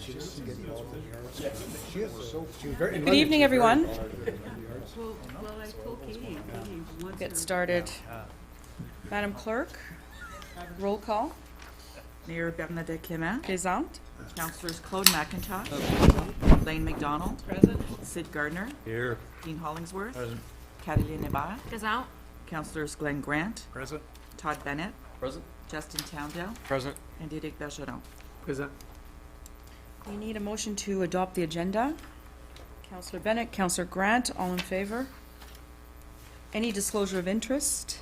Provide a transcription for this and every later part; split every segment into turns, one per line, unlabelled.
Good evening, everyone.
Well, I told Katie, once
Get started. Madam Clerk, roll call.
Mayor Bernadette Clement,
Présente.
Councillors Claude McIntosh, Lane McDonald, Sid Gardner,
Here.
Dean Hollingsworth,
Present.
Catalina Hébert,
Présent.
Councillors Glenn Grant,
Present.
Todd Bennett,
Present.
Justin Towndale,
Present.
and Eric Bergeron.
Present.
We need a motion to adopt the agenda. Councillor Bennett, Councillor Grant, all in favor? Any disclosure of interest?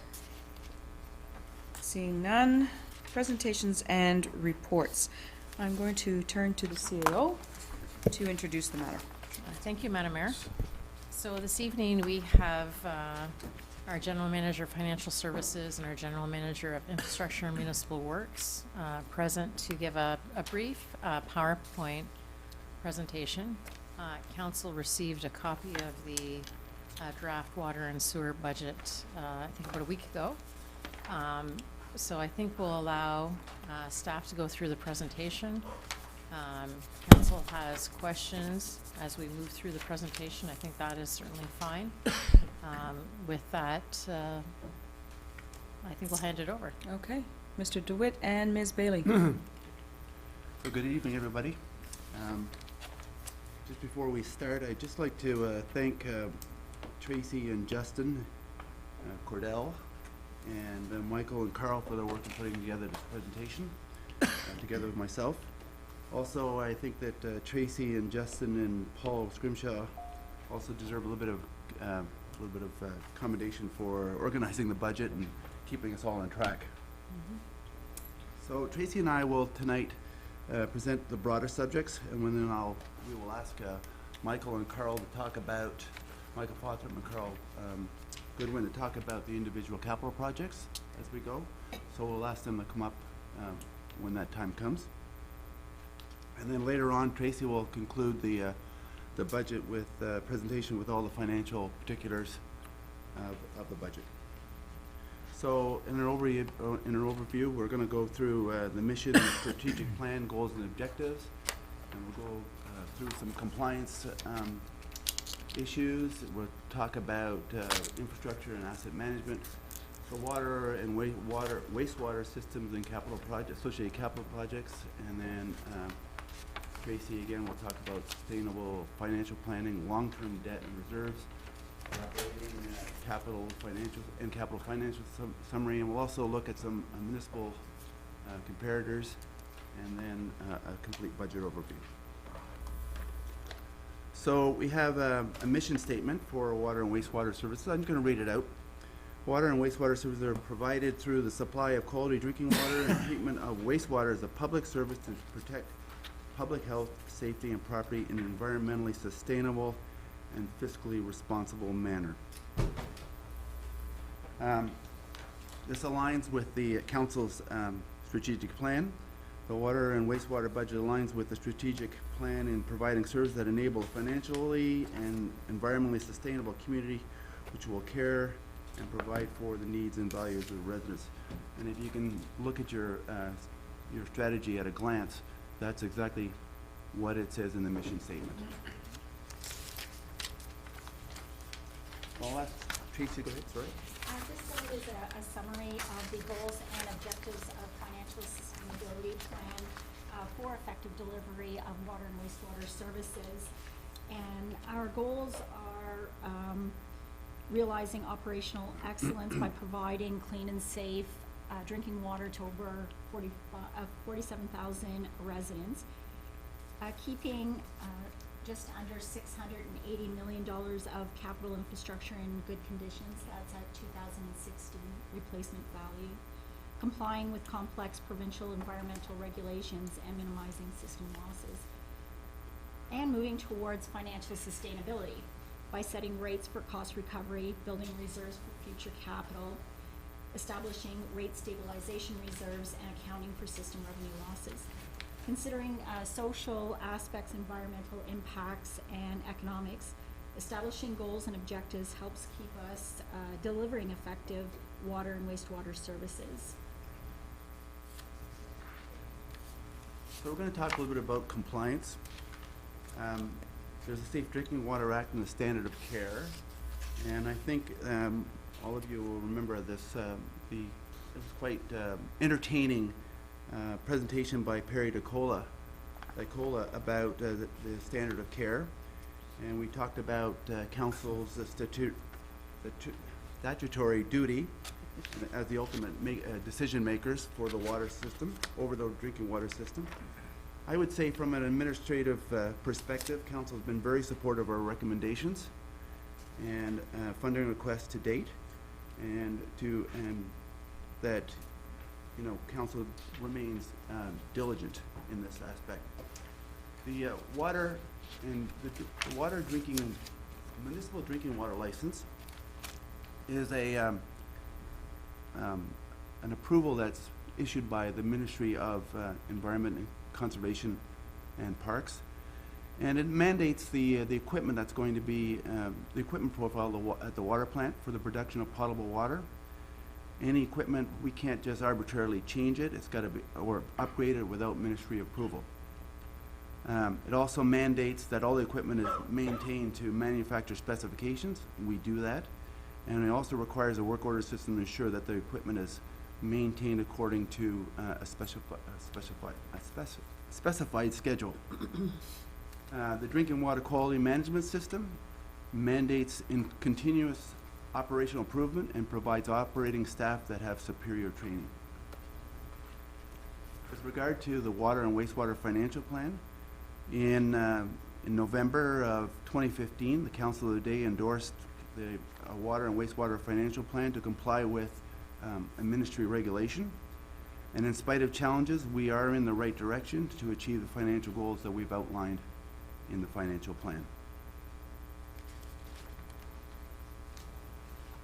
Seeing none. Presentations and reports. I'm going to turn to the CAO to introduce the matter.
Thank you, Madam Mayor. So this evening, we have our General Manager of Financial Services and our General Manager of Infrastructure and Municipal Works present to give a brief PowerPoint presentation. Council received a copy of the draft water and sewer budget, I think about a week ago. So I think we'll allow staff to go through the presentation. Council has questions as we move through the presentation. I think that is certainly fine. With that, I think we'll hand it over.
Okay. Mr. DeWitt and Ms. Bailey.
So good evening, everybody. Just before we start, I'd just like to thank Tracy and Justin, Cordell, and Michael and Carl for their work in putting together this presentation, together with myself. Also, I think that Tracy and Justin and Paul Scrimshaw also deserve a little bit of commendation for organizing the budget and keeping us all on track. So Tracy and I will tonight present the broader subjects, and then we will ask Michael and Carl to talk about, Michael Fotham and Carl Goodwin to talk about the individual capital projects as we go. So we'll ask them to come up when that time comes. And then later on, Tracy will conclude the budget with presentation with all the financial particulars of the budget. So in an overview, we're going to go through the mission, strategic plan, goals, and objectives, and we'll go through some compliance issues. We'll talk about infrastructure and asset management, so water and wastewater systems and capital projects, associated capital projects, and then Tracy again will talk about sustainable financial planning, long-term debt and reserves, operating capital financial summary, and we'll also look at some municipal comparators, and then a complete budget overview. So we have a mission statement for water and wastewater services. I'm going to read it out. Water and wastewater services are provided through the supply of quality drinking water and treatment of wastewater as a public service to protect public health, safety, and property in an environmentally sustainable and fiscally responsible manner. This aligns with the Council's strategic plan. The water and wastewater budget aligns with the strategic plan in providing services that enable a financially and environmentally sustainable community which will care and provide for the needs and values of the residents. And if you can look at your strategy at a glance, that's exactly what it says in the mission statement. I'll ask Tracy, go ahead, sorry.
This slide is a summary of the goals and objectives of financial sustainability plan for effective delivery of water and wastewater services. And our goals are realizing operational excellence by providing clean and safe drinking water to over 47,000 residents, keeping just under $680 million of capital infrastructure in good conditions. That's at 2016 replacement value. Complying with complex provincial environmental regulations and minimizing system losses. And moving towards financial sustainability by setting rates for cost recovery, building reserves for future capital, establishing rate stabilization reserves, and accounting for system revenue losses. Considering social aspects, environmental impacts, and economics, establishing goals and objectives helps keep us delivering effective water and wastewater services.
So we're going to talk a little bit about compliance. There's a Safe Drinking Water Act and the Standard of Care, and I think all of you will remember this. It was quite entertaining presentation by Perry DeCola about the Standard of Care, and we talked about council's statutory duty as the ultimate decision makers for the water system, over the drinking water system. I would say from an administrative perspective, council has been very supportive of our recommendations and funding requests to date, and that, you know, council remains diligent in this aspect. The water and the water drinking, municipal drinking water license is an approval that's issued by the Ministry of Environment and Conservation and Parks, and it mandates the equipment that's going to be the equipment profile at the water plant for the production of potable water. Any equipment, we can't just arbitrarily change it. It's got to be or upgrade it without ministry approval. It also mandates that all the equipment is maintained to manufacturer specifications. We do that. And it also requires a work order system to ensure that the equipment is maintained according to a specified schedule. The drinking water quality management system mandates in continuous operational improvement and provides operating staff that have superior training. With regard to the water and wastewater financial plan, in November of 2015, the Council of the Day endorsed the water and wastewater financial plan to comply with a ministry regulation. And in spite of challenges, we are in the right direction to achieve the financial goals that we've outlined in the financial plan.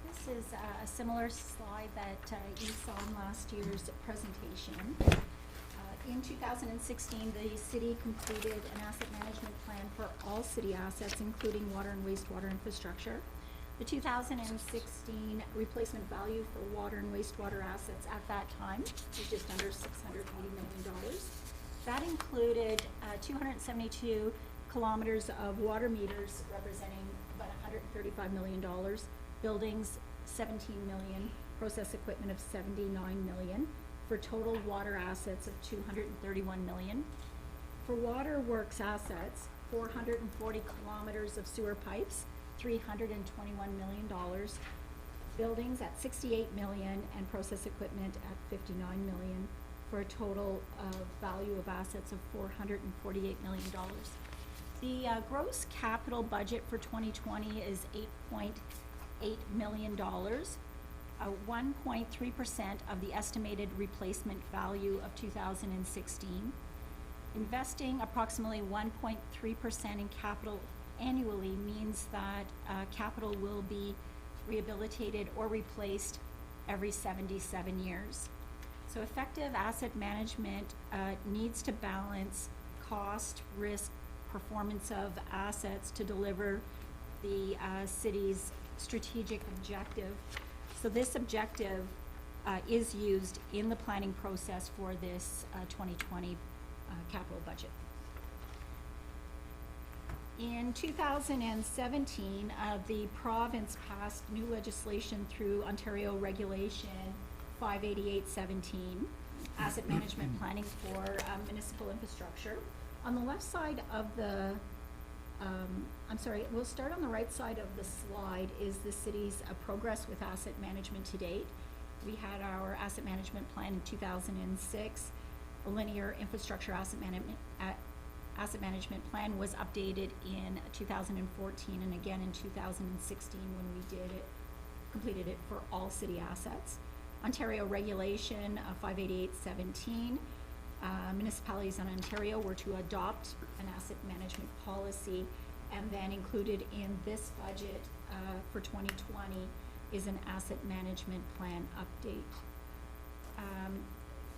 This is a similar slide that you saw in last year's presentation. In 2016, the city completed an asset management plan for all city assets, including water and wastewater infrastructure. The 2016 replacement value for water and wastewater assets at that time was just under $680 million. That included 272 kilometers of water meters representing about $135 million, buildings 17 million, process equipment of 79 million, for total water assets of 231 million. For water works assets, 440 kilometers of sewer pipes, $321 million, buildings at 68 million, and process equipment at 59 million, for a total value of assets of $448 million. The gross capital budget for 2020 is $8.8 million. 1.3% of the estimated replacement value of 2016. Investing approximately 1.3% in capital annually means that capital will be rehabilitated or replaced every 77 years. So effective asset management needs to balance cost, risk, performance of assets to deliver the city's strategic objective. So this objective is used in the planning process for this 2020 capital budget. In 2017, the province passed new legislation through Ontario Regulation 58817, asset management planning for municipal infrastructure. On the left side of the we'll start on the right side of the slide is the city's progress with asset management to date. We had our asset management plan in 2006. A linear infrastructure asset management plan was updated in 2014 and again in 2016 when we completed it for all city assets. Ontario Regulation 58817. Municipalities in Ontario were to adopt an asset management policy, and then included in this budget for 2020 is an asset management plan update.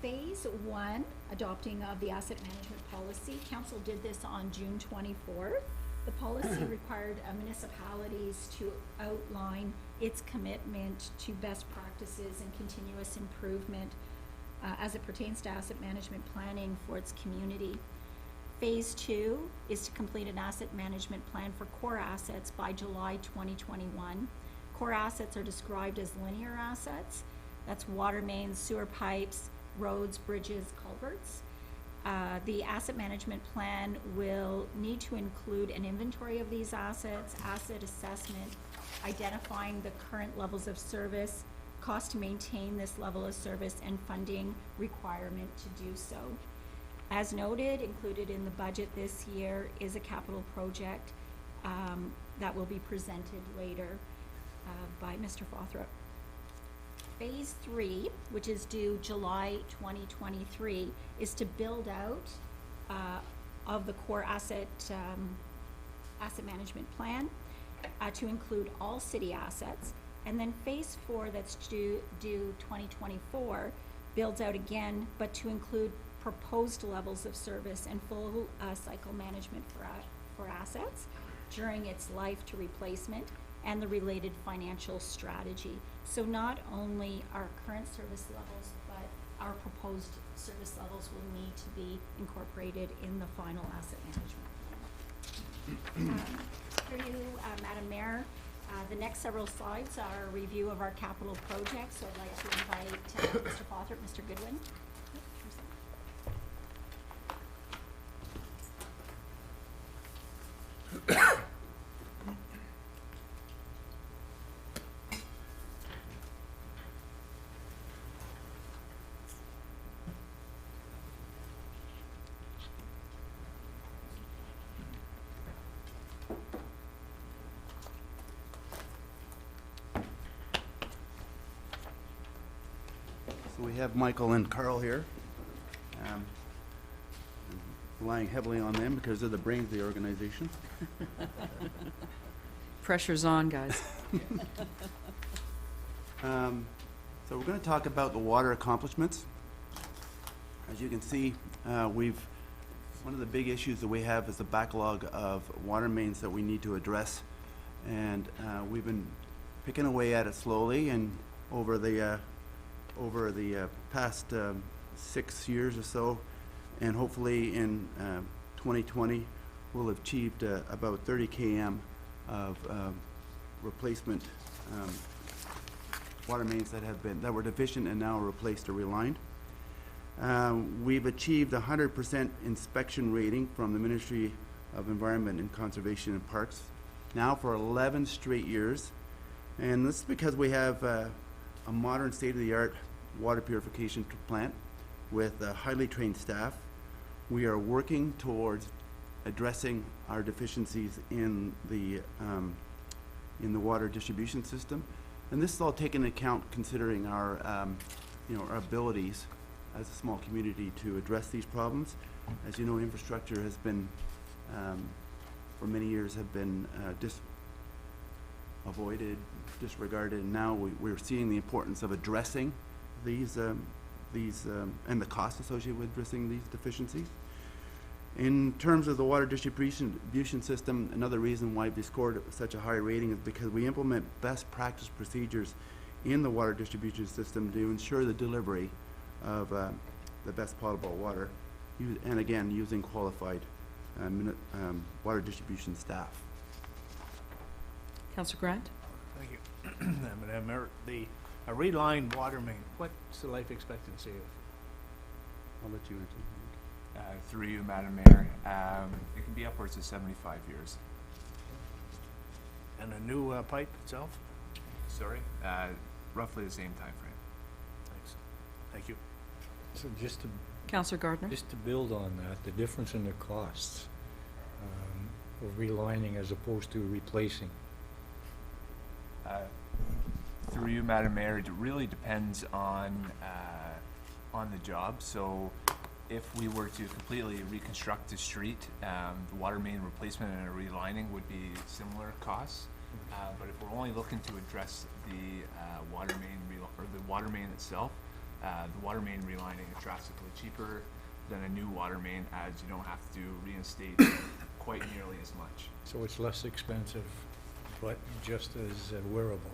Phase 1, adopting of the asset management policy. Council did this on June 24th. The policy required municipalities to outline its commitment to best practices and continuous improvement as it pertains to asset management planning for its community. Phase 2 is to complete an asset management plan for core assets by July 2021. Core assets are described as linear assets. That's water mains, sewer pipes, roads, bridges, culverts. The asset management plan will need to include an inventory of these assets, asset assessment, identifying the current levels of service, cost to maintain this level of service, and funding requirement to do so. As noted, included in the budget this year is a capital project that will be presented later by Mr. Fothrop. Phase 3, which is due July 2023, is to build out of the core asset management plan to include all city assets. And then phase 4, that's due 2024, builds out again, but to include proposed levels of service and full cycle management for assets during its life to replacement and the related financial strategy. So not only our current service levels, but our proposed service levels will need to be incorporated in the final asset management plan. Through you, Madam Mayor, the next several slides are a review of our capital projects, so I'd like to invite Mr. Fothrop, Mr. Goodwin.
So we have Michael and Carl here. I'm relying heavily on them because they're the brains of the organization.
Pressure's on, guys.
So we're going to talk about the water accomplishments. As you can see, one of the big issues that we have is the backlog of water mains that we need to address. And we've been picking away at it slowly, and over the past 6 years or so, and hopefully in 2020 we'll have achieved about 30 km of replacement water mains that were deficient and now replaced or relined. We've achieved 100% inspection rating from the Ministry of Environment and Conservation and Parks now for 11 straight years, and this is because we have a modern state-of-the-art water purification plant with highly trained staff. We are working towards addressing our deficiencies in the water distribution system, and this is all taken into account considering our our abilities as a small community to address these problems. As you know, infrastructure has been for many years have been avoided, disregarded, and now we're seeing the importance of addressing these and the cost associated with addressing these deficiencies. In terms of the water distribution system, another reason why we scored such a high rating is because we implement best practice procedures in the water distribution system to ensure the delivery of the best potable water, and again, using qualified water distribution staff.
Councillor Grant?
Thank you. Madam Mayor, a relined water main, what's the life expectancy of?
I'll let you answer.
Through you, Madam Mayor, it can be upwards of 75 years.
And a new pipe itself?
Sorry? Roughly the same time frame.
Thanks. Thank you.
So
Councillor Gardner?
just to build on that, the difference in the costs of relining as opposed to replacing.
Through you, Madam Mayor, it really depends on the job. So if we were to completely reconstruct the street, the water main replacement and a relining would be similar costs. But if we're only looking to address the water main itself, the water main relining is drastically cheaper than a new water main, as you don't have to reinstate quite nearly as much.
So it's less expensive, but just as wearable.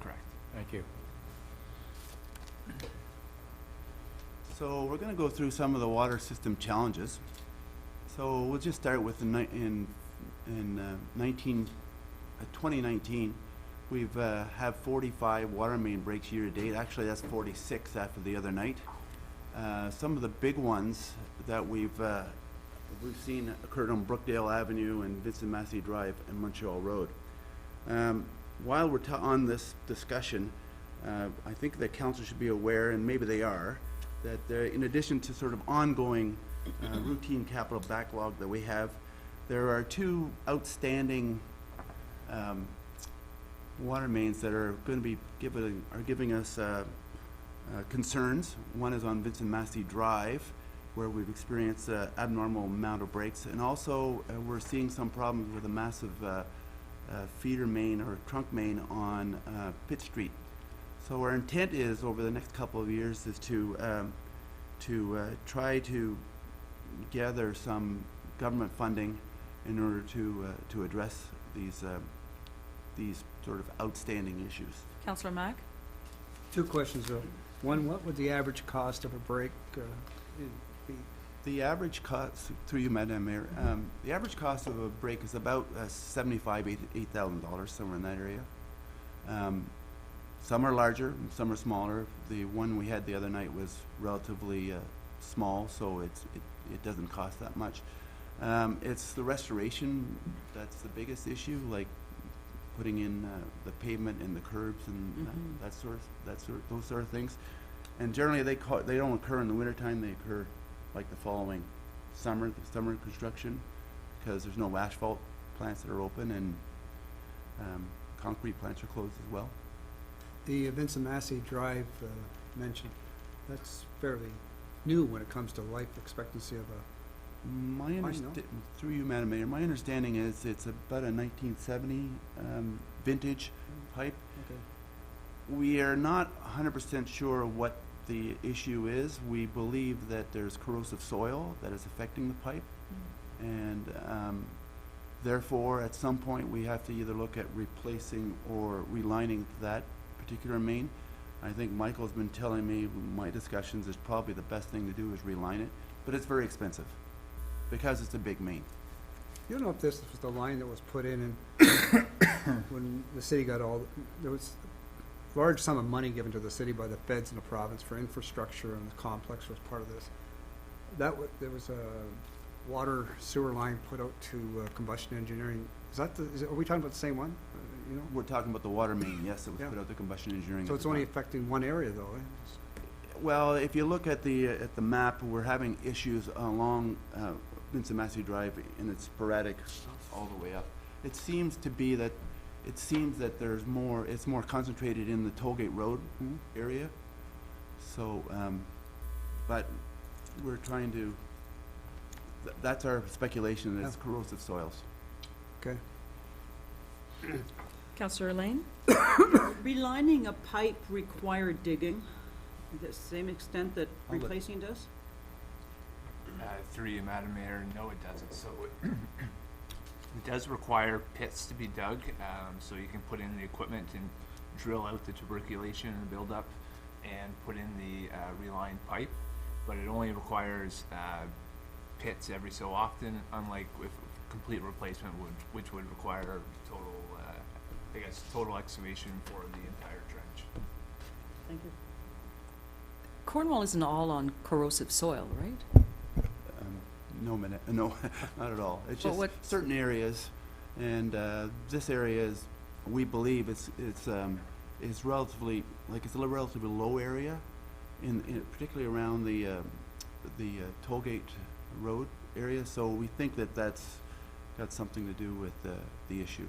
Correct.
Thank you.
So we're gonna go through some of the water system challenges. So we'll just start with in 2019, we've have 45 water main breaks year to date. Actually, that's 46 after the other night. Some of the big ones that we've seen occurred on Brookdale Avenue and Vincent Massey Drive and Montreal Road. While we're on this discussion, I think that council should be aware, and maybe they are, that in addition to sort of ongoing routine capital backlog that we have, there are two outstanding water mains that are going to be giving us concerns. One is on Vincent Massey Drive, where we've experienced abnormal amount of breaks, and also we're seeing some problems with a massive feeder main or trunk main on Pitt Street. So our intent is, over the next couple of years, is to try to gather some government funding in order to address these sort of outstanding issues.
Councillor Mack?
Two questions, though. One, what would the average cost of a break be?
The average cost, through you, Madam Mayor, the average cost of a break is about $8,000, somewhere in that area. Some are larger, and some are smaller. The one we had the other night was relatively small, so it doesn't cost that much. It's the restoration that's the biggest issue, like putting in the pavement and the curbs and those sort of things. And generally, they don't occur in the wintertime. They occur like the following summer, the summer construction, because there's no asphalt plants that are open, and concrete plants are closed as well.
The Vincent Massey Drive mentioned, that's fairly new when it comes to life expectancy of a,
Through you, Madam Mayor, my understanding is it's about a 1970 vintage pipe.
okay.
We are not 100% sure what the issue is. We believe that there's corrosive soil that is affecting the pipe, and therefore, at some point, we have to either look at replacing or relining that particular main. I think Michael's been telling me, my discussions, is probably the best thing to do is reline it, but it's very expensive because it's a big main.
You don't know if this was the line that was put in when the city got there was a large sum of money given to the city by the feds and the province for infrastructure, and the complex was part of this. There was a water sewer line put out to combustion engineering. Are we talking about the same one? You know?
We're talking about the water main, yes, it was
Yeah.
put out to combustion engineering.
So
at
it's
the
only
time.
affecting one area, though, eh?
Well, if you look at the map, we're having issues along Vincent Massey Drive, and it's sporadic all the way up. It seems that there's more. It's more concentrated in the Tollgate Road area. So, but we're trying to. That's our speculation. That it's corrosive soils.
Okay.
Councillor Lane?
Relining a pipe required digging, the same extent that
I'll let-
replacing does?
Through you, Madam Mayor, no, it doesn't. So it does require pits to be dug, so you can put in the equipment and drill out the tuberculation and buildup and put in the relined pipe, but it only requires pits every so often, unlike with complete replacement, which would require total excavation for the entire trench.
Thank you.
Cornwall isn't all on corrosive soil, right?
No, not at all. It's
But
just
what-
certain areas, and this area is, we believe it's relatively, it's a relatively low area, particularly around the Tollgate Road area. So we think that that's got something to do with the issue.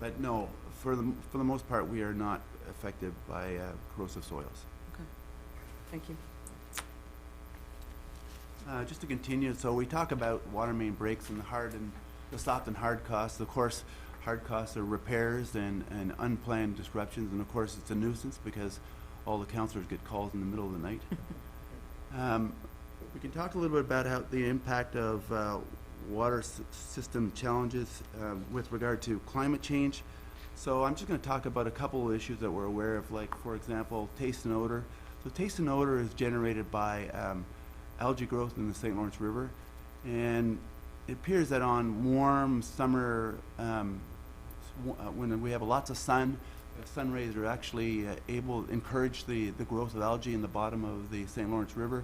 But no, for the most part, we are not affected by corrosive soils.
Thank you.
Just to continue, so we talk about water main breaks and the soft and hard costs. Of course, hard costs are repairs and unplanned disruptions, and of course, it's a nuisance because all the councillors get calls in the middle of the night. We can talk a little bit about how the impact of water system challenges with regard to climate change. So I'm just going to talk about a couple of issues that we're aware of, like, for example, taste and odor. So taste and odor is generated by algae growth in the St. Lawrence River, and it appears that on warm summer, when we have lots of sun, the sun rays are actually able to encourage the growth of algae in the bottom of the St. Lawrence River.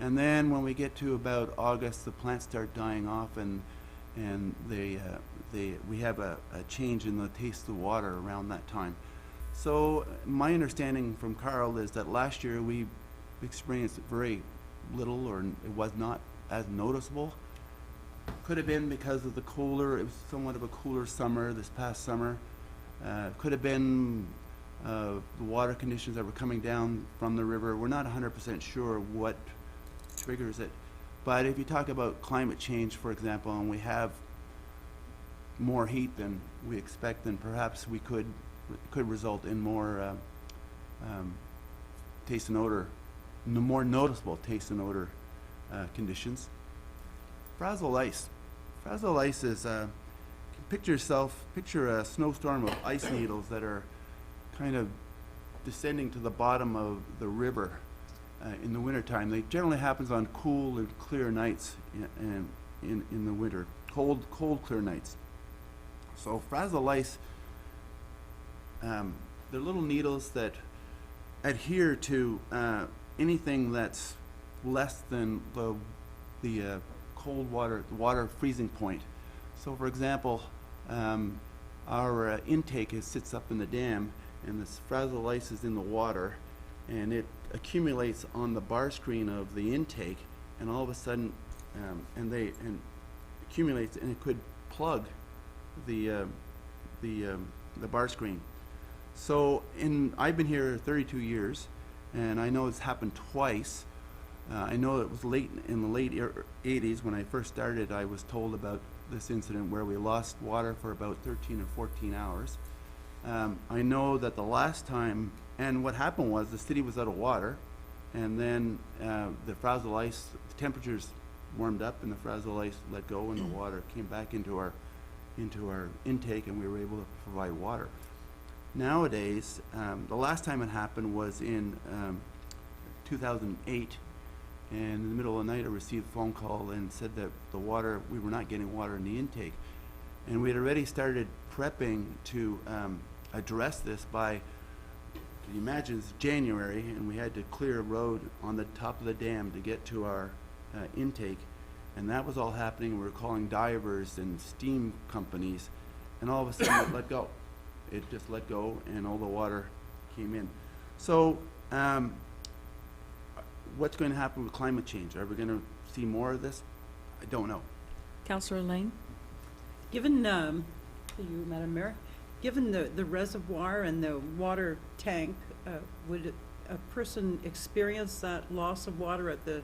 And then when we get to about August, the plants start dying off, and we have a change in the taste of the water around that time. So my understanding from Carl is that last year we experienced very little, or it was not as noticeable. Could have been because of the cooler, it was somewhat of a cooler summer this past summer. Could have been the water conditions that were coming down from the river. We're not 100% sure what triggers it. But if you talk about climate change, for example, and we have more heat than we expect, then perhaps we could result in more taste and odor, more noticeable taste and odor conditions. Frazzled ice. Frazzled ice is, picture a snowstorm of ice needles that are kind of descending to the bottom of the river in the wintertime. They generally happens on cool and clear nights in the winter, cold, clear nights. So frazzled ice, they're little needles that adhere to anything that's less than the cold water, the water freezing point. So for example, our intake sits up in the dam, and this frazzled ice is in the water, and it accumulates on the bar screen of the intake, and all of a sudden, and accumulates, and it could plug the bar screen. So I've been here 32 years, and I know it's happened twice. I know it was in the late 80s when I first started. I was told about this incident where we lost water for about 13 or 14 hours. I know that the last time, and what happened was the city was out of water, and then the frazzled ice, the temperatures warmed up, and the frazzled ice let go, and the water came back into our intake, and we were able to provide water. Nowadays, the last time it happened was in 2008, and in the middle of the night I received a phone call and said that we were not getting water in the intake. And we had already started prepping to address this by, can you imagine, it's January, and we had to clear a road on the top of the dam to get to our intake. And that was all happening. We were calling divers and steam companies, and all of a sudden it let go. It just let go, and all the water came in. So what's going to happen with climate change? Are we going to see more of this? I don't know.
Councillor Lane?
Given, to you, Madam Mayor, given the reservoir and the water tank, would a person experience that loss of water at the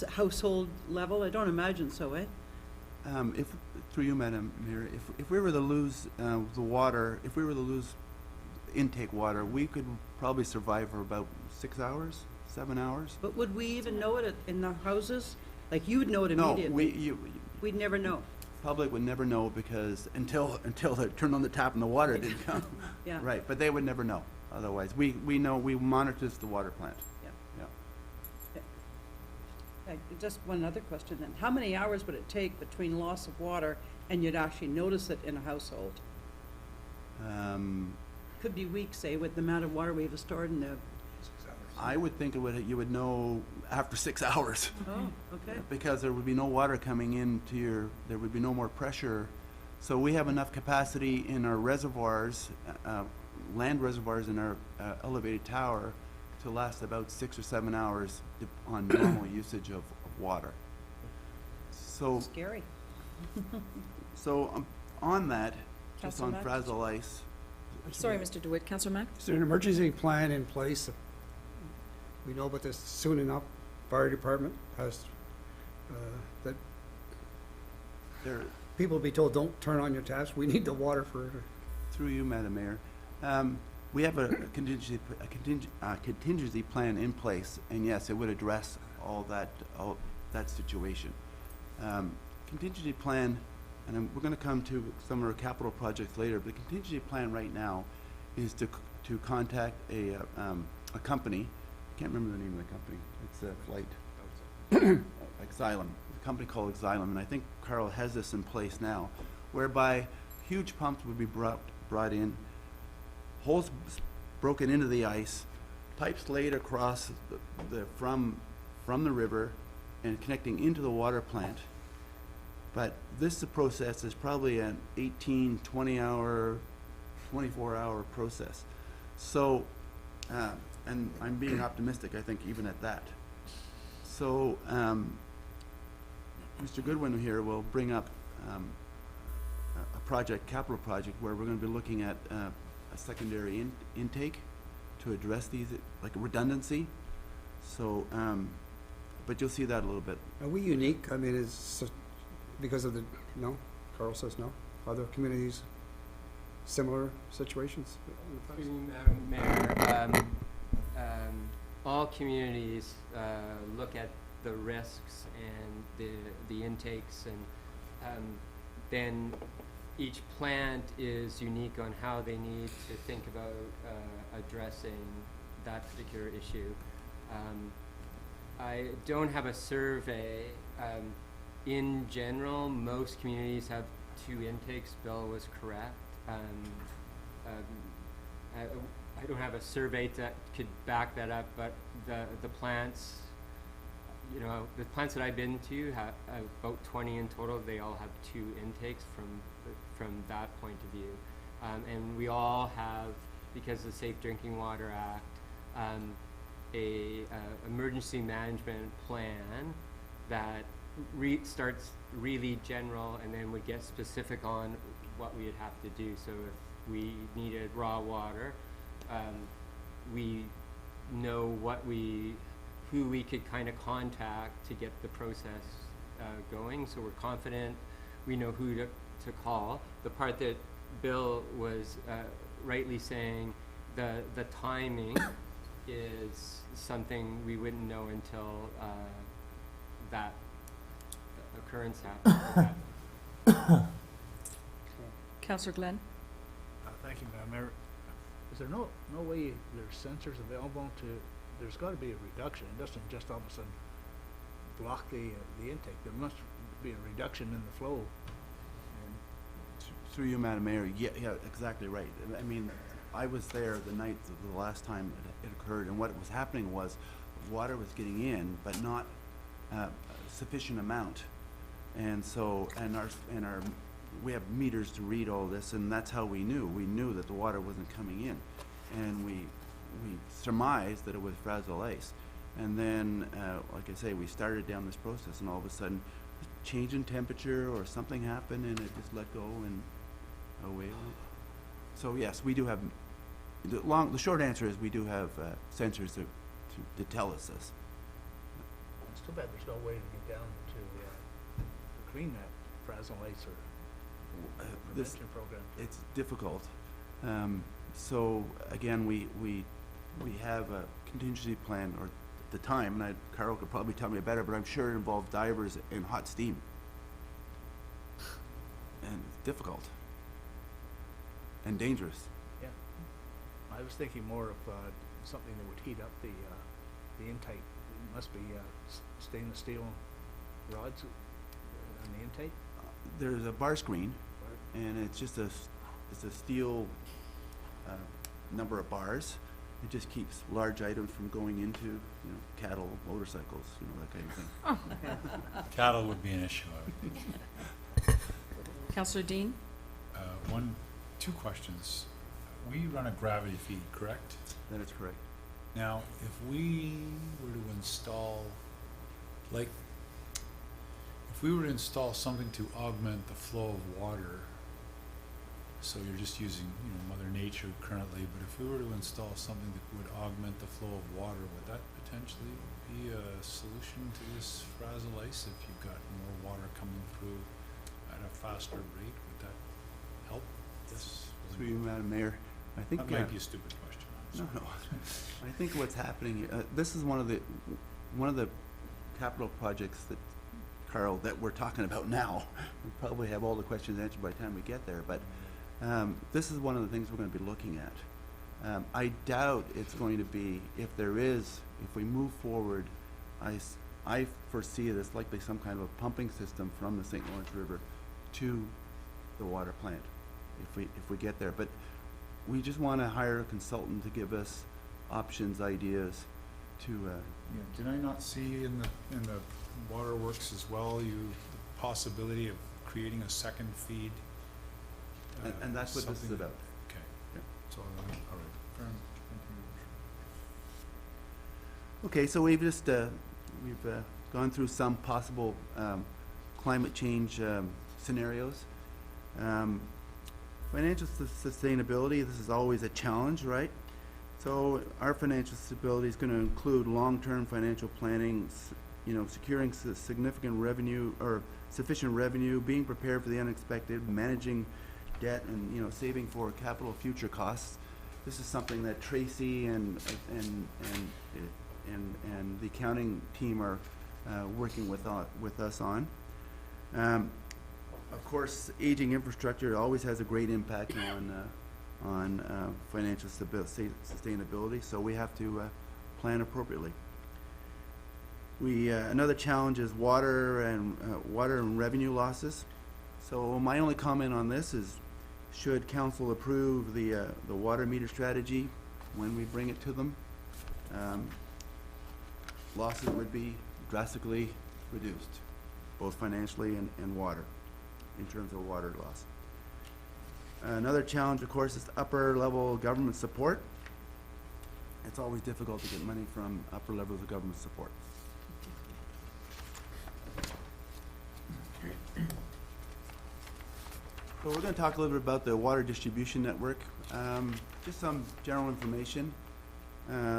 household level? I don't imagine so, eh?
Through you, Madam Mayor, if we were to lose the water, if we were to lose intake water, we could probably survive for about 6 hours, 7 hours.
But would we even know it in the houses? Like, you would know it immediately?
No,
We'd never know.
public would never know, because until they turned on the tap and the water didn't come.
Yeah.
Right, but they would never know otherwise. We know, we monitor the water plant.
Yeah.
Yeah.
Just one other question then. How many hours would it take between loss of water and you'd actually notice it in a household? Could be weeks, say, with the amount of water we have stored in the...
I would think you would know after 6 hours.
Oh, okay.
Because there would be no water coming into there would be no more pressure. So we have enough capacity in our reservoirs, land reservoirs in our elevated tower, to last about 6 or 7 hours on normal usage of water. So,
Scary.
on that, just
Councillor
on
Mack?
frazzled ice.
Sorry, Mr. DeWitt. Councillor Mack?
Is there an emergency plan in place? We know about this soon enough. Fire department has, that
There,
people be told, don't turn on your taps, we need the water for,
through you, Madam Mayor, we have a contingency plan in place, and yes, it would address all that situation. Contingency plan, and we're going to come to some of our capital projects later, but the contingency plan right now is to contact a company can't remember the name of the company. It's a flight. Xylem, a company called Xylem, and I think Carl has this in place now, whereby huge pumps would be brought in, holes broken into the ice, pipes laid across from the river and connecting into the water plant. But this process is probably an 18, 20-hour, 24-hour process. So, and I'm being optimistic, I think, even at that. So, Mr. Goodwin here will bring up a project, capital project, where we're going to be looking at a secondary intake to address these, like redundancy. So, but you'll see that a little bit.
Are we unique? I mean, because of the, no? Carl says no? Other communities, similar situations?
Through Madam Mayor, all communities look at the risks and the intakes, and then each plant is unique on how they need to think about addressing that particular issue. I don't have a survey. In general, most communities have 2 intakes. Bill was correct. I don't have a survey that could back that up, but the plants, you know, the plants that I've been to have about 20 in total. They all have 2 intakes from that point of view, and we all have, because of the Safe Drinking Water Act, a emergency management plan that starts really general and then would get specific on what we would have to do. So if we needed raw water, we know who we could kind of contact to get the process going. So we're confident we know who to call. The part that Bill was rightly saying, the timing is something we wouldn't know until that occurrence happened.
Councillor Glenn?
Thank you, Madam Mayor. Is there no way there's sensors available there's got to be a reduction. It doesn't just all of a sudden block the intake. There must be a reduction in the flow.
Through you, Madam Mayor, yeah, exactly right. I mean, I was there the night of the last time it occurred, and what was happening was water was getting in, but not a sufficient amount. And so, we have meters to read all this, and that's how we knew. We knew that the water wasn't coming in, and we surmised that it was fragile ice. And then, like I say, we started down this process, and all of a sudden, change in temperature or something happened, and it just let go, and away it went. So yes, we do have. The short answer is we do have sensors to tell us this.
It's too bad there's no way to get down to clean that fragile ice or prevention program.
It's difficult. So again, we have a contingency plan, or at the time, and Carl could probably tell me better, but I'm sure it involved divers and hot steam. And it's difficult. And dangerous.
Yeah. I was thinking more of something that would heat up the intake. It must be stainless steel rods on the intake.
There's a bar screen, and it's just a steel number of bars. It just keeps large items from going into, cattle, motorcycles, that kind of thing.
Cattle would be an issue.
Councillor Dean?
Two questions. We run a gravity feed, correct?
That is correct.
Now, if we were to install, if we were to install something to augment the flow of water, so you're just using, Mother Nature currently, but if we were to install something that would augment the flow of water, would that potentially be a solution to this fragile ice? If you've got more water coming through at a faster rate, would that help? Yes.
Through you, Madam Mayor, I think
that might be a stupid question.
No. I think what's happening, this is one of the capital projects that, Carl, that we're talking about now. We probably have all the questions answered by the time we get there, but this is one of the things we're going to be looking at. I doubt it's going to be, if there is if we move forward, I foresee this likely some kind of a pumping system from the St. Lawrence River to the water plant, if we get there. But we just want to hire a consultant to give us options, ideas to,
Yeah, did I not see in the waterworks as well, the possibility of creating a second feed?
and that's what this is
something-
about.
Okay.
Yeah.
So, all right, fair enough. Thank you.
Okay, so we've just, we've gone through some possible climate change scenarios. Financial sustainability, this is always a challenge, right? So our financial stability is going to include long-term financial planning, securing significant revenue or sufficient revenue, being prepared for the unexpected, managing debt, and saving for capital future costs. This is something that Tracy and the accounting team are working with us on. Of course, aging infrastructure always has a great impact on financial sustainability, so we have to plan appropriately. Another challenge is water and revenue losses. So my only comment on this is, should council approve the water meter strategy when we bring it to them, losses would be drastically reduced, both financially and water, in terms of water loss. Another challenge, of course, is upper level government support. It's always difficult to get money from upper levels of government support. So we're going to talk a little bit about the water distribution network. Just some general information.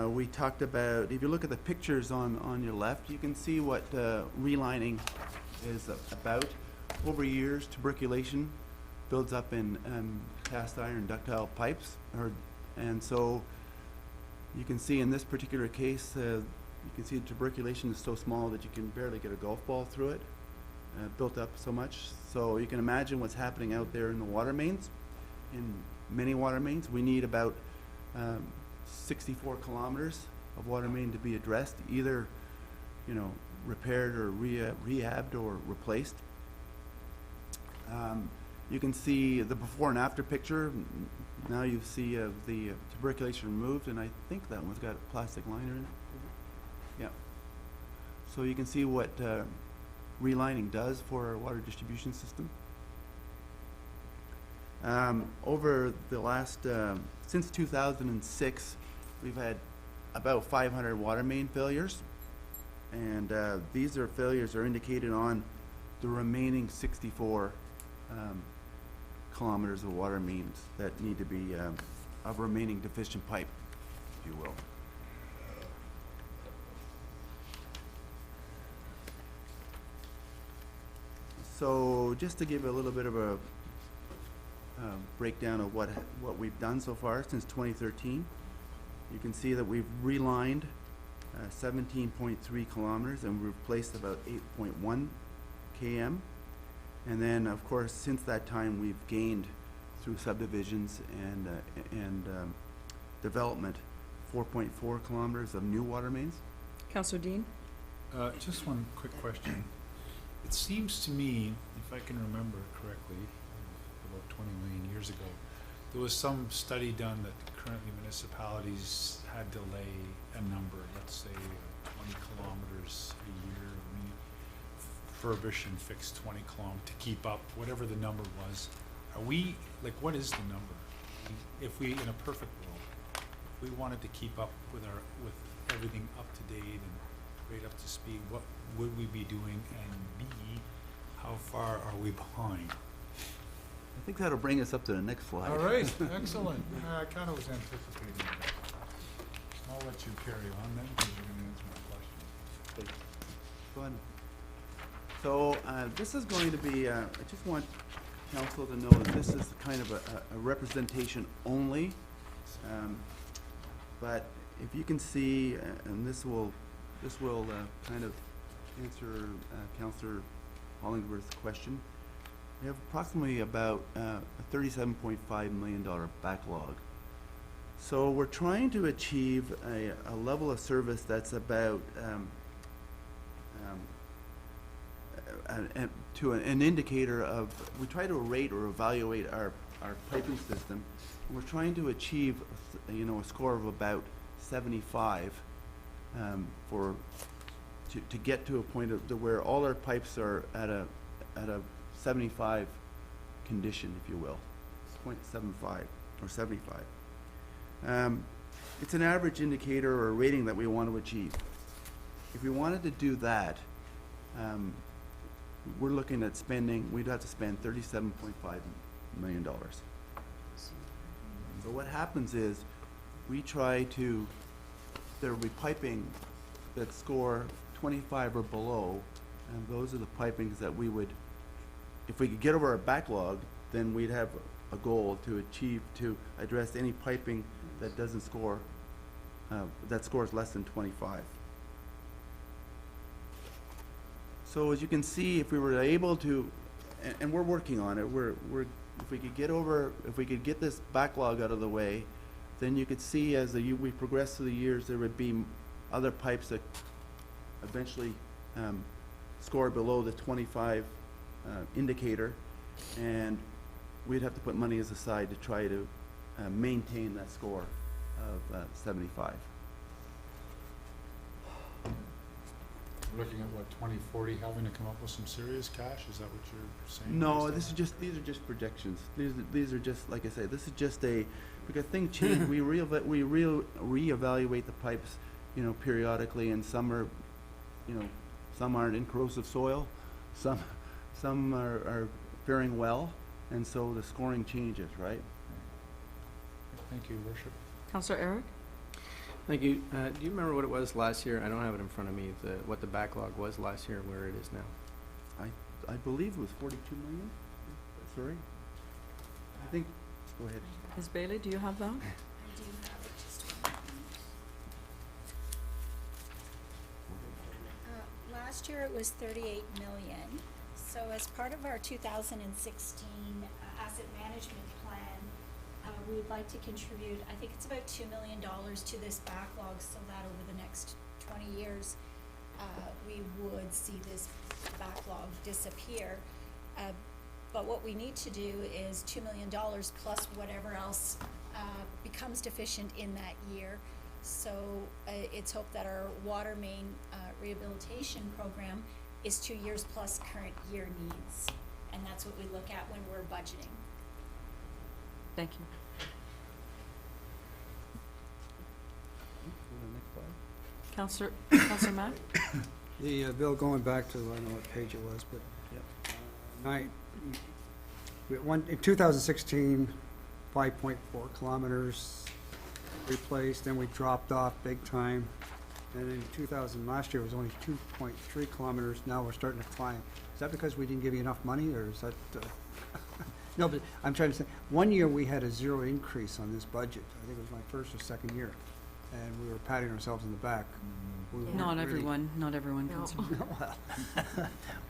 We talked about, if you look at the pictures on your left, you can see what relining is about. Over years, tuberculation builds up in cast iron ductile pipes, and so you can see in this particular case, you can see the tuberculation is so small that you can barely get a golf ball through it, built up so much. So you can imagine what's happening out there in the water mains. In many water mains, we need about 64 kilometers of water main to be addressed, either repaired or rehabbed or replaced. You can see the before and after picture. Now you see the tuberculation removed, and I think that one's got a plastic liner in it. Yeah. So you can see what relining does for our water distribution system. Over the last, since 2006, we've had about 500 water main failures, and these failures are indicated on the remaining 64 kilometers of water mains that need to be of remaining deficient pipe, if you will. So just to give a little bit of a breakdown of what we've done so far since 2013, you can see that we've relined 17.3 kilometers and we've replaced about 8.1 km. And then, of course, since that time, we've gained through subdivisions and development 4.4 kilometers of new water mains.
Councillor Dean?
Just one quick question. It seems to me, if I can remember correctly, about 20 million years ago, there was some study done that currently municipalities had to lay a number, let's say 20 kilometers a year, refurbish and fix 20 kilometers to keep up, whatever the number was. Are we, what is the number? If we, in a perfect world, if we wanted to keep up with everything up to date and right up to speed, what would we be doing? And B, how far are we behind?
I think that'll bring us up to the next slide.
All right, excellent. I kind of was anticipating that. I'll let you carry on then, because you're going to answer my question.
Go ahead. So this is going to be, I just want council to know that this is kind of a representation only. But if you can see, and this will kind of answer Councillor Hollingworth's question. We have approximately about a $37.5 million backlog So we're trying to achieve a level of service that's about, to an indicator of, we try to rate or evaluate our piping system. We're trying to achieve, a score of about 75, to get to a point of where all our pipes are at a 75 condition, if you will, 0.75 or 75. It's an average indicator or a rating that we want to achieve. If we wanted to do that, we're looking at spending, we'd have to spend $37.5 million. So what happens is, we try to, there will be piping that score 25 or below, and those are the pipings that we would, if we could get over our backlog, then we'd have a goal to achieve, to address any piping that doesn't score, that scores less than 25. So as you can see, if we were able to, and we're working on it, if we could get this backlog out of the way, then you could see as we progress through the years, there would be other pipes that eventually score below the 25 indicator, and we'd have to put money aside to try to maintain that score of 75.
Looking at what, 2040, having to come up with some serious cash, is that what you're saying?
No, these are just projections. These are just, like I say, this is just because things change. We reevaluate the pipes, periodically, and some are, some aren't in corrosive soil, some are faring well, and so the scoring changes, right?
Thank you, Worship.
Councillor Eric?
Thank you. Do you remember what it was last year? I don't have it in front of me, what the backlog was last year and where it is now.
I believe it was 42 million. Sorry? I think, go ahead.
Ms. Bailey, do you have that?
I do have it, just one moment. Last year it was 38 million. So as part of our 2016 asset management plan, we would like to contribute, I think it's about $2 million to this backlog, so that over the next 20 years, we would see this backlog disappear. But what we need to do is $2 million plus whatever else becomes deficient in that year. So it's hoped that our water main rehabilitation program is 2 years plus current year needs. And that's what we look at when we're budgeting.
Thank you. Councillor Mack?
The bill, going back to, I don't know what page it was, but in 2016, 5.4 kilometers replaced, then we dropped off big time. And in last year it was only 2.3 kilometers, now we're starting to climb. Is that because we didn't give you enough money, or is that, no, but I'm trying to say, one year we had a zero increase on this budget. I think it was my first or second year, and we were patting ourselves in the back. We weren't
Not
really-
everyone, Councillor.
Well,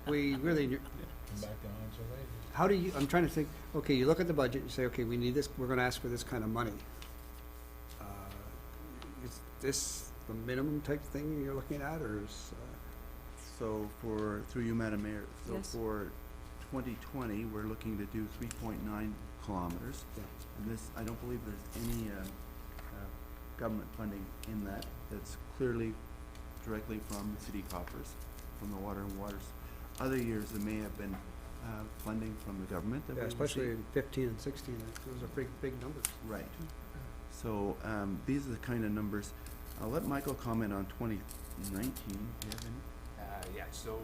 we really,
Come back to answer later.
how do you, I'm trying to think, okay, you look at the budget, you say, okay, we need this, we're gonna ask for this kind of money. Is this the minimum type thing you're looking at, or is,
So through you, Madam Mayor, so
Yes.
for 2020, we're looking to do 3.9 kilometers.
Yeah.
And this, I don't believe there's any government funding in that. That's clearly directly from the city coffers, from the water and waters. Other years, there may have been funding from the government that we
yeah, especially
received.
in 15 and 16, those are big numbers.
Right. So these are the kind of numbers. I'll let Michael comment on 2019. Do you have any?
So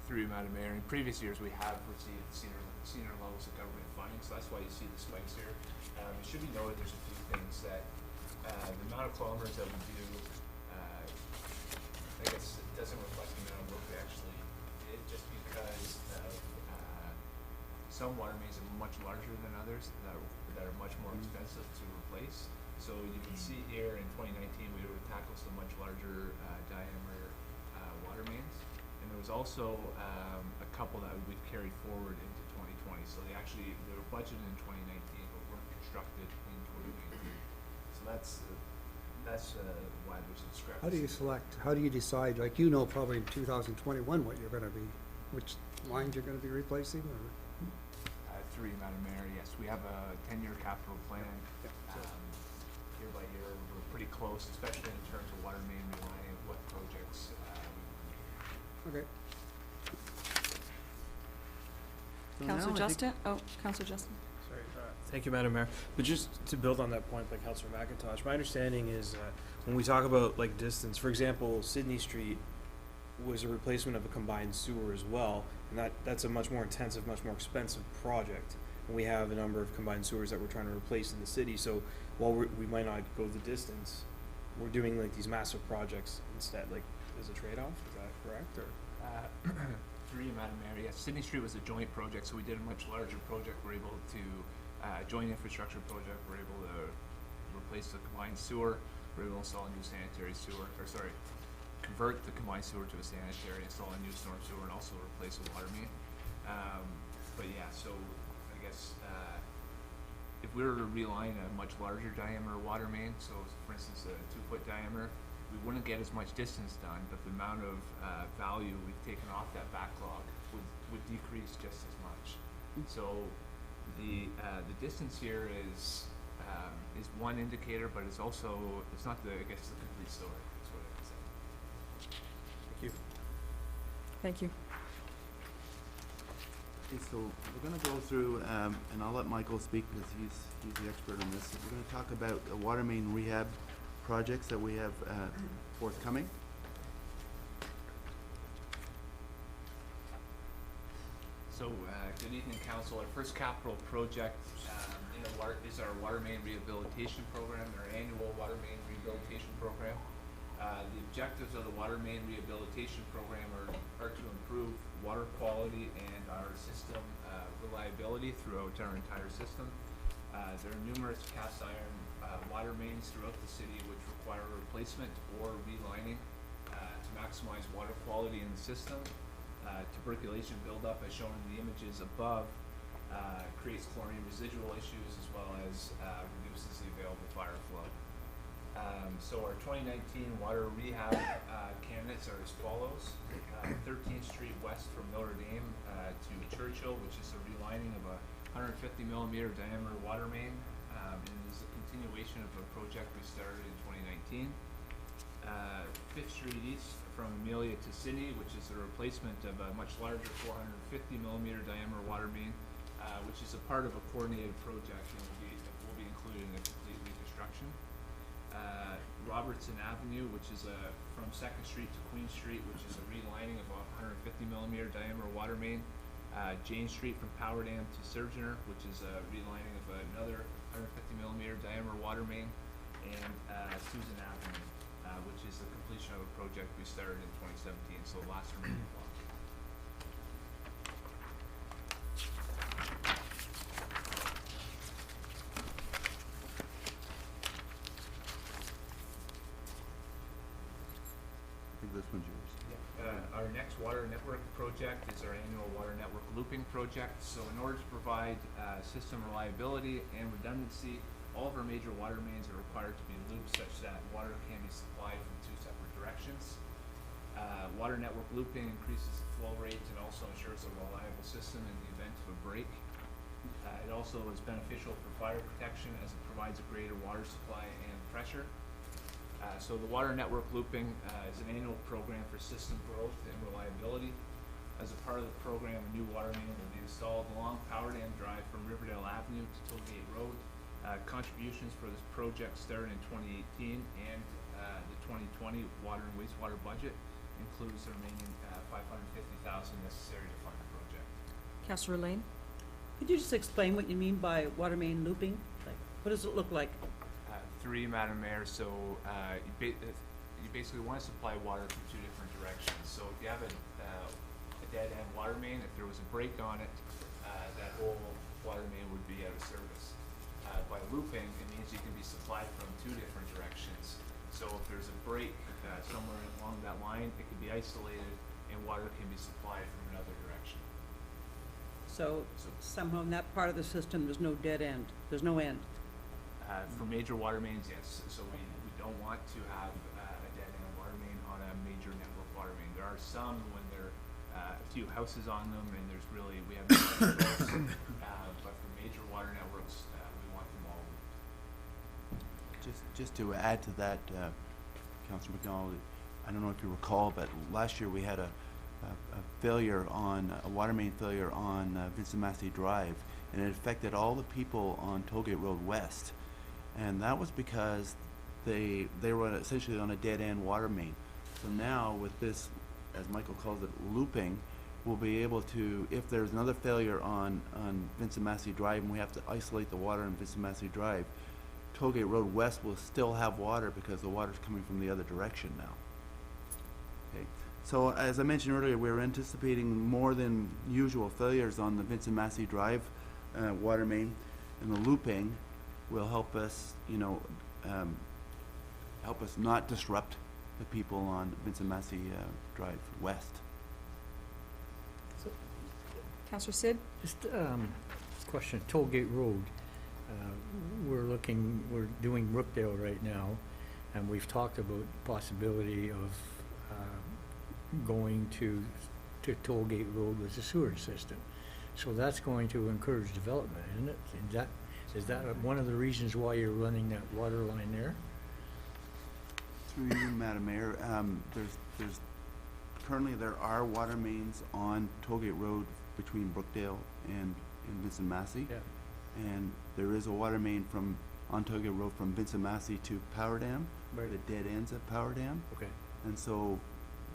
through you, Madam Mayor, in previous years, we have received senior levels of government funding, so that's why you see the spikes here. It should be noted, there's a few things that, the amount of kilometers that we do, I guess it doesn't reflect the amount of work we actually did, just because of, some water mains are much larger than others that are much more expensive to replace. So you can see here in 2019, we were to tackle some much larger diameter water mains. And there was also a couple that we've carried forward into 2020. So they were budgeted in 2019, but weren't constructed in 2019.
that's why there's a discrepancy.
How do you select, how do you decide, like, you know probably in 2021 what you're gonna be, which lines you're gonna be replacing, or?
Three, Madam Mayor, yes, we have a 10-year capital plan. Year by year, we're pretty close, especially in terms of water main relining, what projects we
Okay.
So now I
Counselor
think-
Justin? Oh, Counselor Justin.
Sorry, thank you, Madam Mayor. But just to build on that point by Councillor McIntosh, my understanding is that when we talk about like distance, for example, Sydney Street was a replacement of a combined sewer as well, and that's a much more intensive, much more expensive project. And we have a number of combined sewers that we're trying to replace in the city, so while we might not go the distance, we're doing like these massive projects instead, like as a trade-off, is that correct, or?
Three, Madam Mayor, yes, Sydney Street was a joint project, so we did a much larger project, we're able to, joint infrastructure project, we're able to replace the combined sewer, we're able to install a new sanitary sewer, convert the combined sewer to a sanitary, install a new storm sewer, and also replace a water main. But yeah, so I guess, if we were to realign a much larger diameter water main, so for instance, a 2-foot diameter, we wouldn't get as much distance done, but the amount of value we've taken off that backlog would decrease just as much. So the distance here is one indicator, but it's also, it's not the, I guess, the complete story, is what I would say.
Thank you.
Thank you.
Okay, so we're gonna go through, and I'll let Michael speak because he's the expert on this. We're gonna talk about the water main rehab projects that we have forthcoming.
So, good evening, Council. Our first capital project is our water main rehabilitation program, our annual water main rehabilitation program. The objectives of the water main rehabilitation program are to improve water quality and our system reliability throughout our entire system. There are numerous cast iron water mains throughout the city which require replacement or relining to maximize water quality in the system. Tuberculation buildup, as shown in the images above, creates chlorine residual issues as well as reduces the available fire flow. So our 2019 water rehab candidates are as follows. 13th Street west from Notre Dame to Churchill, which is a relining of a 150 millimeter diameter water main, and is a continuation of a project we started in 2019. 5th Street east from Amelia to Sydney, which is a replacement of a much larger 450 millimeter diameter water main, which is a part of a coordinated project and will be included in a complete reconstruction. Robertson Avenue, which is from 2nd Street to Queen Street, which is a relining of a 150 millimeter diameter water main. Jane Street from Power Dam to Surgeoner, which is a relining of another 150 millimeter diameter water main. And Susan Avenue, which is the completion of a project we started in 2017, so last remaining block.
I think this one's yours.
Our next water network project is our annual water network looping project. So in order to provide system reliability and redundancy, all of our major water mains are required to be looped such that water can be supplied from 2 separate directions. Water network looping increases the flow rate and also ensures a reliable system in the event of a break. It also is beneficial for fire protection as it provides a greater water supply and pressure. So the water network looping is an annual program for system growth and reliability. As a part of the program, a new water main will be installed along Power Dam Drive from Riverdale Avenue to Tollgate Road. Contributions for this project started in 2018, and the 2020 water and wastewater budget includes the remaining $550,000 necessary to fund the project.
Councillor Lane?
Could you just explain what you mean by water main looping? Like, what does it look like?
3, Madam Mayor, so you basically want to supply water from 2 different directions. So if you have a dead end water main, if there was a break on it, that whole water main would be out of service. By looping, it means you can be supplied from 2 different directions. So if there's a break somewhere along that line, it can be isolated and water can be supplied from another direction.
So somehow in that part of the system, there's no dead end, there's no end.
For major water mains, yes, so we don't want to have a dead end water main on a major network water main. There are some when there are a few houses on them and there's really, we have no controls. But for major water networks, we want them all.
Just to add to that, Councillor McDonald, I don't know if you recall, but last year we had a failure on, a water main failure on Vincent Massey Drive, and it affected all the people on Tollgate Road West. And that was because they were essentially on a dead-end water main. So now with this, as Michael calls it, looping, we'll be able to, if there's another failure on Vincent Massey Drive and we have to isolate the water on Vincent Massey Drive, Tollgate Road West will still have water because the water's coming from the other direction now. Okay. So as I mentioned earlier, we're anticipating more than usual failures on the Vincent Massey Drive water main, and the looping will help us, help us not disrupt the people on Vincent Massey Drive West.
Councillor Sid?
Just question, Tollgate Road. We're doing Brookdale right now, and we've talked about possibility of going to Tollgate Road with a sewer system. So that's going to encourage development, isn't it? Is that one of the reasons why you're running that water line there?
Through you, Madam Mayor, there's currently there are water mains on Tollgate Road between Brookdale and Vincent Massey.
Yeah.
And there is a water main on Tollgate Road from Vincent Massey to Power Dam.
Right.
It dead ends at Power Dam.
Okay.
And so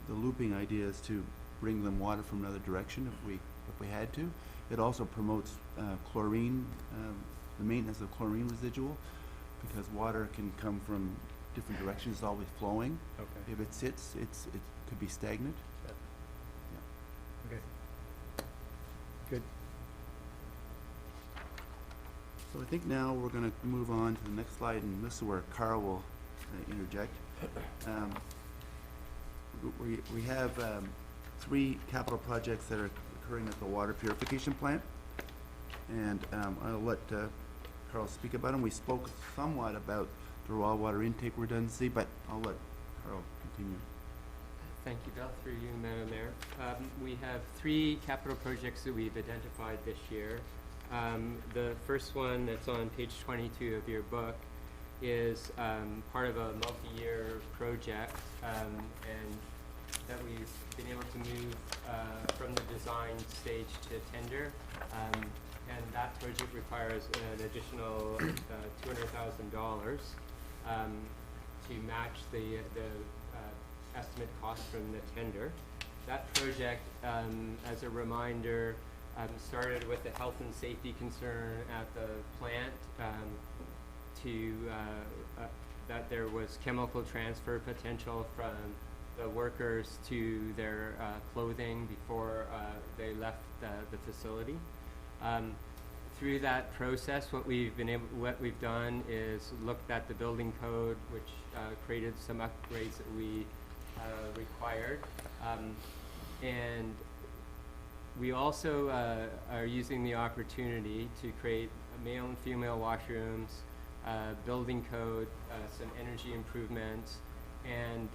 the looping idea is to bring them water from another direction if we had to. It also promotes chlorine, the maintenance of chlorine residual, because water can come from different directions, it's always flowing.
Okay.
If it sits, it could be stagnant.
Okay. Good.
So I think now we're going to move on to the next slide, and this is where Carl will interject. We have 3 capital projects that are occurring at the water purification plant, and I'll let Carl speak about them. We spoke somewhat about the raw water intake redundancy, but I'll let Carl continue.
Thank you, Bill. Through you, Madam Mayor. We have 3 capital projects that we've identified this year. The first one that's on page 22 of your book is part of a multi-year project, and that we've been able to move from the design stage to tender. And that project requires an additional $200,000 to match the estimate cost from the tender. That project, as a reminder, started with a health and safety concern at the plant, that there was chemical transfer potential from the workers to their clothing before they left the facility. Through that process, what we've done is looked at the building code, which created some upgrades that we required, and we also are using the opportunity to create male and female washrooms, building code, some energy improvements, and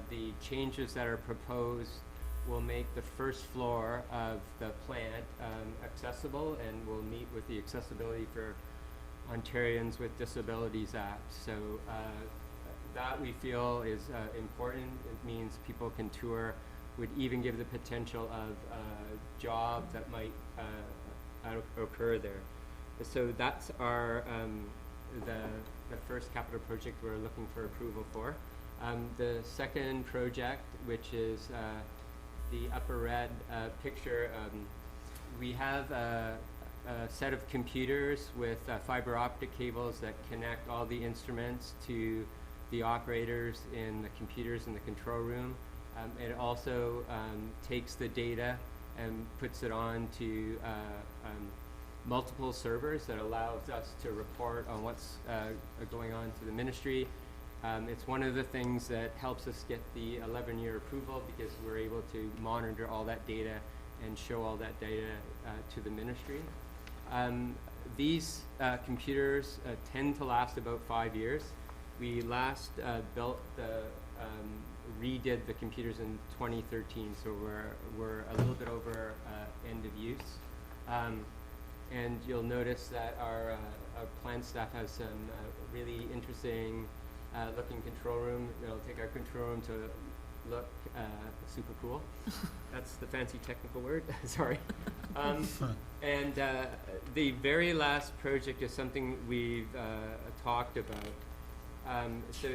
the changes that are proposed will make the first floor of the plant accessible, and will meet with the Accessibility for Ontarians with Disabilities Act. So that we feel is important. It means people can tour, would even give the potential of jobs that might occur there. So that's our the first capital project we're looking for approval for. The second project, which is the upper red picture, we have a set of computers with fiber optic cables that connect all the instruments to the operators in the computers in the control room. It also takes the data and puts it on to multiple servers that allows us to report on what's going on to the ministry. It's one of the things that helps us get the 11-year approval, because we're able to monitor all that data and show all that data to the ministry. These computers tend to last about 5 years. We last redid the computers in 2013, so we're a little bit over end of use. And you'll notice that our plant staff has some really interesting looking control room. It'll take our control room to look super cool. That's the fancy technical word. Sorry. And the very last project is something we've talked about. So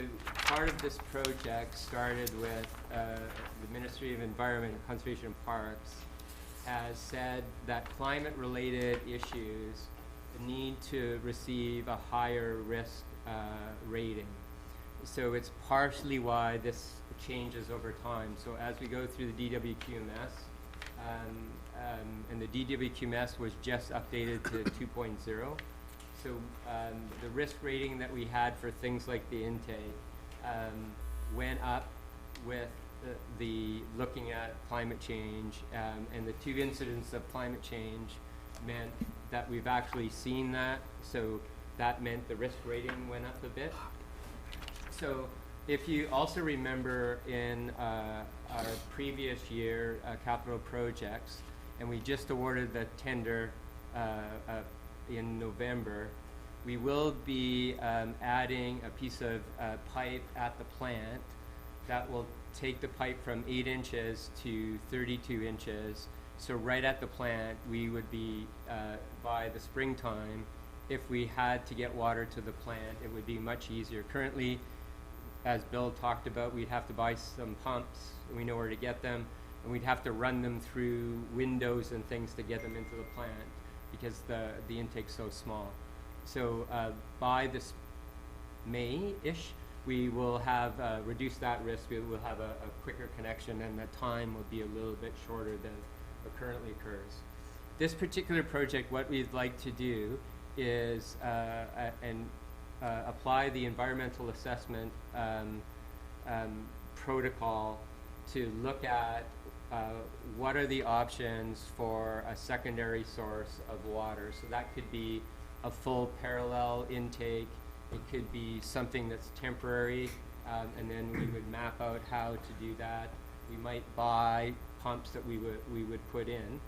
part of this project started with the Ministry of Environment and Conservation and Parks has said that climate-related issues need to receive a higher risk rating. So it's partially why this changes over time. So as we go through the DWQMS, and the DWQMS was just updated to 2.0. So the risk rating that we had for things like the intake went up with the looking at climate change, and the 2 incidents of climate change meant that we've actually seen that. So that meant the risk rating went up a bit. So if you also remember in our previous year capital projects, and we just awarded the tender in November, we will be adding a piece of pipe at the plant that will take the pipe from 8 inches to 32 inches. So right at the plant, we would be, by the springtime, if we had to get water to the plant, it would be much easier. Currently, as Bill talked about, we'd have to buy some pumps, and we know where to get them, and we'd have to run them through windows and things to get them into the plant because the intake's so small. So by this May-ish, we will have reduced that risk. We will have a quicker connection, and the time will be a little bit shorter than what currently occurs. This particular project, what we'd like to do is apply the environmental assessment protocol to look at what are the options for a secondary source of water. So that could be a full parallel intake. It could be something that's temporary, and then we would map out how to do that. We might buy pumps that we would put in.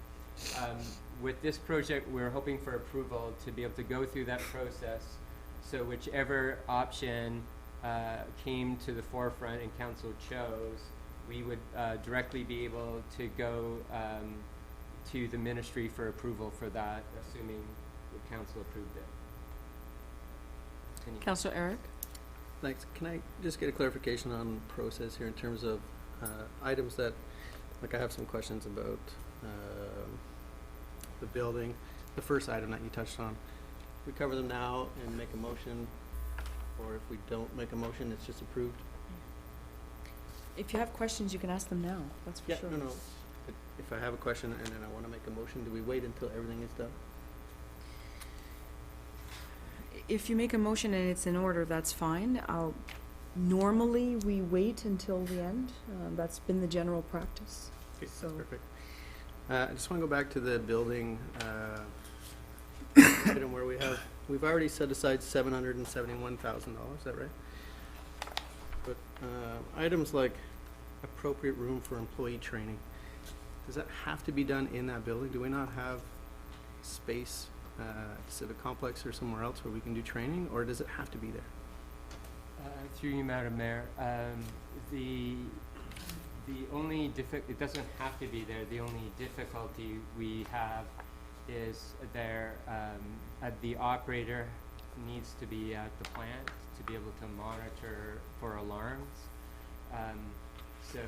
With this project, we're hoping for approval to be able to go through that process. So whichever option came to the forefront and council chose, we would directly be able to go to the ministry for approval for that, assuming the council approved it.
Councillor Eric?
Thanks. Can I just get a clarification on process here in terms of items that, like I have some questions about the building. The first item that you touched on, we cover them now and make a motion, or if we don't make a motion, it's just approved?
If you have questions, you can ask them now, that's for sure.
No. If I have a question and then I want to make a motion, do we wait until everything is done?
If you make a motion and it's in order, that's fine. Normally, we wait until the end. That's been the general practice.
Okay,
So-
perfect. I just want to go back to the building item where we've already set aside $771,000, is that right? But items like appropriate room for employee training, does that have to be done in that building? Do we not have space, Civic Complex or somewhere else where we can do training, or does it have to be there?
Through you, Madam Mayor, the only it doesn't have to be there. The only difficulty we have is the operator needs to be at the plant to be able to monitor for alarms. So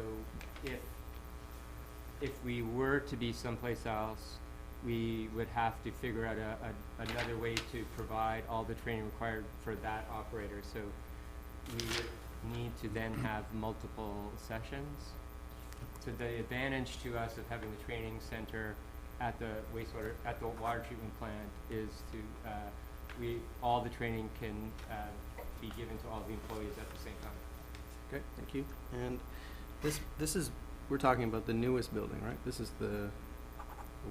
if we were to be someplace else, we would have to figure out another way to provide all the training required for that operator. So we would need to then have multiple sessions. So the advantage to us of having the training center at the water treatment plant is all the training can be given to all the employees at the same time.
Okay, thank you. And this is, we're talking about the newest building, right? This is the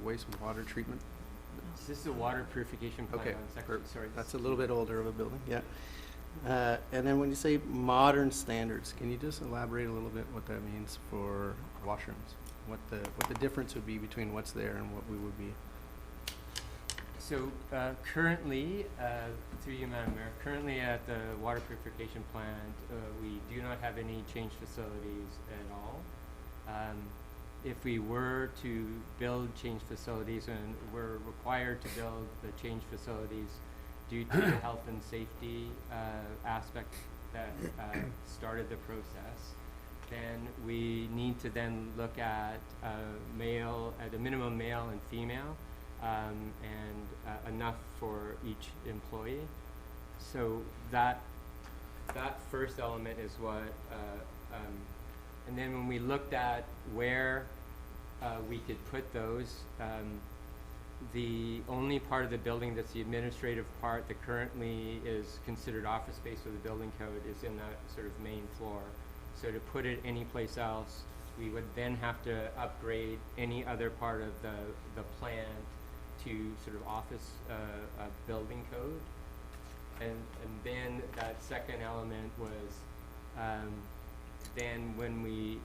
wastewater treatment
This is a water purification plant
Okay,
on section, sorry.
That's a little bit older of a building, yeah. And then when you say modern standards, can you just elaborate a little bit what that means for washrooms? What the difference would be between what's there and what we would be?
So, currently, through you, Madam Mayor, currently at the water purification plant, we do not have any change facilities at all. If we were to build change facilities, and we're required to build the change facilities due to the health and safety aspect that started the process, then we need to then look at at a minimum male and female, and enough for each employee. So that first element is what, and then when we looked at where we could put those, the only part of the building that's the administrative part that currently is considered office space with the building code is in that sort of main floor. So to put it anyplace else, we would then have to upgrade any other part of the plant to sort of office building code. And then that second element was then when we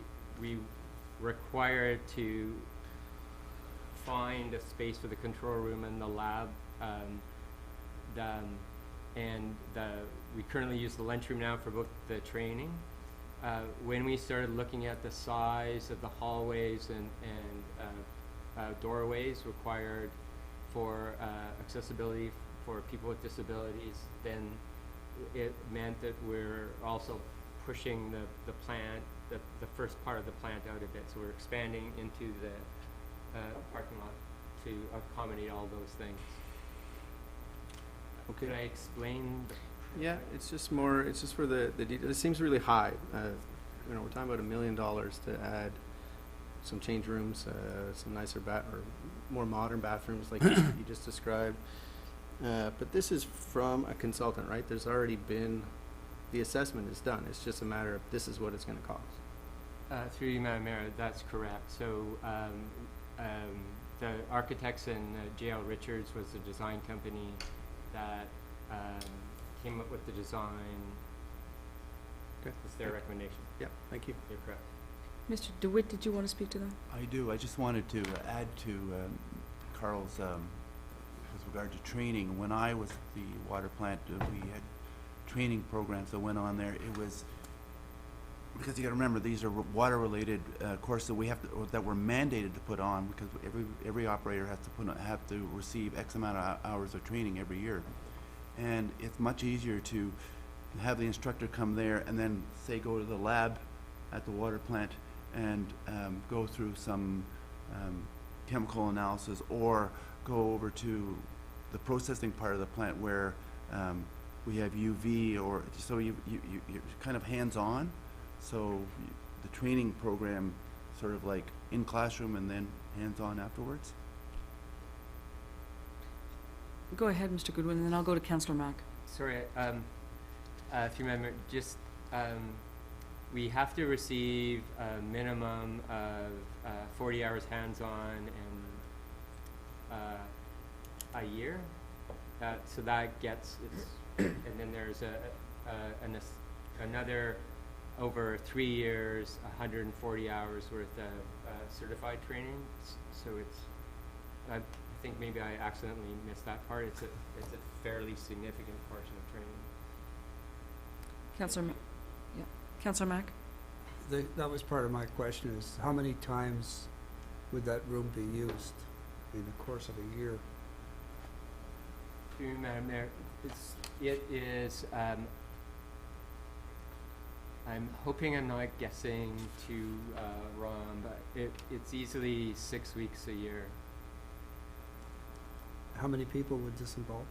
required to find a space for the control room and the lab, we currently use the lunchroom now for both the training. When we started looking at the size of the hallways and doorways required for accessibility for people with disabilities, then it meant that we're also pushing the plant, the first part of the plant out a bit. So we're expanding into the parking lot to accommodate all those things.
Okay.
Could I explain?
Yeah, it's just for the detail. It seems really high. We're talking about $1 million to add some change rooms, some nicer or more modern bathrooms like you just described. But this is from a consultant, right? There's already been, the assessment is done. It's just a matter of this is what it's going to cost.
Through you, Madam Mayor, that's correct. So the architects and J.L. Richards was the design company that came up with the design.
Okay.
It's their recommendation.
Yeah, thank you.
You're correct.
Mr. DeWitt, did you want to speak to that?
I do. I just wanted to add to Carl's with regard to training. When I was at the water plant, we had training programs that went on there. It was because you got to remember these are water-related courses that we have to, or that we're mandated to put on because every operator has to have to receive X amount of hours of training every year, and it's much easier to have the instructor come there and then say go to the lab at the water plant and go through some chemical analysis, or go over to the processing part of the plant where we have UV, or so you're kind of hands-on. So the training program sort of like in classroom and then hands-on afterwards.
Go ahead, Mr. Goodwin, and then I'll go to Councillor Mack.
Sorry, through my just we have to receive a minimum of 40 hours hands-on and a year. So that gets and then there's another over 3 years, 140 hours worth of certified training. So it's I think maybe I accidentally missed that part. It's a fairly significant portion of training.
Councillor, yeah, Councillor Mack.
That was part of my question, is how many times would that room be used in the course of a year?
Madam Mayor, it is. I'm hoping I'm not guessing too wrong, but it's easily 6 weeks a year.
How many people would this involve?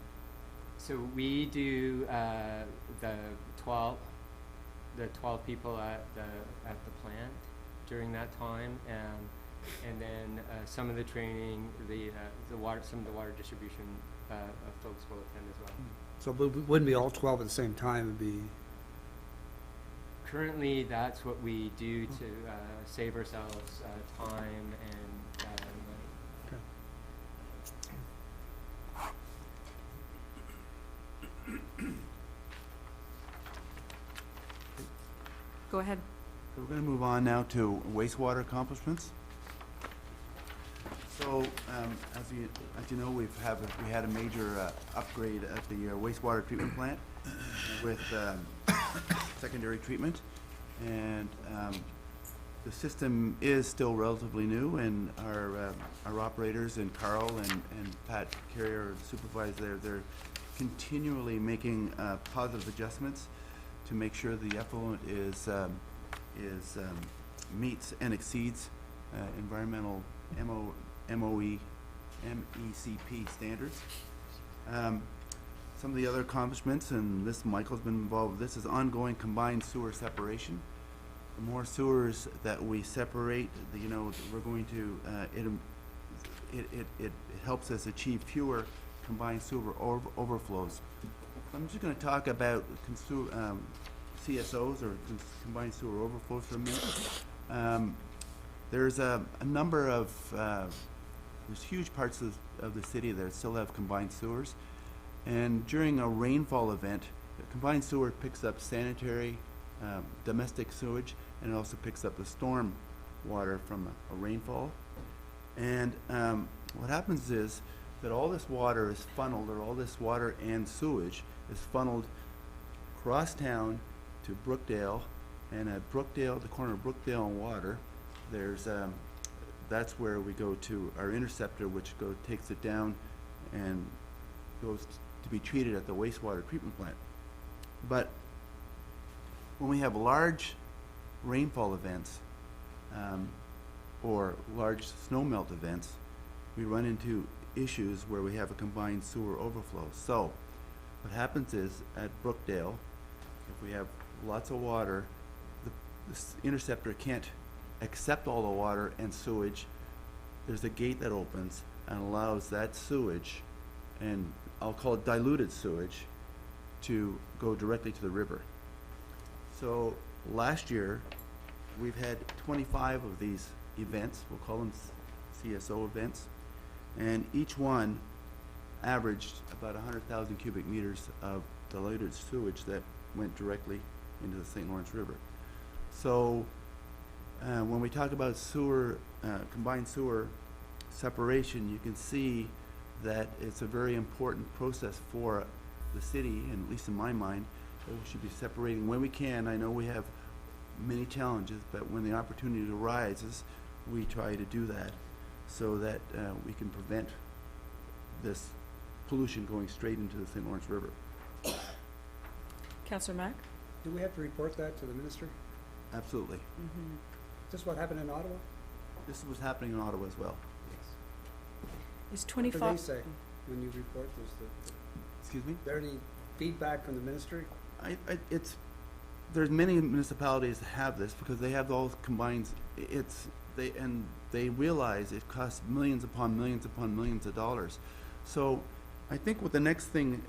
So we do the 12 people at the plant during that time, and then some of the training, some of the water distribution folks will attend as well.
So it wouldn't be all 12 at the same time, it'd be...
Currently, that's what we do to save ourselves time and money.
Okay.
Go ahead.
So we're gonna move on now to wastewater accomplishments. So, as you know, we had a major upgrade at the wastewater treatment plant with secondary treatment. And the system is still relatively new, and our operators and Carl and Pat Carrier, the supervisor, they're continually making positive adjustments to make sure the effluent meets and exceeds environmental MECP standards. Some of the other accomplishments, and this Michael's been involved with this, is ongoing combined sewer separation. The more sewers that we separate, we're going to it helps us achieve fewer combined sewer overflows. I'm just going to talk about CSOs, or combined sewer overflows, for a minute. There's a number of there's huge parts of the city that still have combined sewers, and during a rainfall event, the combined sewer picks up sanitary, domestic sewage, and it also picks up the storm water from a rainfall. And what happens is that all this water is funneled, or all this water and sewage is funneled across town to Brookdale, and at Brookdale, the corner of Brookdale and Water, there's that's where we go to our interceptor, which takes it down and goes to be treated at the wastewater treatment plant. But when we have large rainfall events or large snowmelt events, we run into issues where we have a combined sewer overflow. So what happens is, at Brookdale, if we have lots of water, the interceptor can't accept all the water and sewage. There's a gate that opens and allows that sewage, and I'll call it diluted sewage, to go directly to the river. So last year, we've had 25 of these events, we'll call them CSO events, and each one averaged about 100,000 cubic meters of diluted sewage that went directly into the St. Lawrence River. So when we talk about sewer, combined sewer separation, you can see that it's a very important process for the city, and at least in my mind, that we should be separating when we can. I know we have many challenges, but when the opportunity arises, we try to do that so that we can prevent this pollution going straight into the St. Lawrence River.
Councillor Mack?
Do we have to report that to the minister?
Absolutely.
Mm-hmm.
Is this what happened in Ottawa?
This is what's happening in Ottawa as well.
Is
What
25?
do they say when you report this?
Excuse me?
Is there any feedback from the ministry?
There's many municipalities that have this because they have all combined. They realize it costs millions upon millions upon millions of dollars. So I think with the next thing,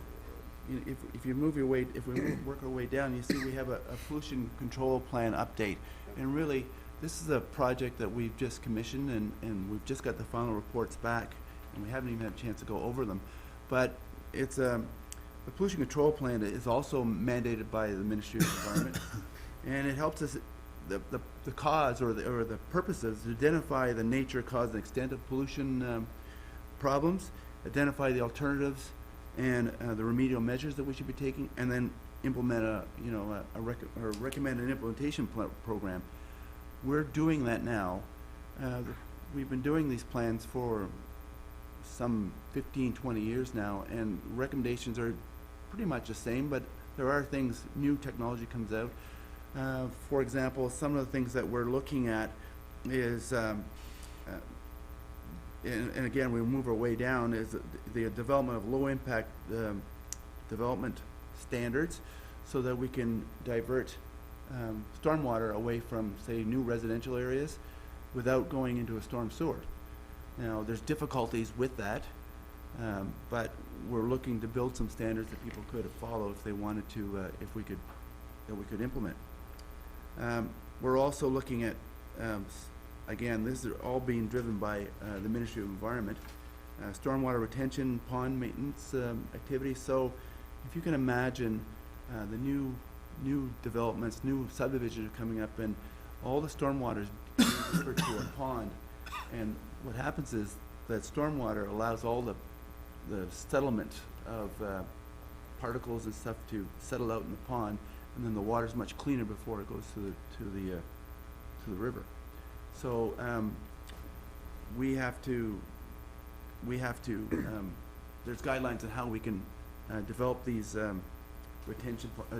if you move your way, if we work our way down, you see we have a pollution control plan update. And really, this is a project that we've just commissioned, and we've just got the final reports back, and we haven't even had a chance to go over them. But it's the pollution control plan is also mandated by the Ministry of Environment, and it helps us, the cause or the purposes, to identify the nature, cause, and extent of pollution problems, identify the alternatives and the remedial measures that we should be taking, and then implement recommend an implementation program. We're doing that now. We've been doing these plans for some 15, 20 years now, and recommendations are pretty much the same, but there are things, new technology comes out. For example, some of the things that we're looking at is, and again, we move our way down, is the development of low-impact development standards, so that we can divert stormwater away from, say, new residential areas without going into a storm sewer. Now, there's difficulties with that, but we're looking to build some standards that people could follow if they wanted to, that we could implement. We're also looking at, again, this is all being driven by the Ministry of Environment, stormwater retention, pond maintenance activities. So if you can imagine the new new developments, new subdivisions are coming up, and all the stormwater is being referred to a pond. And what happens is that stormwater allows all the settlement of particles and stuff to settle out in the pond, and then the water's much cleaner before it goes to the river. So we have to there's guidelines on how we can develop these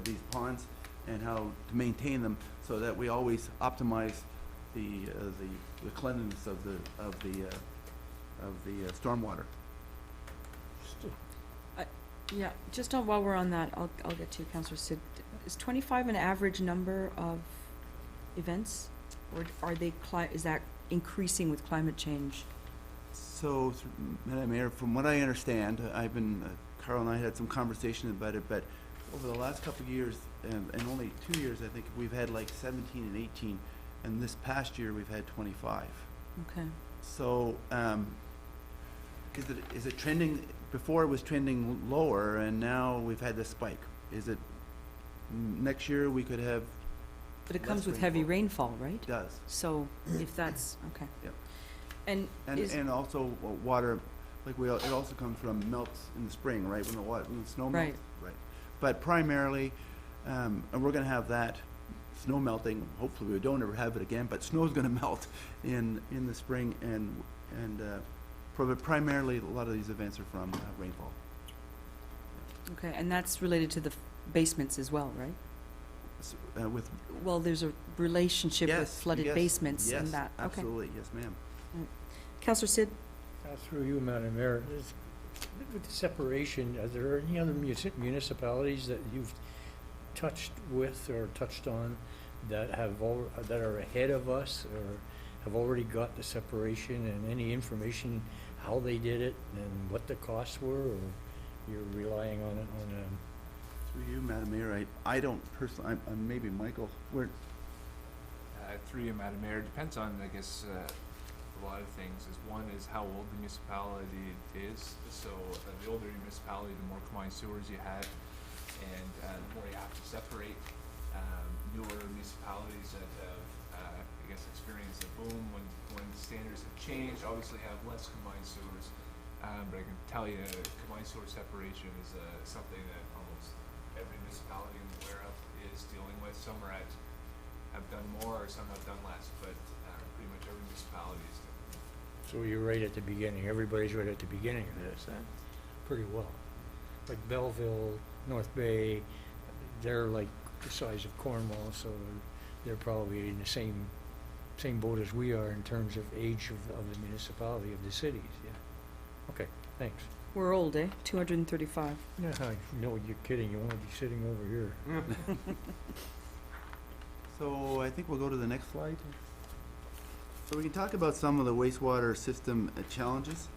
these ponds and how to maintain them so that we always optimize the cleanliness of the stormwater.
Yeah, just while we're on that, I'll get to you, Councillor Sid. Is 25 an average number of events, or are they is that increasing with climate change?
So, Madam Mayor, from what I understand, I've been, Carl and I had some conversation about it, but over the last couple of years, and only 2 years, I think, we've had like 17 and 18, and this past year we've had 25.
Okay.
So, is it trending? Before it was trending lower, and now we've had this spike. Is it next year we could have?
But it comes
less
with heavy
rainfall?
rainfall, right?
It does.
So if that's, okay.
Yep.
And
And also water, like it also comes from melts in the spring, right? When the snow melts.
Right.
Right. But primarily, and we're gonna have that snow melting. Hopefully we don't ever have it again, but snow's gonna melt in the spring, and primarily a lot of these events are from rainfall.
okay, and that's related to the basements as well, right?
With
Well, there's a relationship with
yes,
flooded
yes,
basements
yes,
and that. Okay.
absolutely, yes, ma'am.
Councillor Sid?
Through you, Madam Mayor, with the separation, are there any other municipalities that you've touched with or touched on that that are ahead of us or have already got the separation, and any information how they did it and what the costs were, or you're relying on it
Through you, Madam Mayor, I don't personally, maybe Michael,
Through you, Madam Mayor, depends on, I guess, a lot of things. One is how old the municipality is. So the older your municipality, the more combined sewers you have, and the more you have to separate. Newer municipalities that have, I guess, experienced a boom when standards have changed, obviously have less combined sewers. But I can tell you, combined sewer separation is something that almost every municipality I'm aware of is dealing with. Some have done more, or some have done less, but pretty much every municipality is doing it.
So you're right at the beginning, everybody's right at the beginning of this, then, pretty well. Like Belleville, North Bay, they're like the size of Cornwall, so they're probably in the same boat as we are in terms of age of the municipality, of the cities, yeah. Okay, thanks.
We're old, eh? 235.
Yeah, I know, you're kidding, you wanna be sitting over here.
So I think we'll go to the next slide. So we can talk about some of the wastewater system challenges.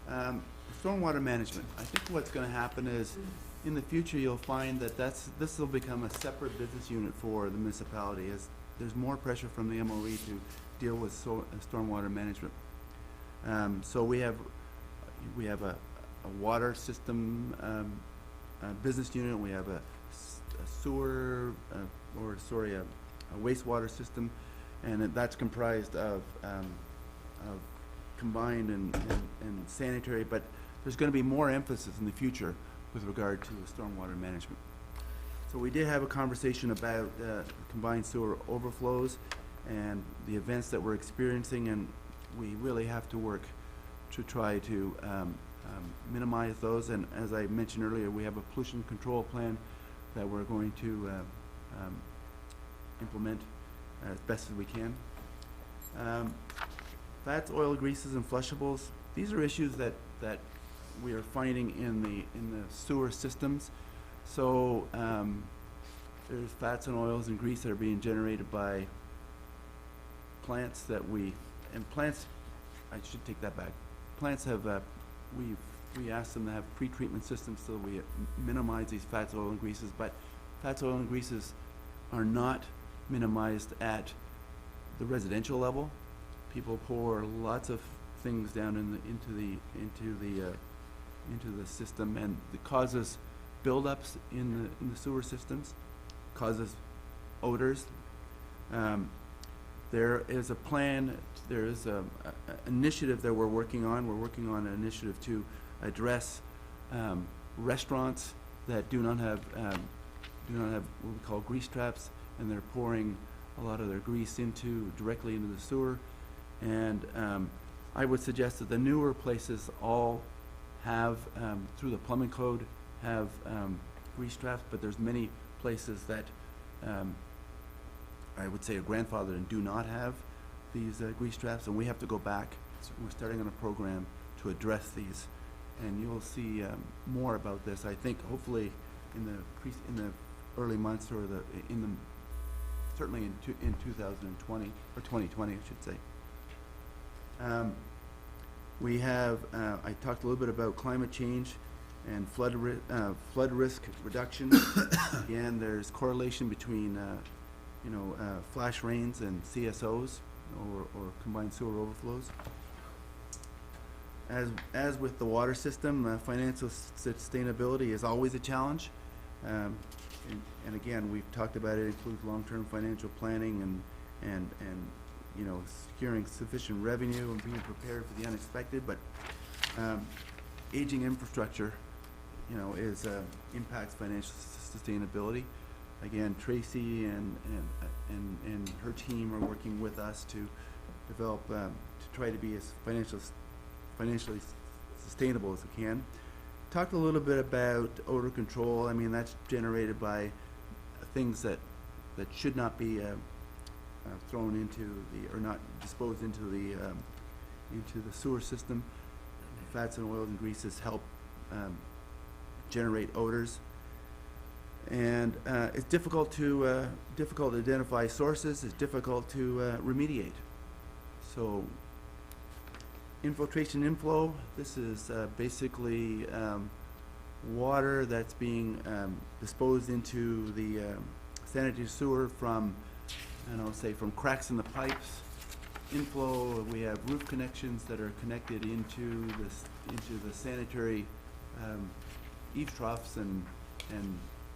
Stormwater management. I think what's gonna happen is, in the future, you'll find that this will become a separate business unit for the municipality, as there's more pressure from the MOE to deal with stormwater management. So we have a water system business unit, we have a sewer, a wastewater system, and that's comprised of combined and sanitary, but there's gonna be more emphasis in the future with regard to stormwater management. So we did have a conversation about combined sewer overflows and the events that we're experiencing, and we really have to work to try to minimize those. And as I mentioned earlier, we have a pollution control plan that we're going to implement as best as we can. Fats, oil, greases, and flushables. These are issues that we are finding in the sewer systems. So there's fats and oils and grease that are being generated by plants I should take that back. Plants have, we asked them to have pre-treatment systems so we minimize these fats, oil, and greases, but fats, oil, and greases are not minimized at the residential level. People pour lots of things down into the system, and it causes buildups in the sewer systems, causes odors. There is a plan, there is a initiative that we're working on. We're working on an initiative to address restaurants that do not have what we call grease traps, and they're pouring a lot of their grease directly into the sewer. And I would suggest that the newer places all have, through the plumbing code, have grease traps, but there's many places that I would say are grandfathered and do not have these grease traps, and we have to go back. So we're starting on a program to address these, and you'll see more about this, I think, hopefully in the early months, or certainly in 2020 or 2020, I should say. We have I talked a little bit about climate change and flood risk reduction. Again, there's correlation between flash rains and CSOs, or combined sewer overflows. As with the water system, financial sustainability is always a challenge. And again, we've talked about it includes long-term financial planning and securing sufficient revenue and being prepared for the unexpected. But aging infrastructure, impacts financial sustainability. Again, Tracy and her team are working with us to develop, to try to be as financially sustainable as we can. Talked a little bit about odor control. I mean, that's generated by things that should not be thrown into or not disposed into the sewer system. Fats and oils and greases help generate odors. And it's difficult to identify sources. It's difficult to remediate. So, infiltration inflow. This is basically water that's being disposed into the sanitary sewer from, say, from cracks in the pipes. Inflow. We have roof connections that are connected into the sanitary eaves troughs and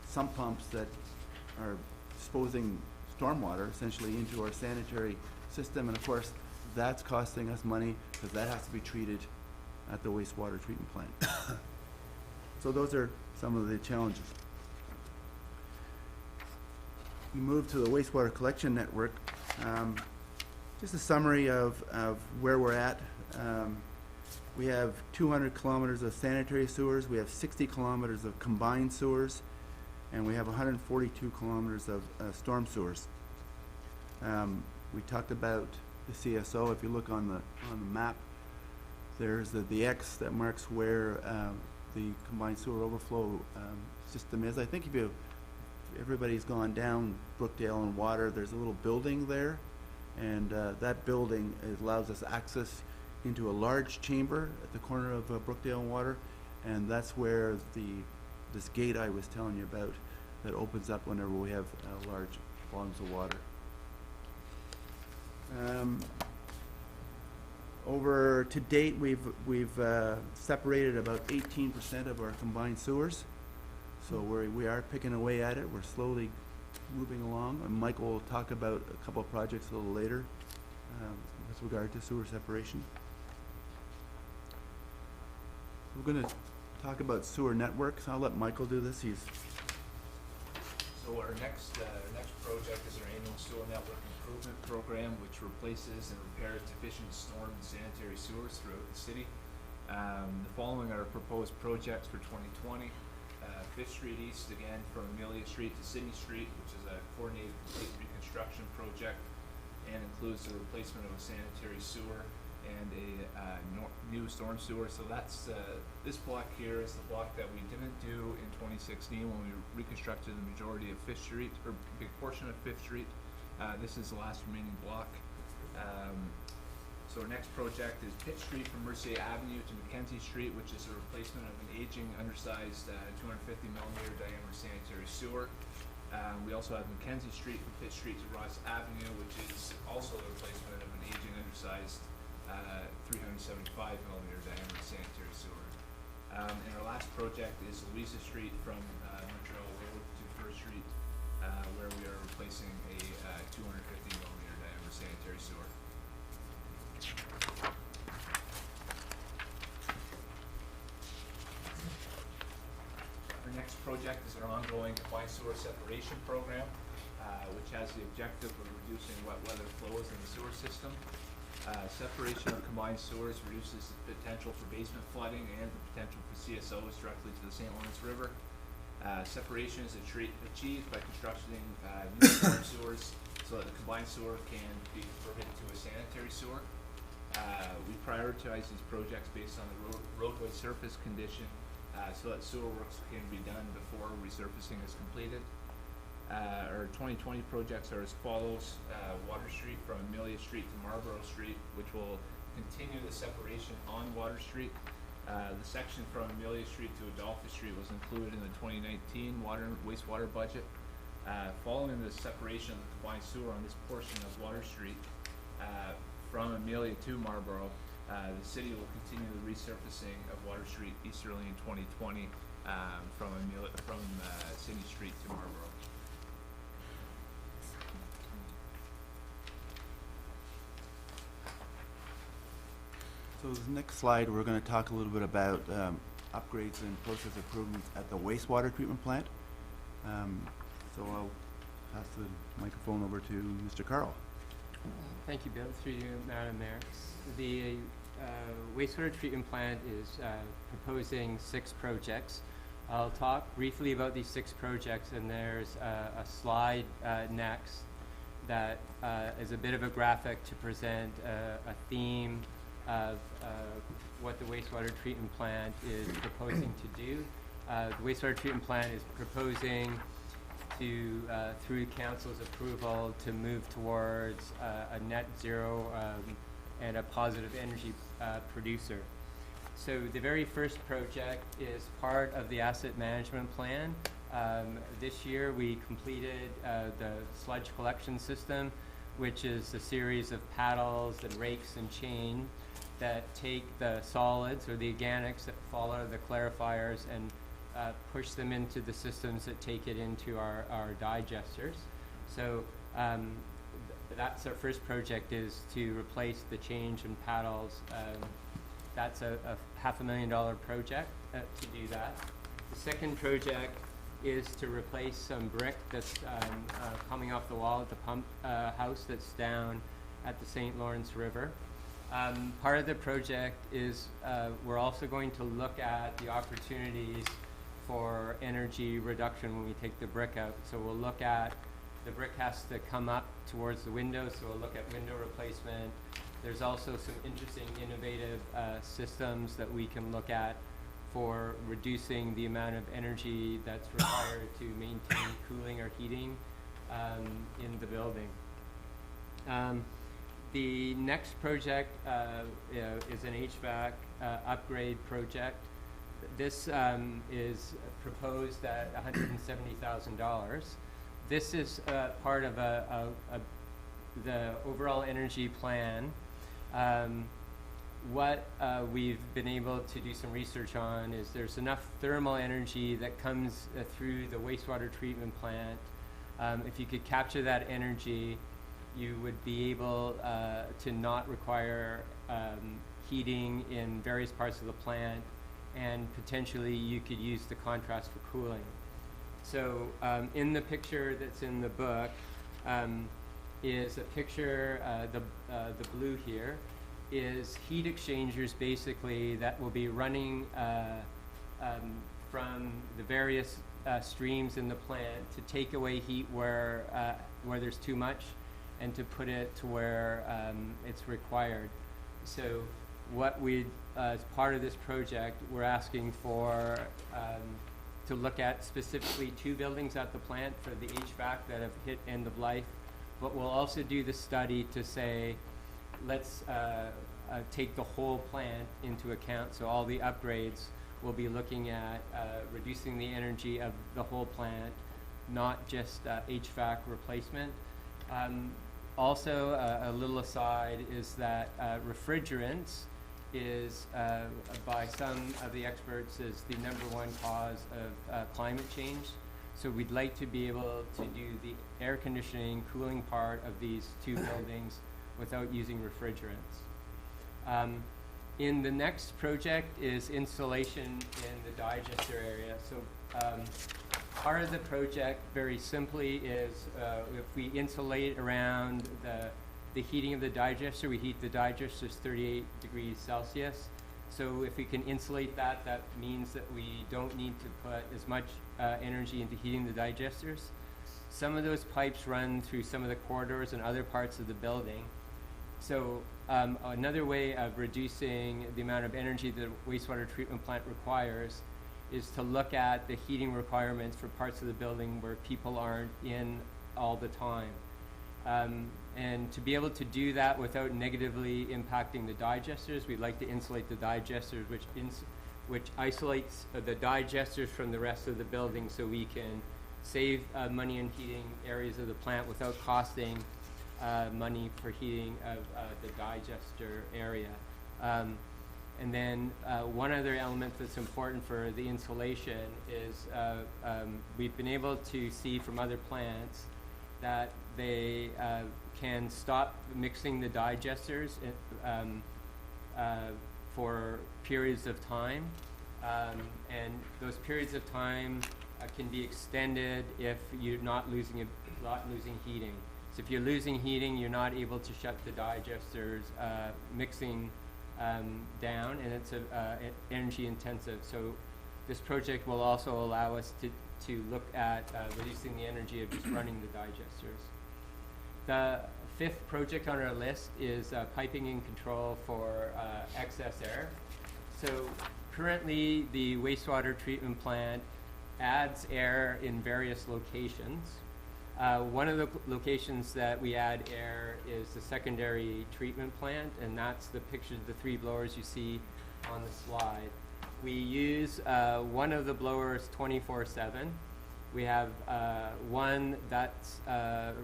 sump pumps that are disposing stormwater essentially into our sanitary system, and of course that's costing us money because that has to be treated at the wastewater treatment plant. So those are some of the challenges. We move to the wastewater collection network. Just a summary of where we're at. We have 200 kilometers of sanitary sewers, we have 60 kilometers of combined sewers, and we have 142 kilometers of storm sewers. We talked about the CSO. If you look on the map, there's the X that marks where the combined sewer overflow system is. I think if everybody's gone down Brookdale and Water, there's a little building there, and that building allows us access into a large chamber at the corner of Brookdale and Water, and that's where this gate I was telling you about that opens up whenever we have large volumes of water. Over to date, we've separated about 18% of our combined sewers, so we are picking away at it. We're slowly moving along, and Michael will talk about a couple of projects a little later with regard to sewer separation. We're going to talk about sewer networks. I'll let Michael do this.
So our next project is our annual sewer network improvement program, which replaces and repairs deficient storm and sanitary sewers throughout the city. The following are proposed projects for 2020. Fifth Street East, again, from Amelia Street to Sydney Street, which is a coordinated complete reconstruction project, and includes the replacement of a sanitary sewer and a new storm sewer. So that's this block here is the block that we didn't do in 2016 when we reconstructed the majority of Fifth Street, or a big portion of Fifth Street. This is the last remaining block. So our next project is Pitt Street from Mercier Avenue to Mackenzie Street, which is a replacement of an aging, undersized 250 millimeter diameter sanitary sewer. We also have Mackenzie Street from Pitt Street to Ross Avenue, which is also the replacement of an aging, undersized 375 millimeter diameter sanitary sewer. And our last project is Louisa Street from Montreal Road to First Street where we are replacing a 250 millimeter diameter sanitary sewer. Our next project is our ongoing combined sewer separation program, which has the objective of reducing wet weather flows in the sewer system. Separation of combined sewers reduces the potential for basement flooding and the potential for CSOs directly to the St. Lawrence River. Separation is achieved by constructing new storm sewers so that the combined sewer can be converted to a sanitary sewer. We prioritize these projects based on the roadway surface condition so that sewer works can be done before resurfacing is completed. Our 2020 projects are as follows. Water Street from Amelia Street to Marlborough Street, which will continue the separation on Water Street. The section from Amelia Street to Adolphus Street was included in the 2019 water and wastewater budget. Following the separation of the combined sewer on this portion of Water Street from Amelia to Marlborough, the city will continue the resurfacing of Water Street easterly in 2020 from City Street to Marlborough.
So this next slide, we're going to talk a little bit about upgrades and process improvements at the wastewater treatment plant. So I'll pass the microphone over to Mr. Carl.
Thank you, Bill. Through you, Madam Mayor. The wastewater treatment plant is proposing 6 projects. I'll talk briefly about these 6 projects, and there's a slide next that is a bit of a graphic to present a theme of what the wastewater treatment plant is proposing to do. The wastewater treatment plant is proposing to, through council's approval, to move towards a net zero and a positive energy producer. So the very first project is part of the asset management plan. This year we completed the sludge collection system, which is a series of paddles and rakes and chain that take the solids or the organics that fall out of the clarifiers and push them into the systems that take it into our digesters. So that's our first project, is to replace the change in paddles. That's a $500,000 project to do that. The second project is to replace some brick that's coming off the wall at the pump house that's down at the St. Lawrence River. Part of the project is we're also going to look at the opportunities for energy reduction when we take the brick out. So we'll look at, the brick has to come up towards the window, so we'll look at window replacement. There's also some interesting innovative systems that we can look at for reducing the amount of energy that's required to maintain cooling or heating in the building. The next project is an HVAC upgrade project. This is proposed at $170,000. This is part of the overall energy plan. What we've been able to do some research on is there's enough thermal energy that comes through the wastewater treatment plant. If you could capture that energy, you would be able to not require heating in various parts of the plant, and potentially you could use the contrast for cooling. So in the picture that's in the book is a picture, the blue here, is heat exchangers basically that will be running from the various streams in the plant to take away heat where there's too much, and to put it to where it's required. So what we, as part of this project, we're asking for to look at specifically 2 buildings at the plant for the HVAC that have hit end of life, but we'll also do the study to say, let's take the whole plant into account. So all the upgrades will be looking at reducing the energy of the whole plant, not just HVAC replacement. Also, a little aside is that refrigerants is, by some of the experts, is the #1 cause of climate change. So we'd like to be able to do the air conditioning, cooling part of these two buildings without using refrigerants. In the next project is installation in the digester area. So part of the project, very simply, is if we insulate around the heating of the digester, we heat the digesters 38 degrees Celsius. So if we can insulate that, that means that we don't need to put as much energy into heating the digesters. Some of those pipes run through some of the corridors and other parts of the building. So another way of reducing the amount of energy that a wastewater treatment plant requires is to look at the heating requirements for parts of the building where people aren't in all the time. And to be able to do that without negatively impacting the digesters, we'd like to insulate the digesters, which isolates the digesters from the rest of the building, so we can save money in heating areas of the plant without costing money for heating of the digester area. And then one other element that's important for the insulation is we've been able to see from other plants that they can stop mixing the digesters for periods of time, and those periods of time can be extended if you're not losing heating. So if you're losing heating, you're not able to shut the digesters mixing down, and it's energy intensive. So this project will also allow us to look at reducing the energy of just running the digesters. The fifth project on our list is piping and control for excess air. So currently the wastewater treatment plant adds air in various locations. One of the locations that we add air is the secondary treatment plant, and that's the picture of the 3 blowers you see on the slide. We use one of the blowers 24/7. We have one that's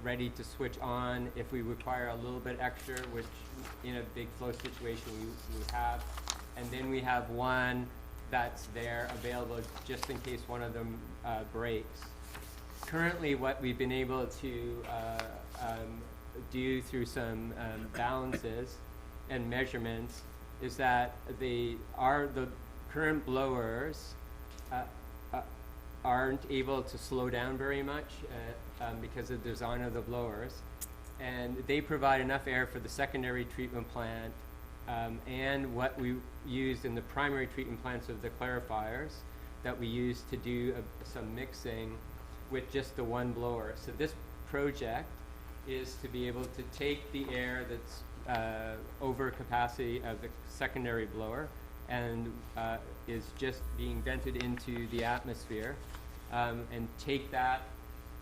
ready to switch on if we require a little bit extra, which in a big flow situation we would have. And then we have one that's there available just in case one of them breaks. Currently, what we've been able to do through some balances and measurements is that the current blowers aren't able to slow down very much because of the design of the blowers, and they provide enough air for the secondary treatment plant and what we used in the primary treatment plants of the clarifiers that we used to do some mixing with just the one blower. So this project is to be able to take the air that's over capacity of the secondary blower and is just being vented into the atmosphere, and take that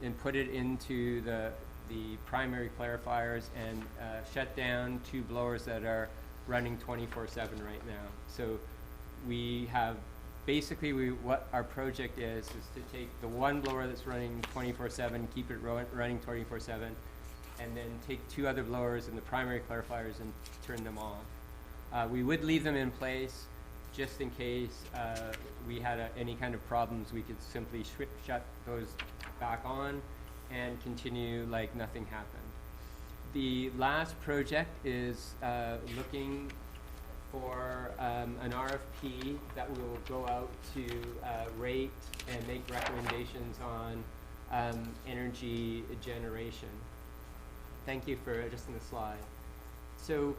and put it into the primary clarifiers and shut down 2 blowers that are running 24/7 right now. So we have basically what our project is to take the one blower that's running 24/7, keep it running 24/7, and then take 2 other blowers in the primary clarifiers and turn them off. We would leave them in place just in case we had any kind of problems. We could simply shut those back on and continue like nothing happened. The last project is looking for an RFP that will go out to rate and make recommendations on energy generation. Thank you for adjusting the slide. So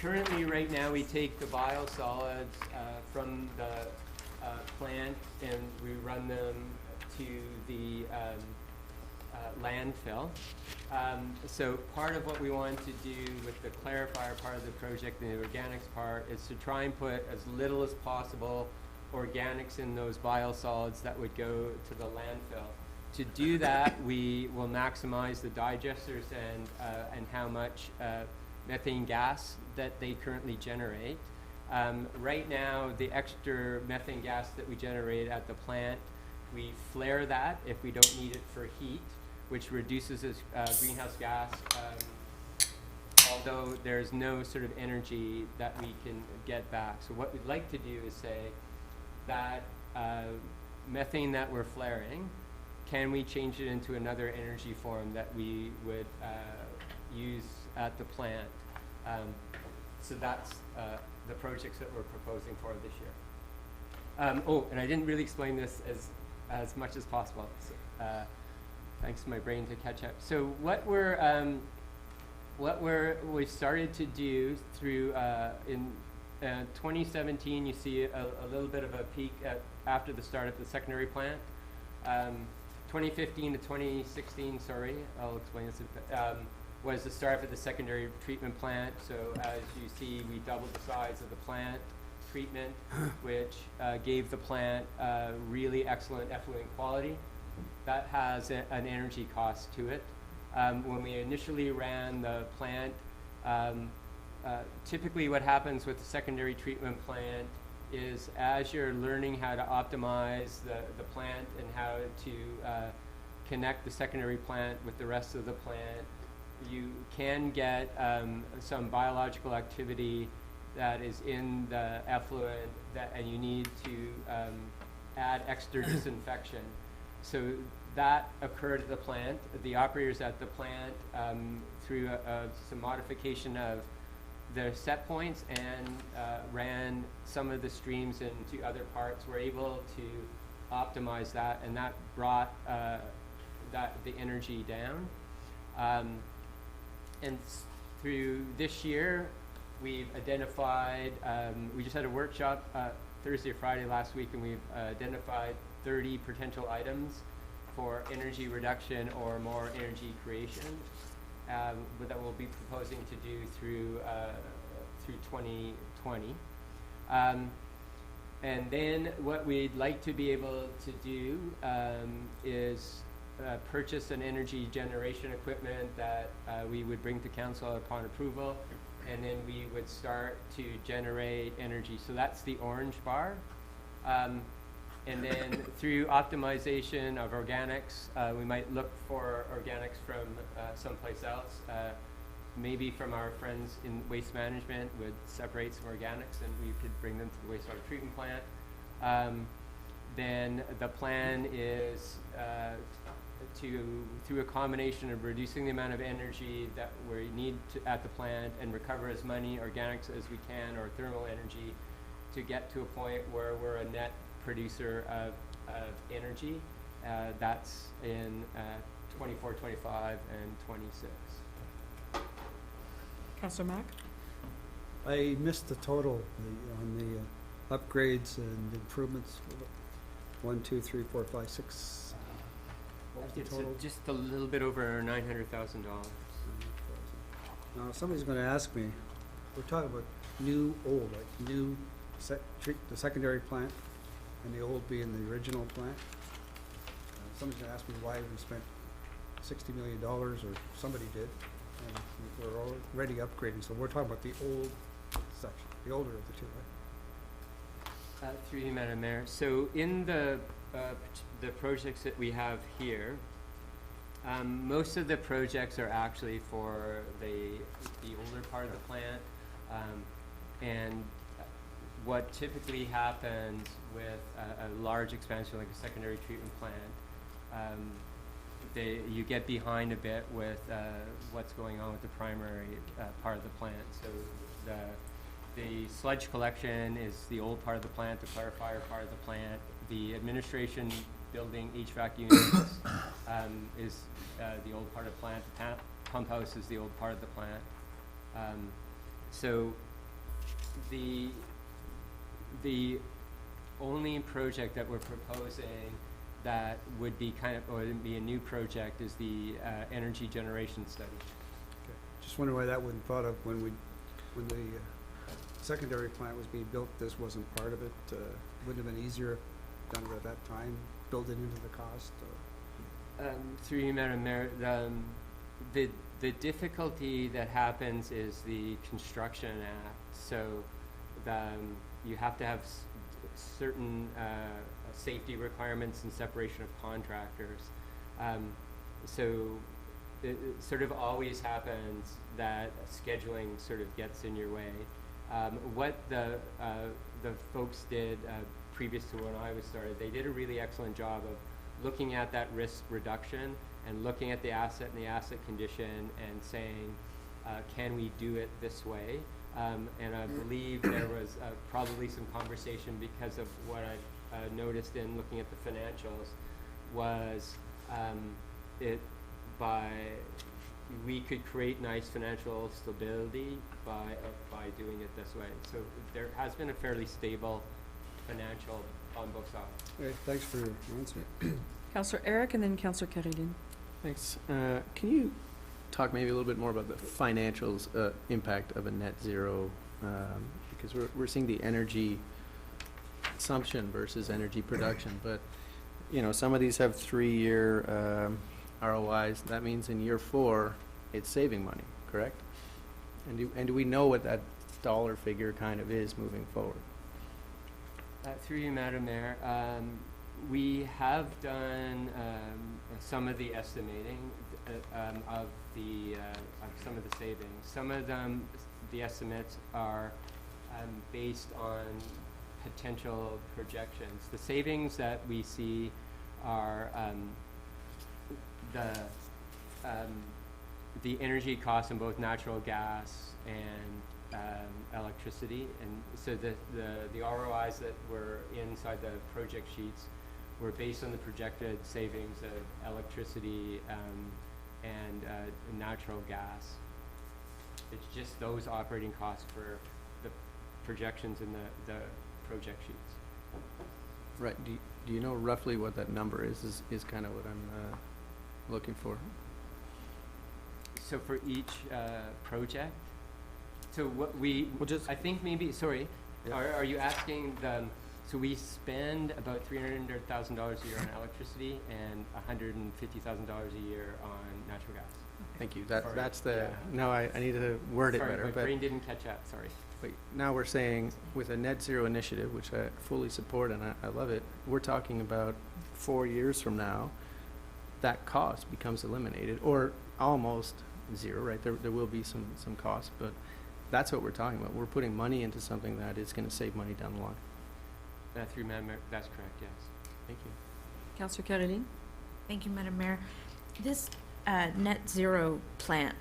currently, right now, we take the biosolids from the plant and we run them to the landfill. So part of what we want to do with the clarifier part of the project and the organics part is to try and put as little as possible organics in those biosolids that would go to the landfill. To do that, we will maximize the digesters and how much methane gas that they currently generate. Right now, the extra methane gas that we generate at the plant, we flare that if we don't need it for heat, which reduces its greenhouse gas, although there's no sort of energy that we can get back. So what we'd like to do is say that methane that we're flaring, can we change it into another energy form that we would use at the plant? So that's the projects that we're proposing for this year. Oh, and I didn't really explain this as much as possible. So, thanks to my brain to catch up. So we've started to do through in 2017, you see a little bit of a peak after the start of the secondary plant. 2015 to 2016, sorry, I'll explain this, was the start of the secondary treatment plant. So as you see, we doubled the size of the plant treatment, which gave the plant really excellent effluent quality. That has an energy cost to it. When we initially ran the plant, typically what happens with the secondary treatment plant is as you're learning how to optimize the plant and how to connect the secondary plant with the rest of the plant, you can get some biological activity that is in the effluent and you need to add extra disinfection. So that occurred at the plant. The operators at the plant, through some modification of the set points and ran some of the streams into other parts, were able to optimize that, and that brought the energy down. And through this year, we've identified, we just had a workshop Thursday or Friday last week, and we've identified 30 potential items for energy reduction or more energy creation that we'll be proposing to do through 2020. And then what we'd like to be able to do is purchase an energy generation equipment that we would bring to council upon approval, and then we would start to generate energy. So that's the orange bar. And then through optimization of organics, we might look for organics from someplace else. Maybe from our friends in waste management would separate some organics and we could bring them to the wastewater treatment plant. Then the plan is through a combination of reducing the amount of energy that we need at the plant and recover as many organics as we can, or thermal energy, to get to a point where we're a net producer of energy. That's in 24, 25, and 26.
Councillor Mack?
I missed the total on the upgrades and improvements. 1, 2, 3, 4, 5, 6. What was the
It's
total?
just a little bit over $900,000.
Now, somebody's gonna ask me, we're talking about new, old, like new the secondary plant and the old being the original plant. Somebody's gonna ask me why we spent $60 million, or somebody did, and we're already upgrading. So we're talking about the old section, the older of the two, right?
Through you, Madam Mayor. So in the projects that we have here, most of the projects are actually for the older part of the plant, and what typically happens with a large expansion like a secondary treatment plant, you get behind a bit with what's going on with the primary part of the plant. So the sludge collection is the old part of the plant, the clarifier part of the plant. The administration building HVAC units is the old part of the plant. The pump house is the old part of the plant. So the only project that we're proposing that would be or would be a new project is the energy generation study.
Okay. Just wondering why that wasn't thought of when the secondary plant was being built. This wasn't part of it. Wouldn't have been easier done at that time, build it into the cost?
Through you, Madam Mayor, the difficulty that happens is the Construction Act. So you have to have certain safety requirements and separation of contractors. So it sort of always happens that scheduling sort of gets in your way. What the folks did previous to when I was started, they did a really excellent job of looking at that risk reduction and looking at the asset and the asset condition and saying, can we do it this way? And I believe there was probably some conversation because of what I noticed in looking at the financials was we could create nice financial stability by doing it this way. So there has been a fairly stable financial on both sides.
Okay, thanks for your answer.
Councillor Eric and then Councillor Karedin.
Thanks. Can you talk maybe a little bit more about the financials impact of a net zero? Because we're seeing the energy consumption versus energy production, but you know, some of these have 3-year ROIs. That means in year 4, it's saving money, correct? And do we know what that dollar figure kind of is moving forward?
Through you, Madam Mayor, we have done some of the estimating of some of the savings. Some of them, the estimates are based on potential projections. The savings that we see are the energy costs in both natural gas and electricity, and so the ROIs that were inside the project sheets were based on the projected savings of electricity and natural gas. It's just those operating costs for the projections in the project sheets.
Right. Do you know roughly what that number is kind of what I'm looking for.
So for each project, so what we, I think maybe, sorry, are you asking so we spend about $300,000 a year on electricity and $150,000 a year on natural gas.
Thank you. That's the, no, I need to word it better.
My brain didn't catch up, sorry.
But now we're saying with a net zero initiative, which I fully support and I love it, we're talking about 4 years from now, that cost becomes eliminated or almost zero, right? There will be some costs, but that's what we're talking about. We're putting money into something that is going to save money down the line.
Through Madam Mayor, that's correct, yes.
Thank you.
Councillor Caroline?
Thank you, Madam Mayor. This net zero plant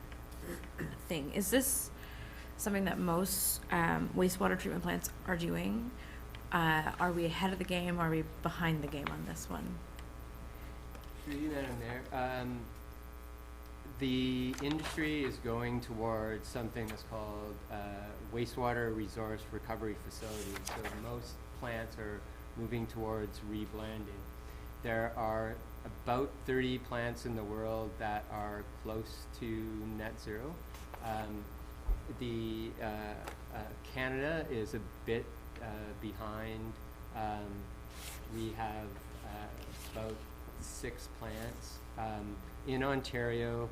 thing, is this something that most wastewater treatment plants are doing? Are we ahead of the game? Are we behind the game on this one?
Through you, Madam Mayor, the industry is going towards something that's called wastewater resource recovery facilities. So most plants are moving towards reblanding. There are about 30 plants in the world that are close to net zero. Canada is a bit behind. We have about 6 plants. In Ontario,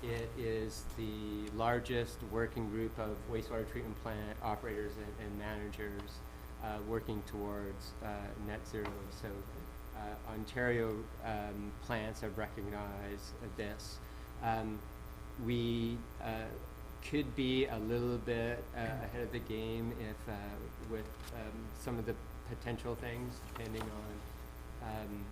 it is the largest working group of wastewater treatment plant operators and managers working towards net zero. So Ontario plants have recognized this. We could be a little bit ahead of the game if with some of the potential things, depending on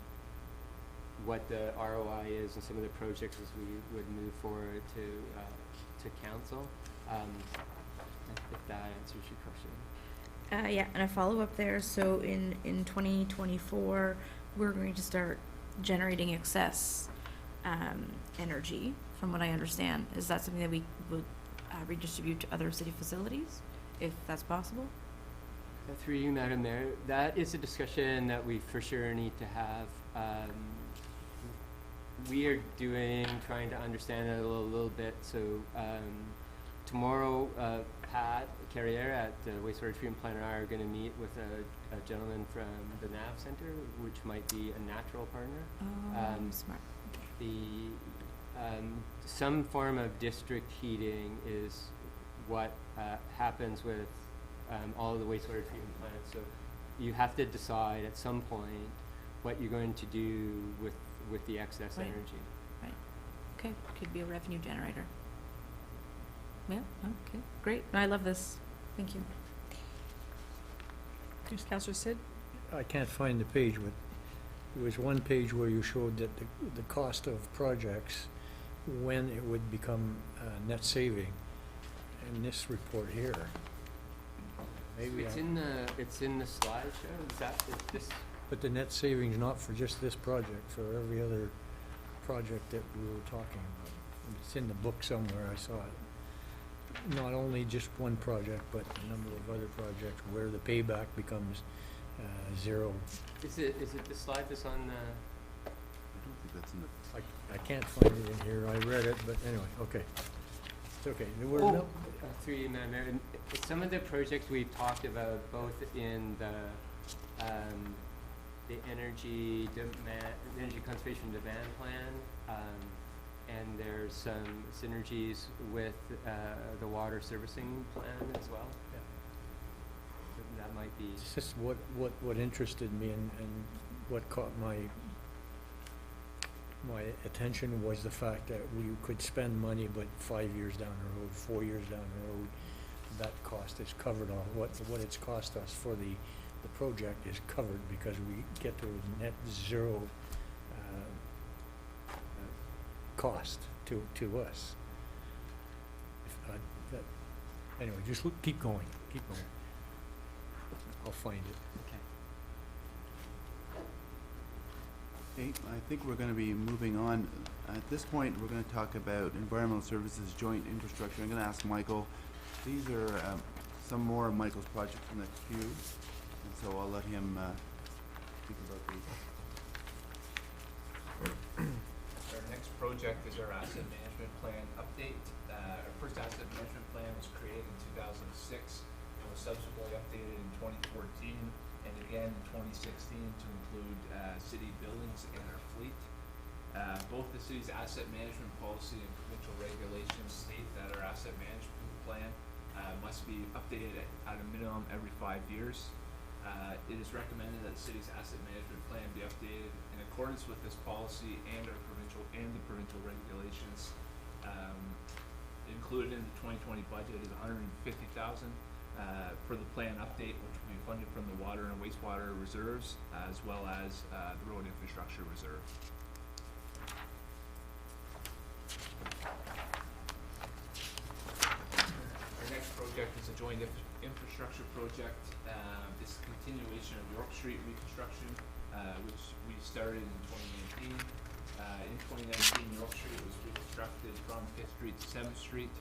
what the ROI is and some of the projects as we would move forward to council. If that answers your question.
Yeah, and a follow-up there. So in 2024, we're going to start generating excess energy, from what I understand. Is that something that we would redistribute to other city facilities, if that's possible?
Through you, Madam Mayor, that is a discussion that we for sure need to have. We are trying to understand it a little bit. So tomorrow, Pat Carriere at the Wastewater Treatment Plant and I are going to meet with a gentleman from the NAV Center, which might be a natural partner.
Smart.
Some form of district heating is what happens with all of the wastewater treatment plants. So you have to decide at some point what you're going to do with the excess energy.
Right. Okay. Could be a revenue generator. Yeah. Okay. Great. I love this. Thank you.
Councillor Sid?
I can't find the page, but there was one page where you showed that the cost of projects, when it would become net saving, in this report here. Maybe,
It's in the slideshow, is that, is this,
but the net savings not for just this project, for every other project that we were talking about. It's in the book somewhere, I saw it. Not only just one project, but a number of other projects where the payback becomes zero.
is it the slide that's on the?
I don't think that's in the,
I can't find it in here, I read it, but anyway, okay. It's okay, there were no,
Through you, Madam Mayor, and some of the projects we've talked about, both in the energy conservation demand plan, and there's some synergies with the water servicing plan as well.
Yeah.
That might be.
it's just what interested me and what caught my attention was the fact that we could spend money, but 5 years down the road, 4 years down the road, that cost is covered on, what it's cost us for the project is covered because we get to a net zero cost to us. Anyway, just keep going. I'll find it.
okay, I think we're gonna be moving on. At this point, we're gonna talk about environmental services joint infrastructure. I'm gonna ask Michael, these are some more of Michael's projects in the queue, and so I'll let him speak about these.
Our next project is our asset management plan update. Our first asset management plan was created in 2006 and was subsequently updated in 2014 and again in 2016 to include city buildings and our fleet. Both the city's asset management policy and provincial regulations state that our asset management plan must be updated at a minimum every 5 years. It is recommended that the city's asset management plan be updated in accordance with this policy and the provincial regulations. Included in the 2020 budget is $150,000 for the plan update, which will be funded from the water and wastewater reserves, as well as the road infrastructure reserve. Our next project is a joint infrastructure project. It's a continuation of York Street reconstruction, which we started in 2019. In 2019, York Street was reconstructed from 5th Street to 7th Street.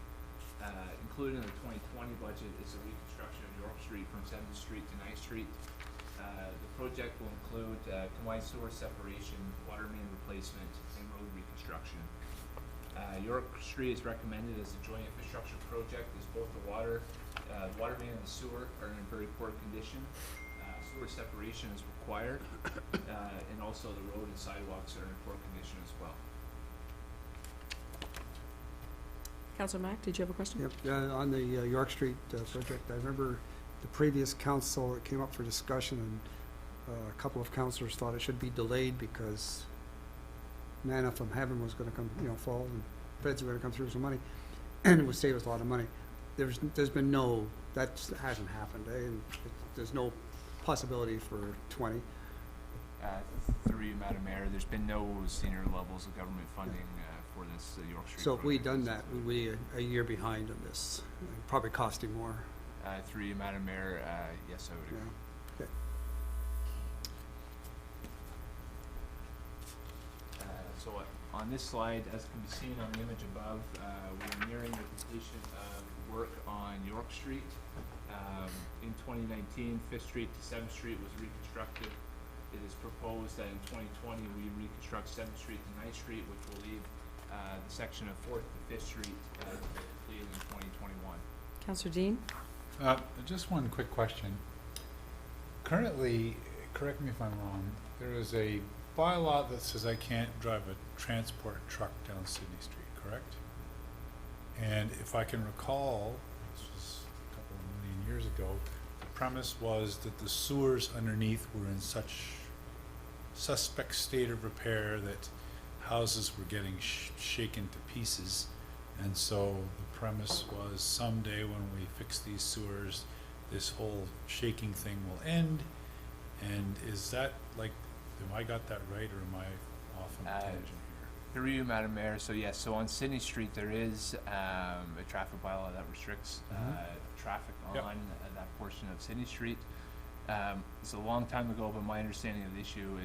Included in the 2020 budget is a reconstruction of York Street from 7th Street to 9th Street. The project will include combined sewer separation, water main replacement, and road reconstruction. York Street is recommended as a joint infrastructure project as both the water main and the sewer are in very poor condition. Sewer separation is required, and also the road and sidewalks are in poor condition as well.
Councillor Mack, did you have a question?
Yep, on the York Street project, I remember the previous council, it came up for discussion, and a couple of councillors thought it should be delayed because manna from heaven was gonna come, fall, and feds were gonna come through with some money, and it would save us a lot of money. There's been no, that hasn't happened, and there's no possibility for 20.
Through you, Madam Mayor, there's been no senior levels of government funding for this York Street.
So if we'd
project.
done that, we'd be a year behind on this, probably costing more.
Through you, Madam Mayor, yes, I would agree.
Okay.
So on this slide, as can be seen on the image above, we're nearing the completion of work on York Street. In 2019, 5th Street to 7th Street was reconstructed. It is proposed that in 2020 we reconstruct 7th Street to 9th Street, which will leave the section of 4th to 5th Street completed in 2021.
Councillor Dean?
Just one quick question. Currently, correct me if I'm wrong, there is a bylaw that says I can't drive a transport truck down Sydney Street, correct? And if I can recall, this was a couple of million years ago, the premise was that the sewers underneath were in such suspect state of repair that houses were getting shaken to pieces. And so the premise was someday when we fix these sewers, this whole shaking thing will end And is that, like, have I got that right, or am I off on a tangent here?
Through you, Madam Mayor, so yes, so on Sydney Street, there is a traffic bylaw that restricts traffic
Yep.
on that portion of Sydney Street. It's a long time ago, but my understanding of the issue,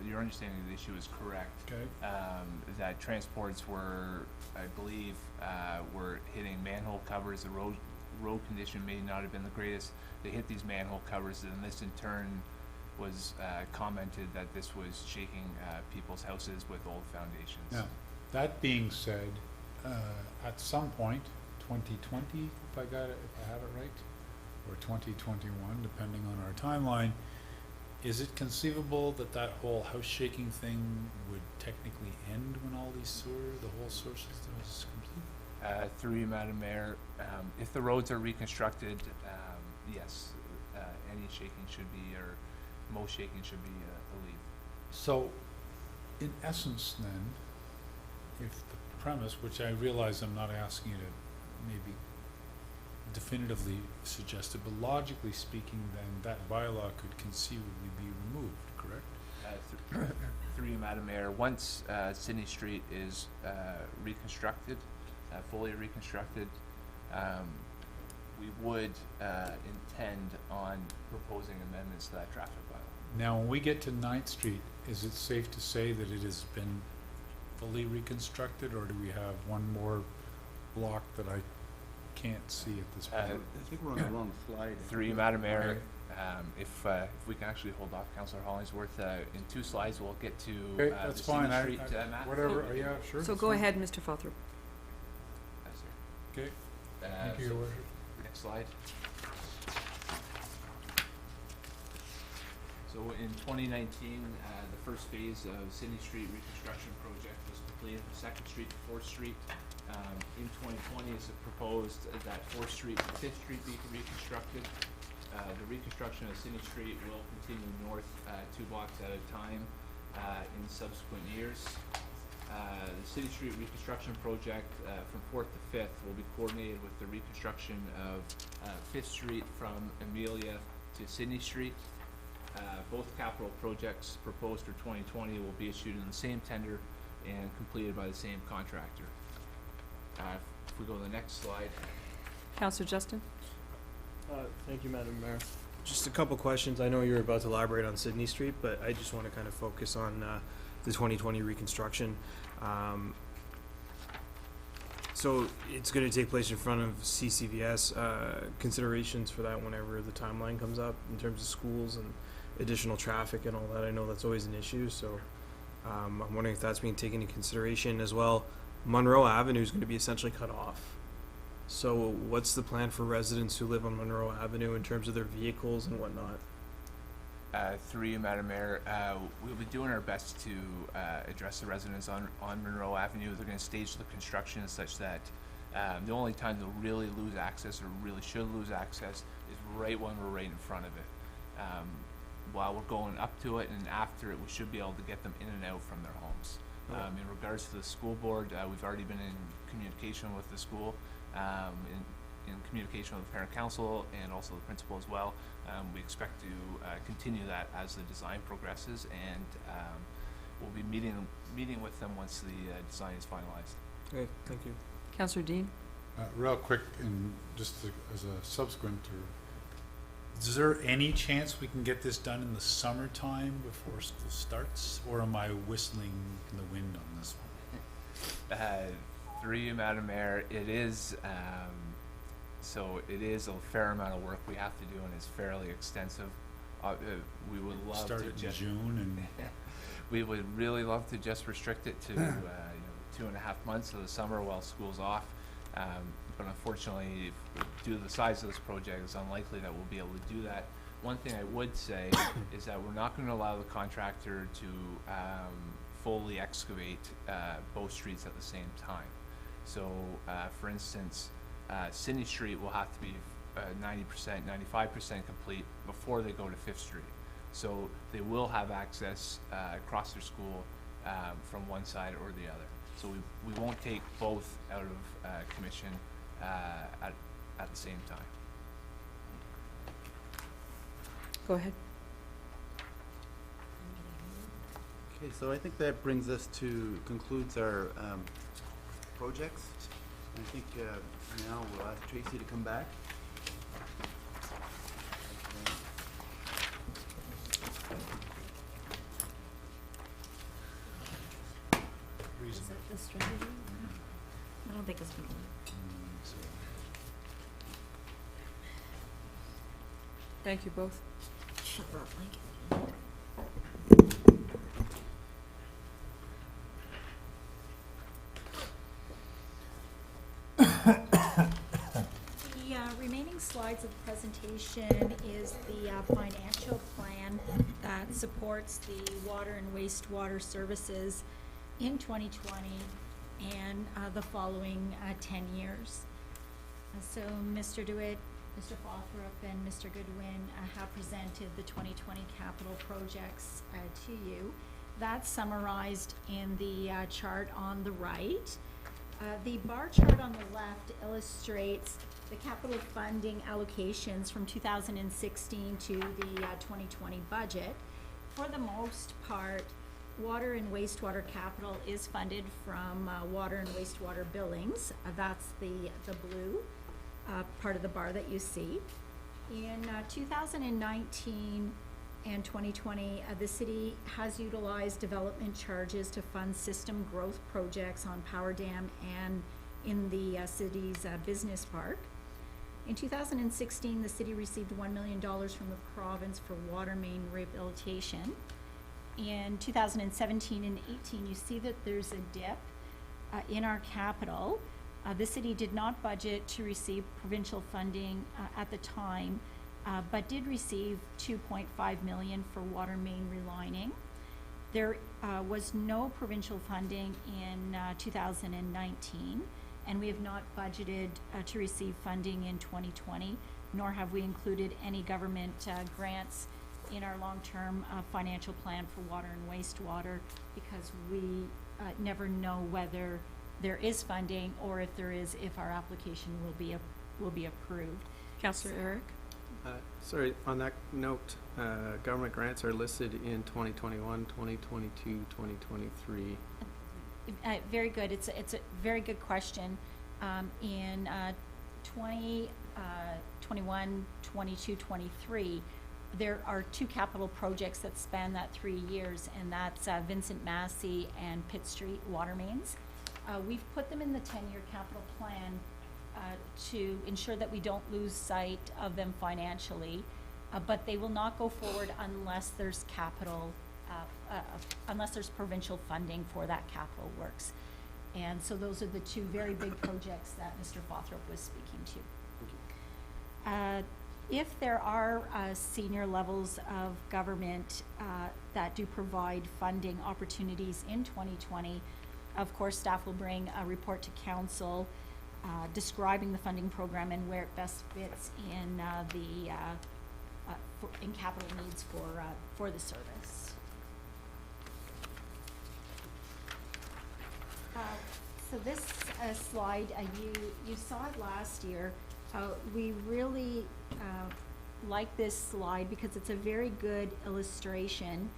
your understanding of the issue is correct.
Okay.
That transports were, I believe, were hitting manhole covers. The road condition may not have been the greatest. They hit these manhole covers, and this in turn was commented that this was shaking people's houses with old foundations.
Now, that being said, at some point, 2020, if I have it right, or 2021, depending on our timeline, is it conceivable that that whole house shaking thing would technically end when all these the whole sewer system is complete?
Through you, Madam Mayor, if the roads are reconstructed, yes, any shaking should be, or most shaking should be alleviated.
So, in essence then, if the premise, which I realize I'm not asking you to maybe definitively suggest it, but logically speaking, then that bylaw could conceivably be removed, correct?
Through you, Madam Mayor, once Sydney Street is reconstructed, fully reconstructed, we would intend on proposing amendments to that traffic bylaw.
Now, when we get to 9th Street, is it safe to say that it has been fully reconstructed, or do we have one more block that I can't see at this point?
I think we're on the wrong slide.
Through you, Madam Mayor, if we can actually hold off Councillor Hollingsworth, in 2 slides we'll get to
Okay, that's
the
fine.
Sydney Street map.
Whatever, yeah, sure.
So
that's
go
fine.
ahead, Mr. Falthrop.
Yes, sir.
Okay, thank you,
so
Your Worship.
Next slide. So in 2019, the first phase of Sydney Street reconstruction project was completed from 2nd Street to 4th Street. In 2020, it's proposed that 4th Street and 5th Street be reconstructed. The reconstruction of Sydney Street will continue north 2 blocks at a time in subsequent years. The City Street reconstruction project from 4th to 5th will be coordinated with the reconstruction of 5th Street from Amelia to Sydney Street. Both capital projects proposed for 2020 will be issued in the same tender and completed by the same contractor. If we go to the next slide.
Councillor Justin?
Thank you, Madam Mayor. Just a couple questions. I know you're about to elaborate on Sydney Street, but I just want to kind of focus on the 2020 reconstruction. So it's going to take place in front of CCVS. Considerations for that whenever the timeline comes up in terms of schools and additional traffic and all that. I know that's always an issue, so I'm wondering if that's being taken into consideration as well. Monroe Avenue is going to be essentially cut off. So what's the plan for residents who live on Monroe Avenue in terms of their vehicles and whatnot?
Through you, Madam Mayor, we'll be doing our best to address the residents on Monroe Avenue. They're going to stage the construction such that the only time they'll really lose access, or really should lose access, is right when we're right in front of it. While we're going up to it and after it, we should be able to get them in and out from their homes. In regards to the school board, we've already been in communication with the school, in communication with the parent council and also the principal as well. We expect to continue that as the design progresses, and we'll be meeting with them once the design is finalized.
Okay, thank you.
Councillor Dean?
Real quick, and just as a subsequent, is there any chance we can get this done in the summertime before school starts, or am I whistling in the wind on this one?
Through you, Madam Mayor, it is so it is a fair amount of work we have to do, and it's fairly extensive. We would love
Start
to
it in
just
June, and
we would really love to just restrict it to 2.5 months of the summer while school's off. But unfortunately, due to the size of this project, it's unlikely that we'll be able to do that. One thing I would say is that we're not going to allow the contractor to fully excavate both streets at the same time. So, for instance, Sydney Street will have to be 90%, 95% complete before they go to 5th Street. So they will have access across their school from one side or the other. So we won't take both out of commission at the same time.
Go ahead.
Okay, so I think that brings us to, concludes our projects. I think now we'll ask Tracy to come back.
Is it the strategy? I don't think it's complete.
Thank you both.
Shut up, Lincoln.
The remaining slides of the presentation is the financial plan that supports the water and wastewater services in 2020 and the following 10 years. So Mr. DeWitt, Mr. Fothrop, and Mr. Goodwin have presented the 2020 capital projects to you. That's summarized in the chart on the right. The bar chart on the left illustrates the capital funding allocations from 2016 to the 2020 budget. For the most part, water and wastewater capital is funded from water and wastewater billings. That's the blue part of the bar that you see. In 2019 and 2020, the city has utilized development charges to fund system growth projects on Power Dam and in the city's business park. In 2016, the city received $1 million from the province for water main rehabilitation. In 2017 and 18, you see that there's a dip in our capital. The city did not budget to receive provincial funding at the time, but did receive $2.5 million for water main relining. There was no provincial funding in 2019, and we have not budgeted to receive funding in 2020, nor have we included any government grants in our long-term financial plan for water and wastewater, because we never know whether there is funding, or if there is, if our application will be approved.
Councillor Eric?
Sorry, on that note, government grants are listed in 2021, 2022, 2023.
Very good. It's a very good question. In 2021, 22, 23, there are two capital projects that span that 3 years, and that's Vincent Massey and Pitt Street water mains. We've put them in the 10-year capital plan to ensure that we don't lose sight of them financially, but they will not go forward unless there's capital, unless there's provincial funding for that capital works. And so those are the two very big projects that Mr. Fothrop was speaking to. If there are senior levels of government that do provide funding opportunities in 2020, of course, staff will bring a report to council describing the funding program and where it best fits in in capital needs for the service. So this slide, you saw it last year. We really like this slide because it's a very good illustration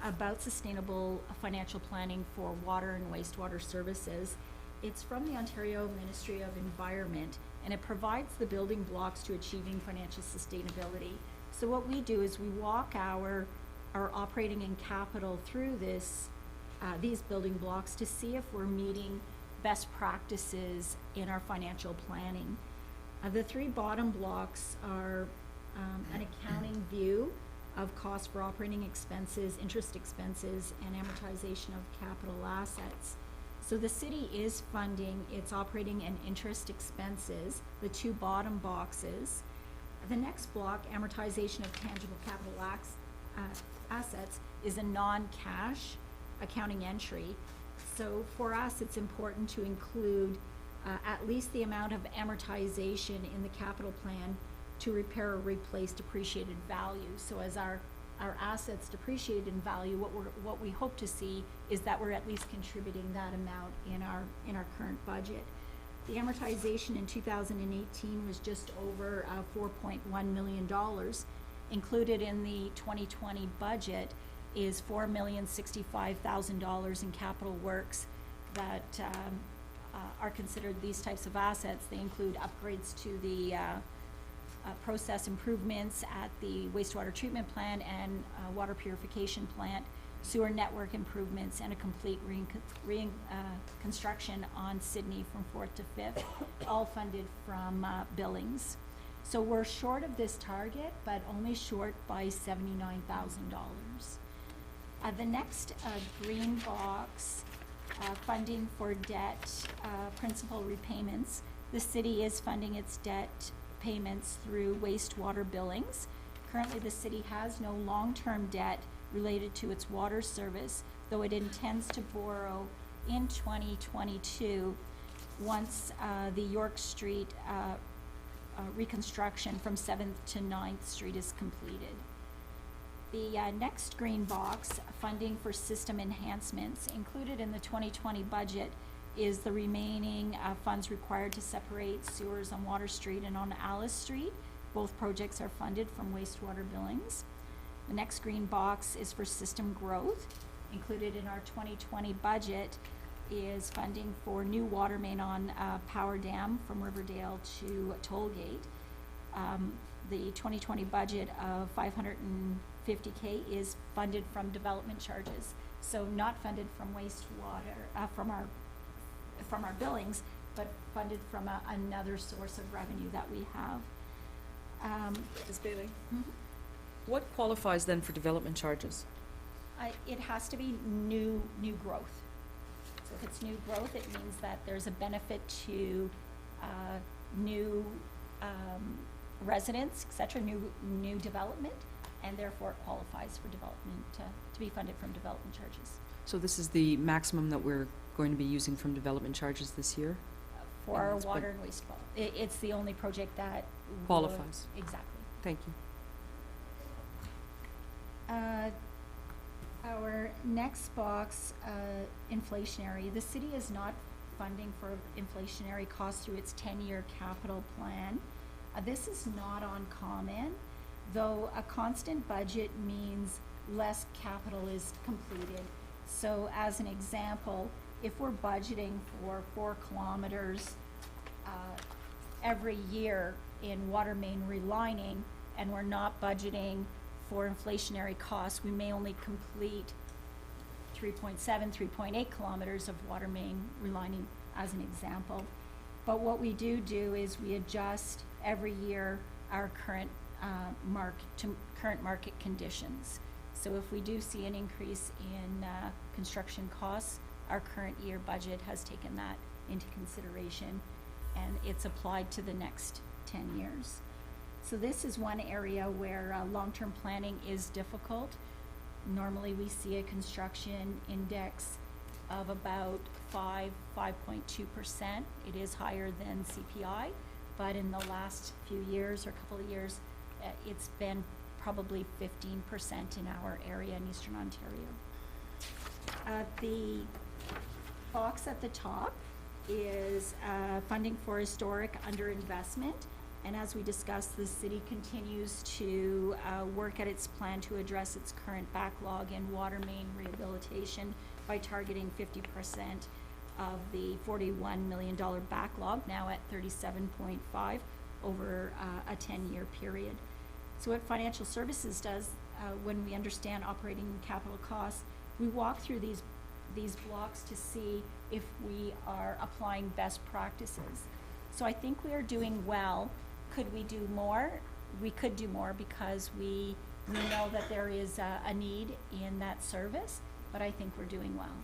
about sustainable financial planning for water and wastewater services. It's from the Ontario Ministry of Environment, and it provides the building blocks to achieving financial sustainability. So what we do is we walk our operating and capital through these building blocks to see if we're meeting best practices in our financial planning. The three bottom blocks are an accounting view of cost for operating expenses, interest expenses, and amortization of capital assets. So the city is funding its operating and interest expenses, the two bottom boxes. The next block, amortization of tangible capital assets, is a non-cash accounting entry. So for us, it's important to include at least the amount of amortization in the capital plan to repair or replace depreciated value. So as our assets depreciate in value, what we hope to see is that we're at least contributing that amount in our current budget. The amortization in 2018 was just over $4.1 million. Included in the 2020 budget is $4,065,000 in capital works that are considered these types of assets. They include upgrades to the process improvements at the wastewater treatment plant and water purification plant, sewer network improvements, and a complete reconstruction on Sydney from 4th to 5th, all funded from Billings. So we're short of this target, but only short by $79,000. The next green box, funding for debt principal repayments. The city is funding its debt payments through wastewater billings. Currently, the city has no long-term debt related to its water service, though it intends to borrow in 2022 once the York Street reconstruction from 7th to 9th Street is completed. The next green box, funding for system enhancements, included in the 2020 budget is the remaining funds required to separate sewers on Water Street and on Alice Street. Both projects are funded from wastewater billings. The next green box is for system growth. Included in our 2020 budget is funding for new water main on Power Dam from Riverdale to Tollgate. The 2020 budget of $550K is funded from development charges, so not funded from wastewater, from our billings, but funded from another source of revenue that we have.
Ms. Bailey?
Mhm.
What qualifies then for development charges?
It has to be new growth. So if it's new growth, it means that there's a benefit to new residents, et cetera, new development, and therefore it qualifies for development, to be funded from development charges.
So this is the maximum that we're going to be using from development charges this year?
For our
that's
water and wastewater. It's the only project that
Qualifies.
Exactly.
Thank you.
Our next box, inflationary. The city is not funding for inflationary costs through its 10-year capital plan. This is not uncommon, though a constant budget means less capital is completed. So as an example, if we're budgeting for 4 kilometers every year in water main relining, and we're not budgeting for inflationary costs, we may only complete 3.7, 3.8 kilometers of water main relining as an example. But what we do is we adjust every year our current current market conditions. So if we do see an increase in construction costs, our current year budget has taken that into consideration, and it's applied to the next 10 years. So this is one area where long-term planning is difficult. Normally we see a construction index of about 5.2%. It is higher than CPI, but in the last few years or couple of years, it's been probably 15% in our area in Eastern Ontario. The box at the top is funding for historic underinvestment. And as we discussed, the city continues to work at its plan to address its current backlog in water main rehabilitation by targeting 50% of the $41 million backlog, now at 37.5 over a 10-year period. So what financial services does, when we understand operating and capital costs, we walk through these blocks to see if we are applying best practices. So I think we are doing well. Could we do more? We could do more because we know that there is a need in that service, but I think we're doing well.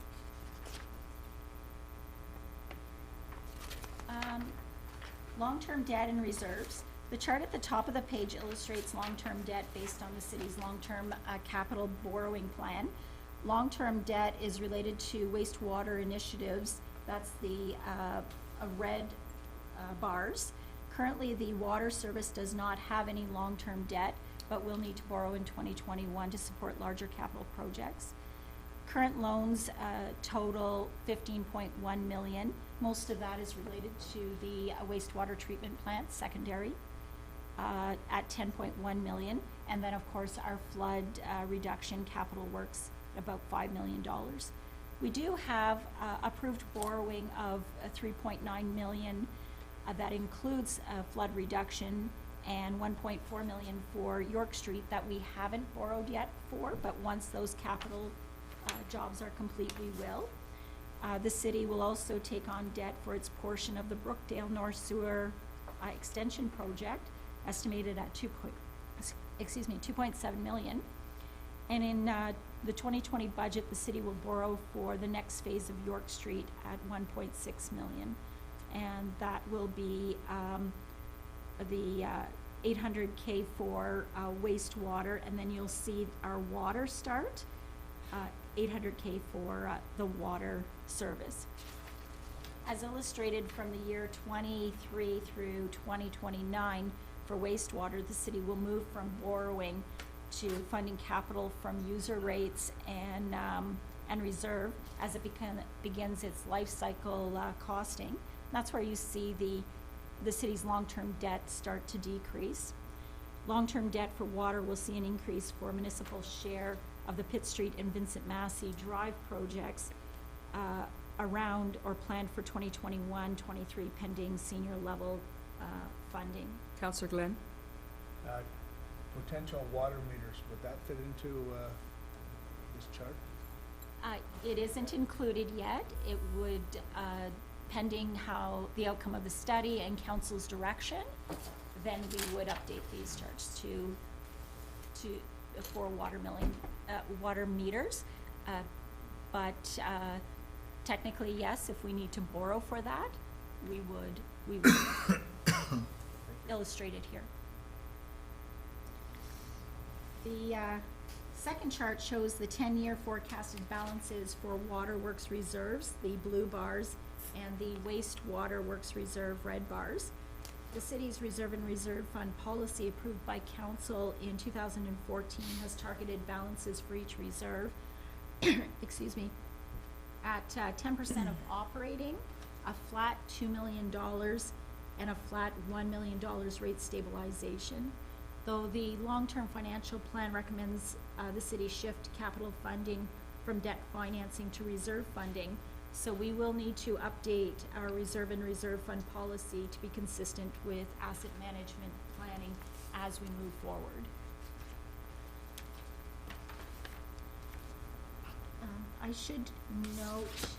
Long-term debt and reserves. The chart at the top of the page illustrates long-term debt based on the city's long-term capital borrowing plan. Long-term debt is related to wastewater initiatives. That's the red bars. Currently, the water service does not have any long-term debt, but will need to borrow in 2021 to support larger capital projects. Current loans total $15.1 million. Most of that is related to the wastewater treatment plant, secondary, at $10.1 million. And then, of course, our flood reduction capital works, about $5 million. We do have approved borrowing of $3.9 million that includes flood reduction and $1.4 million for York Street that we haven't borrowed yet for, but once those capital jobs are complete, we will. The city will also take on debt for its portion of the Brookdale North Sewer Extension Project, estimated at $2.7 million. And in the 2020 budget, the city will borrow for the next phase of York Street at $1.6 million. And that will be the 800K for wastewater, and then you'll see our water start, 800K for the water service. As illustrated from the year 23 through 2029 for wastewater, the city will move from borrowing to funding capital from user rates and reserve as it begins its life cycle costing. That's where you see the city's long-term debt start to decrease. Long-term debt for water will see an increase for municipal share of the Pitt Street and Vincent Massey Drive projects around or planned for 2021-23 pending senior level funding.
Councillor Glenn?
Potential water meters, would that fit into this chart?
It isn't included yet. It would, pending how the outcome of the study and council's direction, then we would update these charts for water meters. But technically, yes, if we need to borrow for that, we would illustrate it here. The second chart shows the 10-year forecasted balances for waterworks reserves, the blue bars, and the wastewater works reserve red bars. The city's reserve and reserve fund policy approved by council in 2014 has targeted balances for each reserve, excuse me, at 10% of operating, a flat $2 million, and a flat $1 million rate stabilization. Though the long-term financial plan recommends the city shift capital funding from debt financing to reserve funding, so we will need to update our reserve and reserve fund policy to be consistent with asset management planning as we move forward. I should note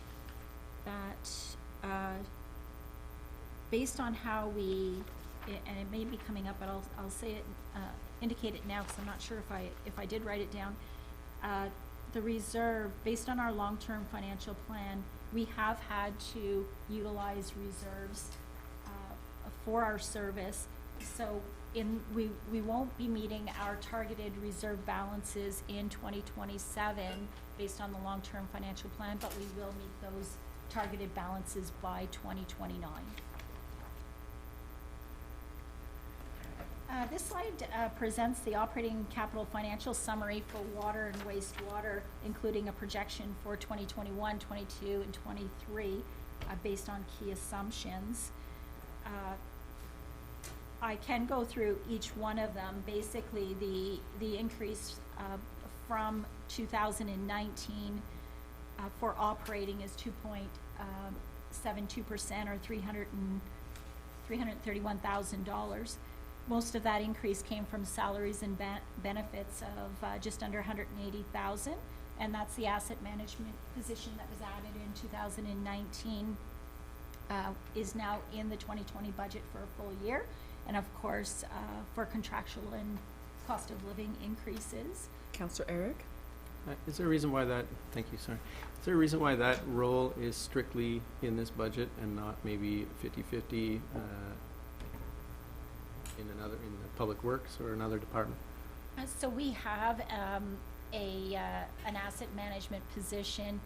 that based on how we, and it may be coming up, but I'll say it, indicate it now because I'm not sure if I did write it down. The reserve, based on our long-term financial plan, we have had to utilize reserves for our service. So we won't be meeting our targeted reserve balances in 2027 based on the long-term financial plan, but we will meet those targeted balances by 2029. This slide presents the operating capital financial summary for water and wastewater, including a projection for 2021, 22, and 23 based on key assumptions. I can go through each one of them. Basically, the increase from 2019 for operating is 2.72% or $331,000. Most of that increase came from salaries and benefits of just under $180,000, and that's the asset management position that was added in 2019, is now in the 2020 budget for a full year, and of course for contractual and cost of living increases.
Councillor Eric?
Is there a reason why that, thank you, sorry. Is there a reason why that role is strictly in this budget and not maybe 50-50 in the public works or another department?
So we have an asset management position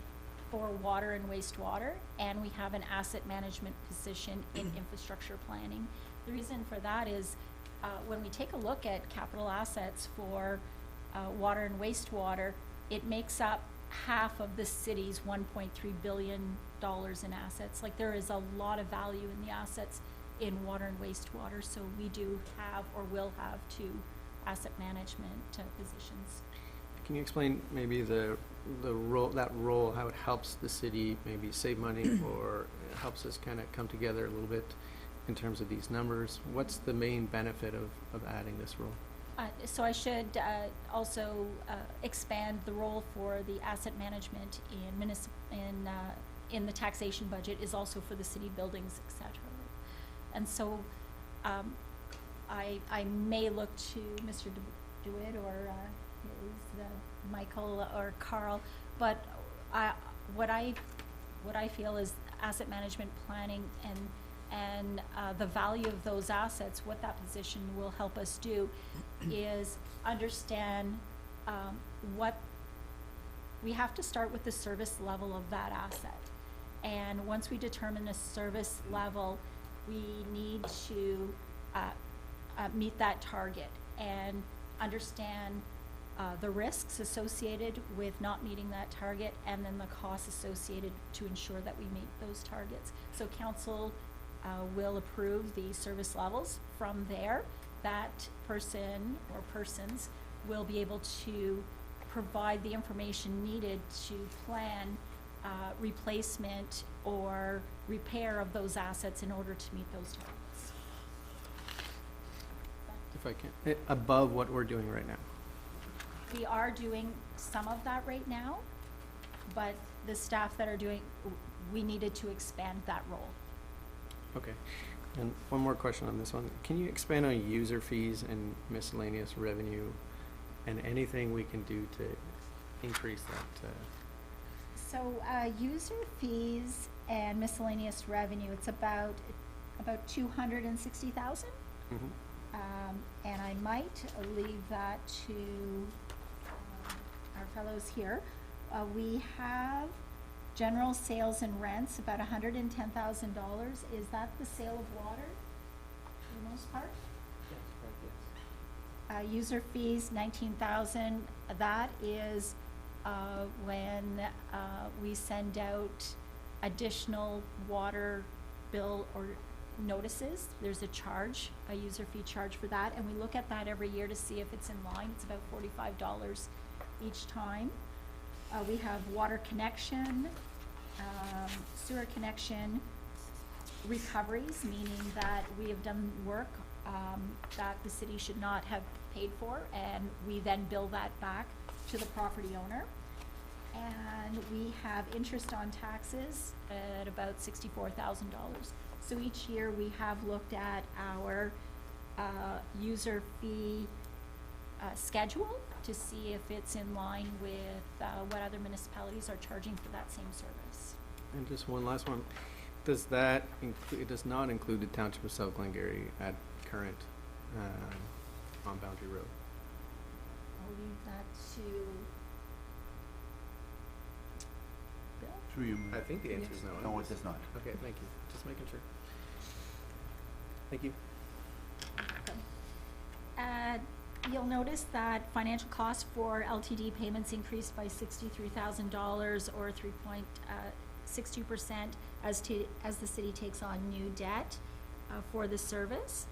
for water and wastewater, and we have an asset management position in infrastructure planning. The reason for that is when we take a look at capital assets for water and wastewater, it makes up half of the city's $1.3 billion in assets. Like, there is a lot of value in the assets in water and wastewater, so we do have or will have to asset management positions.
Can you explain maybe the role, how it helps the city maybe save money or helps us kind of come together a little bit in terms of these numbers? What's the main benefit of adding this role?
So I should also expand the role for the asset management in the taxation budget is also for the city buildings, et cetera. And so I may look to Mr. DeWitt or Michael or Carl, but what I feel is asset management planning and the value of those assets, what that position will help us do is understand what we have to start with the service level of that asset. And once we determine a service level, we need to meet that target and understand the risks associated with not meeting that target and then the costs associated to ensure that we meet those targets. So council will approve the service levels. From there, that person or persons will be able to provide the information needed to plan replacement or repair of those assets in order to meet those targets.
If I can, above what we're doing right now.
We are doing some of that right now, but the staff that are doing, we needed to expand that role.
Okay. And one more question on this one. Can you expand on user fees and miscellaneous revenue and anything we can do to increase that?
So user fees and miscellaneous revenue, it's about 260,000. And I might leave that to our fellows here. We have general sales and rents, about $110,000. Is that the sale of water for the most part?
Yes.
User fees, 19,000. That is when we send out additional water bill or notices. There's a charge, a user fee charge for that, and we look at that every year to see if it's in line. It's about $45 each time. We have water connection, sewer connection, recoveries, meaning that we have done work that the city should not have paid for, and we then bill that back to the property owner. And we have interest on taxes at about $64,000. So each year we have looked at our user fee schedule to see if it's in line with what other municipalities are charging for that same service.
And just one last one. Does that include, it does not include the Township of South Glengarry at current on Boundary Road?
I'll leave that to Bill.
Through you,
I think the answer is no.
No, it does not.
Okay, thank you. Just making sure. Thank you.
You'll notice that financial costs for LTD payments increased by $63,000 or 3.62% as the city takes on new debt for the service.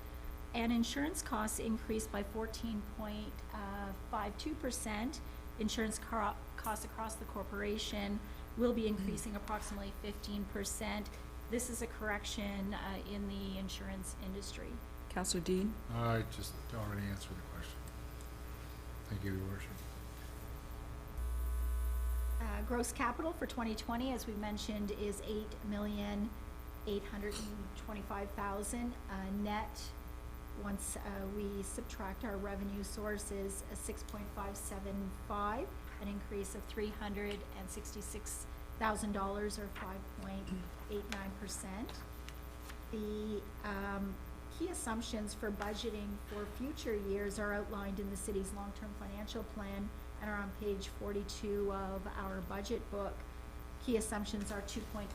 And insurance costs increased by 14.52%. Insurance costs across the corporation will be increasing approximately 15%. This is a correction in the insurance industry.
Councillor Dean?
I just already answered the question. Thank you, Your Worship.
Gross capital for 2020, as we mentioned, is $8,825,000. Net, once we subtract our revenue sources, 6.575, an increase of $366,000 or 5.89%. The key assumptions for budgeting for future years are outlined in the city's long-term financial plan and are on page 42 of our budget book. Key assumptions are 2.5%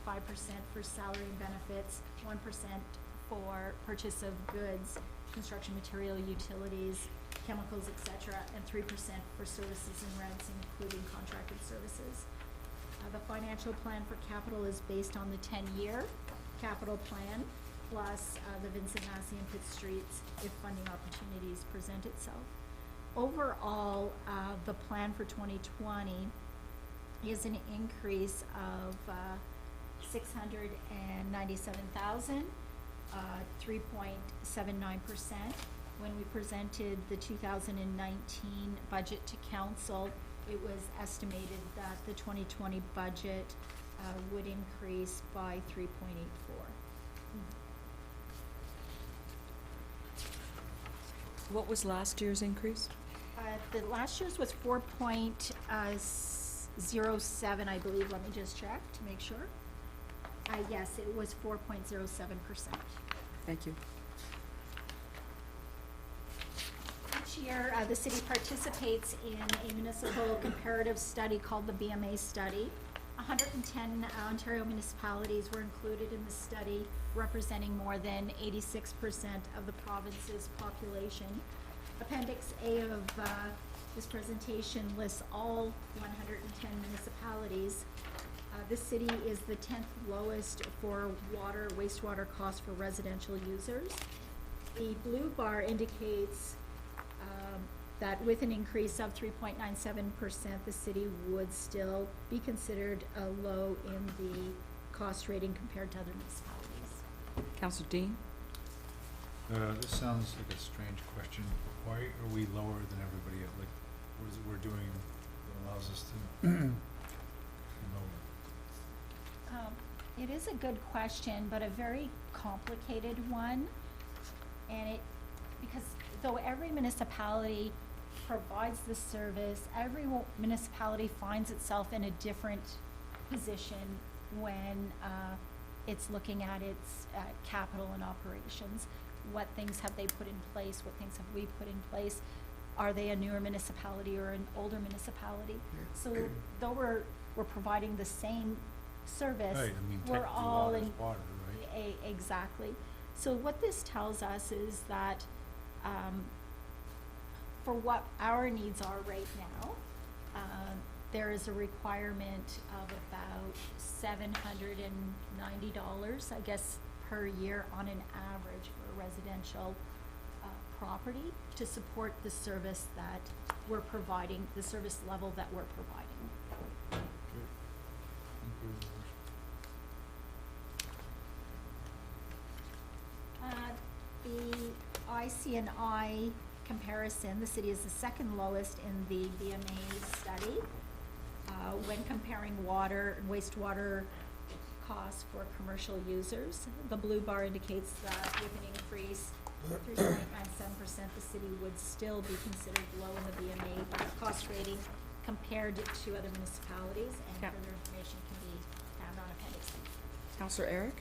for salary and benefits, 1% for purchase of goods, construction material, utilities, chemicals, etc., and 3% for services and rents, including contracted services. The financial plan for capital is based on the 10-year capital plan, plus the Vincent Massey and Pitt Streets if funding opportunities present itself. overall, the plan for 2020 is an increase of 697,000, 3.79%. When we presented the 2019 budget to council, it was estimated that the 2020 budget would increase by 3.84.
What was last year's increase?
The last year's was 4.07, I believe. Let me just check to make sure. Yes, it was 4.07%.
Thank you.
Each year, the city participates in a municipal comparative study called the BMA study. 110 Ontario municipalities were included in the study, representing more than 86% of the province's population. Appendix A of this presentation lists all 110 municipalities. This city is the 10th lowest for wastewater costs for residential users. The blue bar indicates that with an increase of 3.97%, the city would still be considered low in the cost rating compared to other municipalities.
Councillor Dean?
This sounds like a strange question. Why are we lower than everybody else? Like, what is it we're doing that allows us to be lower?
It is a good question, but a very complicated one. And because though every municipality provides the service, every municipality finds itself in a different position when it's looking at its capital and operations. What things have they put in place? What things have we put in place? Are they a newer municipality or an older municipality? So though we're providing the same service,
Right, I mean,
we're
technically
all
water is
in
water, right?
exactly. So what this tells us is that for what our needs are right now, there is a requirement of about $790, I guess, per year on an average for a residential property to support the service that we're providing, the service level that we're providing. The IC&I comparison, the city is the second lowest in the BMA study. When comparing water and wastewater costs for commercial users, the blue bar indicates that with an increase of 3.97%, the city would still be considered low in the BMA cost rating compared to other municipalities, and further information can be found on Appendix C.
Councillor Eric?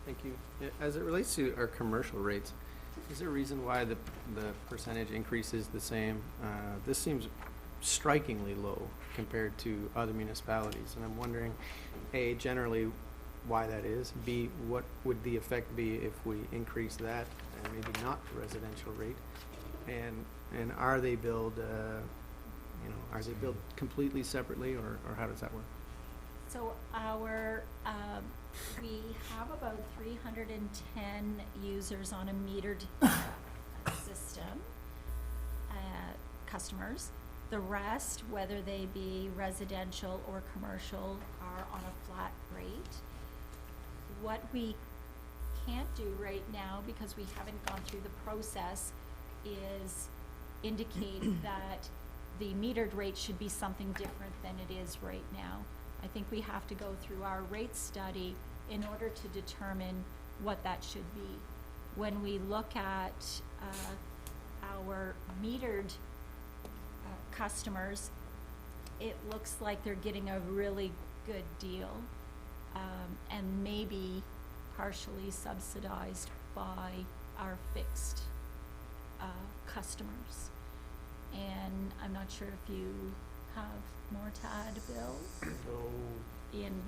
Thank you. As it relates to our commercial rates, is there a reason why the percentage increase is the same? This seems strikingly low compared to other municipalities, and I'm wondering, A, generally why that is, B, what would the effect be if we increase that and maybe not the residential rate? And are they billed, are they billed completely separately, or how does that work?
So we have about 310 users on a metered system, customers. The rest, whether they be residential or commercial, are on a flat rate. What we can't do right now, because we haven't gone through the process, is indicate that the metered rate should be something different than it is right now. I think we have to go through our rate study in order to determine what that should be. When we look at our metered customers, it looks like they're getting a really good deal, and maybe partially subsidized by our fixed customers. And I'm not sure if you have more to add, Bill?
So,
Ian?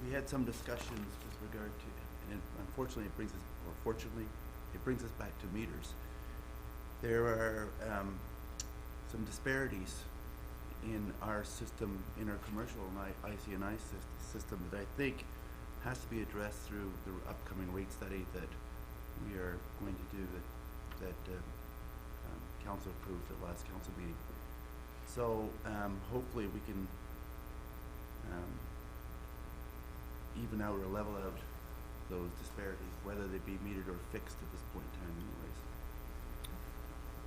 we had some discussions with regard to, and unfortunately it brings us, or fortunately, it brings us back to meters. There are some disparities in our system, in our commercial and IC&I system that I think has to be addressed through the upcoming rate study that we are going to do, that council approved at the last council meeting. So, hopefully we can, even out or level out those disparities, whether they be metered or fixed at this point in time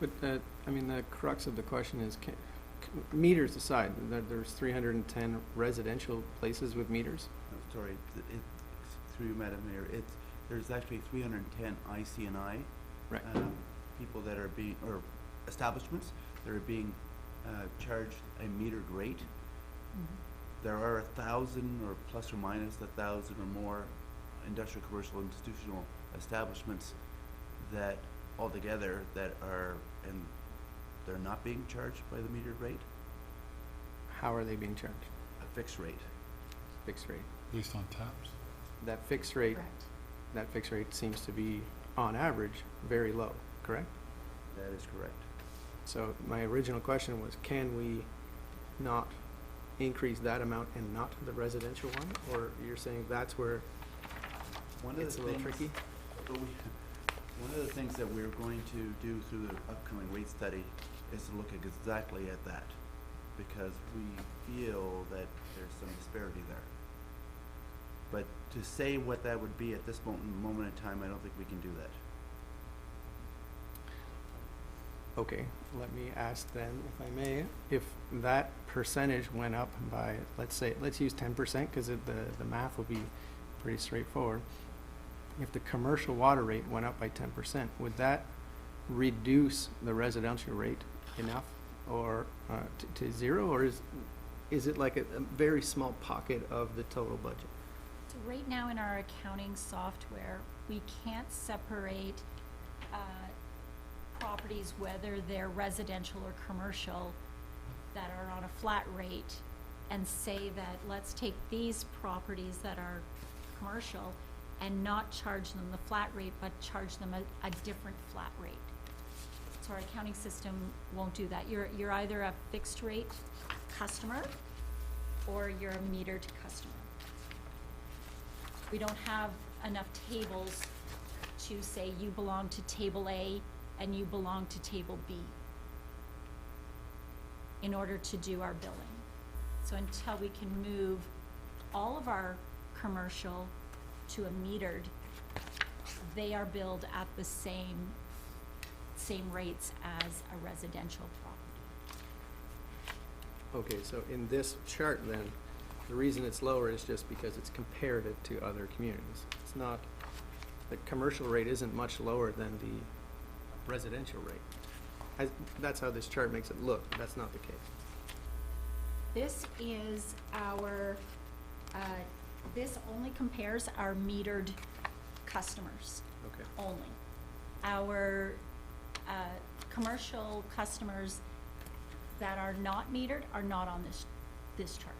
anyways.
But, I mean, the crux of the question is, meters aside, there's 310 residential places with meters?
Sorry, through Madam Mayor, there's actually 310 IC&I
Right.
people that are being, or establishments that are being charged a metered rate. There are 1,000 or plus or minus 1,000 or more industrial, commercial, institutional establishments that altogether that are, and they're not being charged by the metered rate,
How are they being charged?
a fixed rate.
Fixed rate.
Based on taps.
That fixed rate,
Correct.
that fixed rate seems to be, on average, very low, correct?
That is correct.
So my original question was, can we not increase that amount and not the residential one? Or you're saying that's where
One of
it's
the
a little
things-
tricky?
One of the things that we're going to do through the upcoming rate study is to look exactly at that, because we feel that there's some disparity there. But to say what that would be at this moment in time, I don't think we can do that.
Okay, let me ask then, if I may, if that percentage went up by, let's use 10%, because the math will be pretty straightforward. If the commercial water rate went up by 10%, would that reduce the residential rate enough, or to zero, or is it like a very small pocket of the total budget?
So right now in our accounting software, we can't separate properties, whether they're residential or commercial, that are on a flat rate, and say that, let's take these properties that are commercial and not charge them the flat rate, but charge them a different flat rate. So our accounting system won't do that. You're either a fixed rate customer or you're a metered customer. We don't have enough tables to say you belong to table A and you belong to table B in order to do our billing. So until we can move all of our commercial to a metered, they are billed at the same rates as a residential property.
Okay, so in this chart then, the reason it's lower is just because it's comparative to other communities. It's not, the commercial rate isn't much lower than the residential rate. That's how this chart makes it look, but that's not the case.
This is our, this only compares our metered customers
Okay.
only. Our commercial customers that are not metered are not on this chart.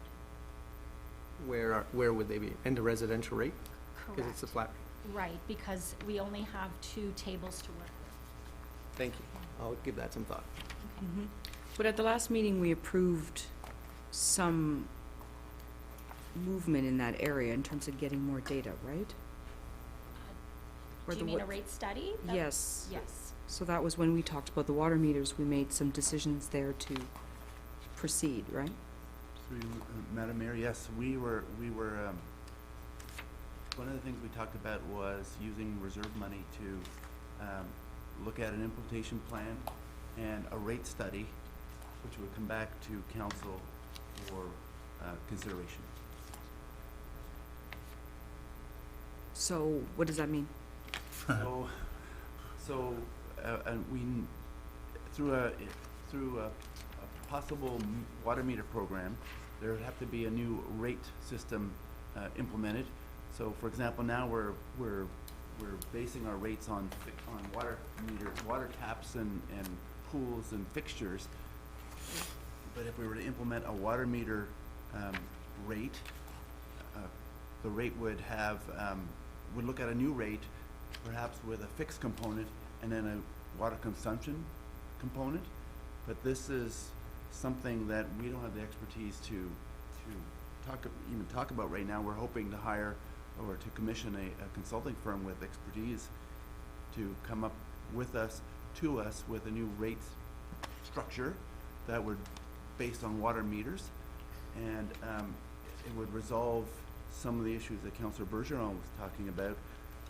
Where would they be? In the residential rate?
Correct.
Because it's a flat rate.
Right, because we only have 2 tables to work with.
Thank you. I'll give that some thought.
But at the last meeting, we approved some movement in that area in terms of getting more data, right? Or
Do
the
you mean a
wa-
rate study?
Yes.
Yes.
So that was when we talked about the water meters, we made some decisions there to proceed, right?
Through you, Madam Mayor, yes, we were, one of the things we talked about was using reserve money to, look at an implementation plan and a rate study, which would come back to council for, consideration.
So what does that mean?
And we, through a possible water meter program, there would have to be a new rate system implemented. So, for example, now we're basing our rates on water meter, water taps and pools and fixtures. But if we were to implement a water meter rate, the rate would have, would look at a new rate, perhaps with a fixed component and then a water consumption component. But this is something that we don't have the expertise to even talk about right now. We're hoping to hire or to commission a consulting firm with expertise to come up with us, with a new rate structure that would, based on water meters, and it would resolve some of the issues that Councillor Bergeron was talking about,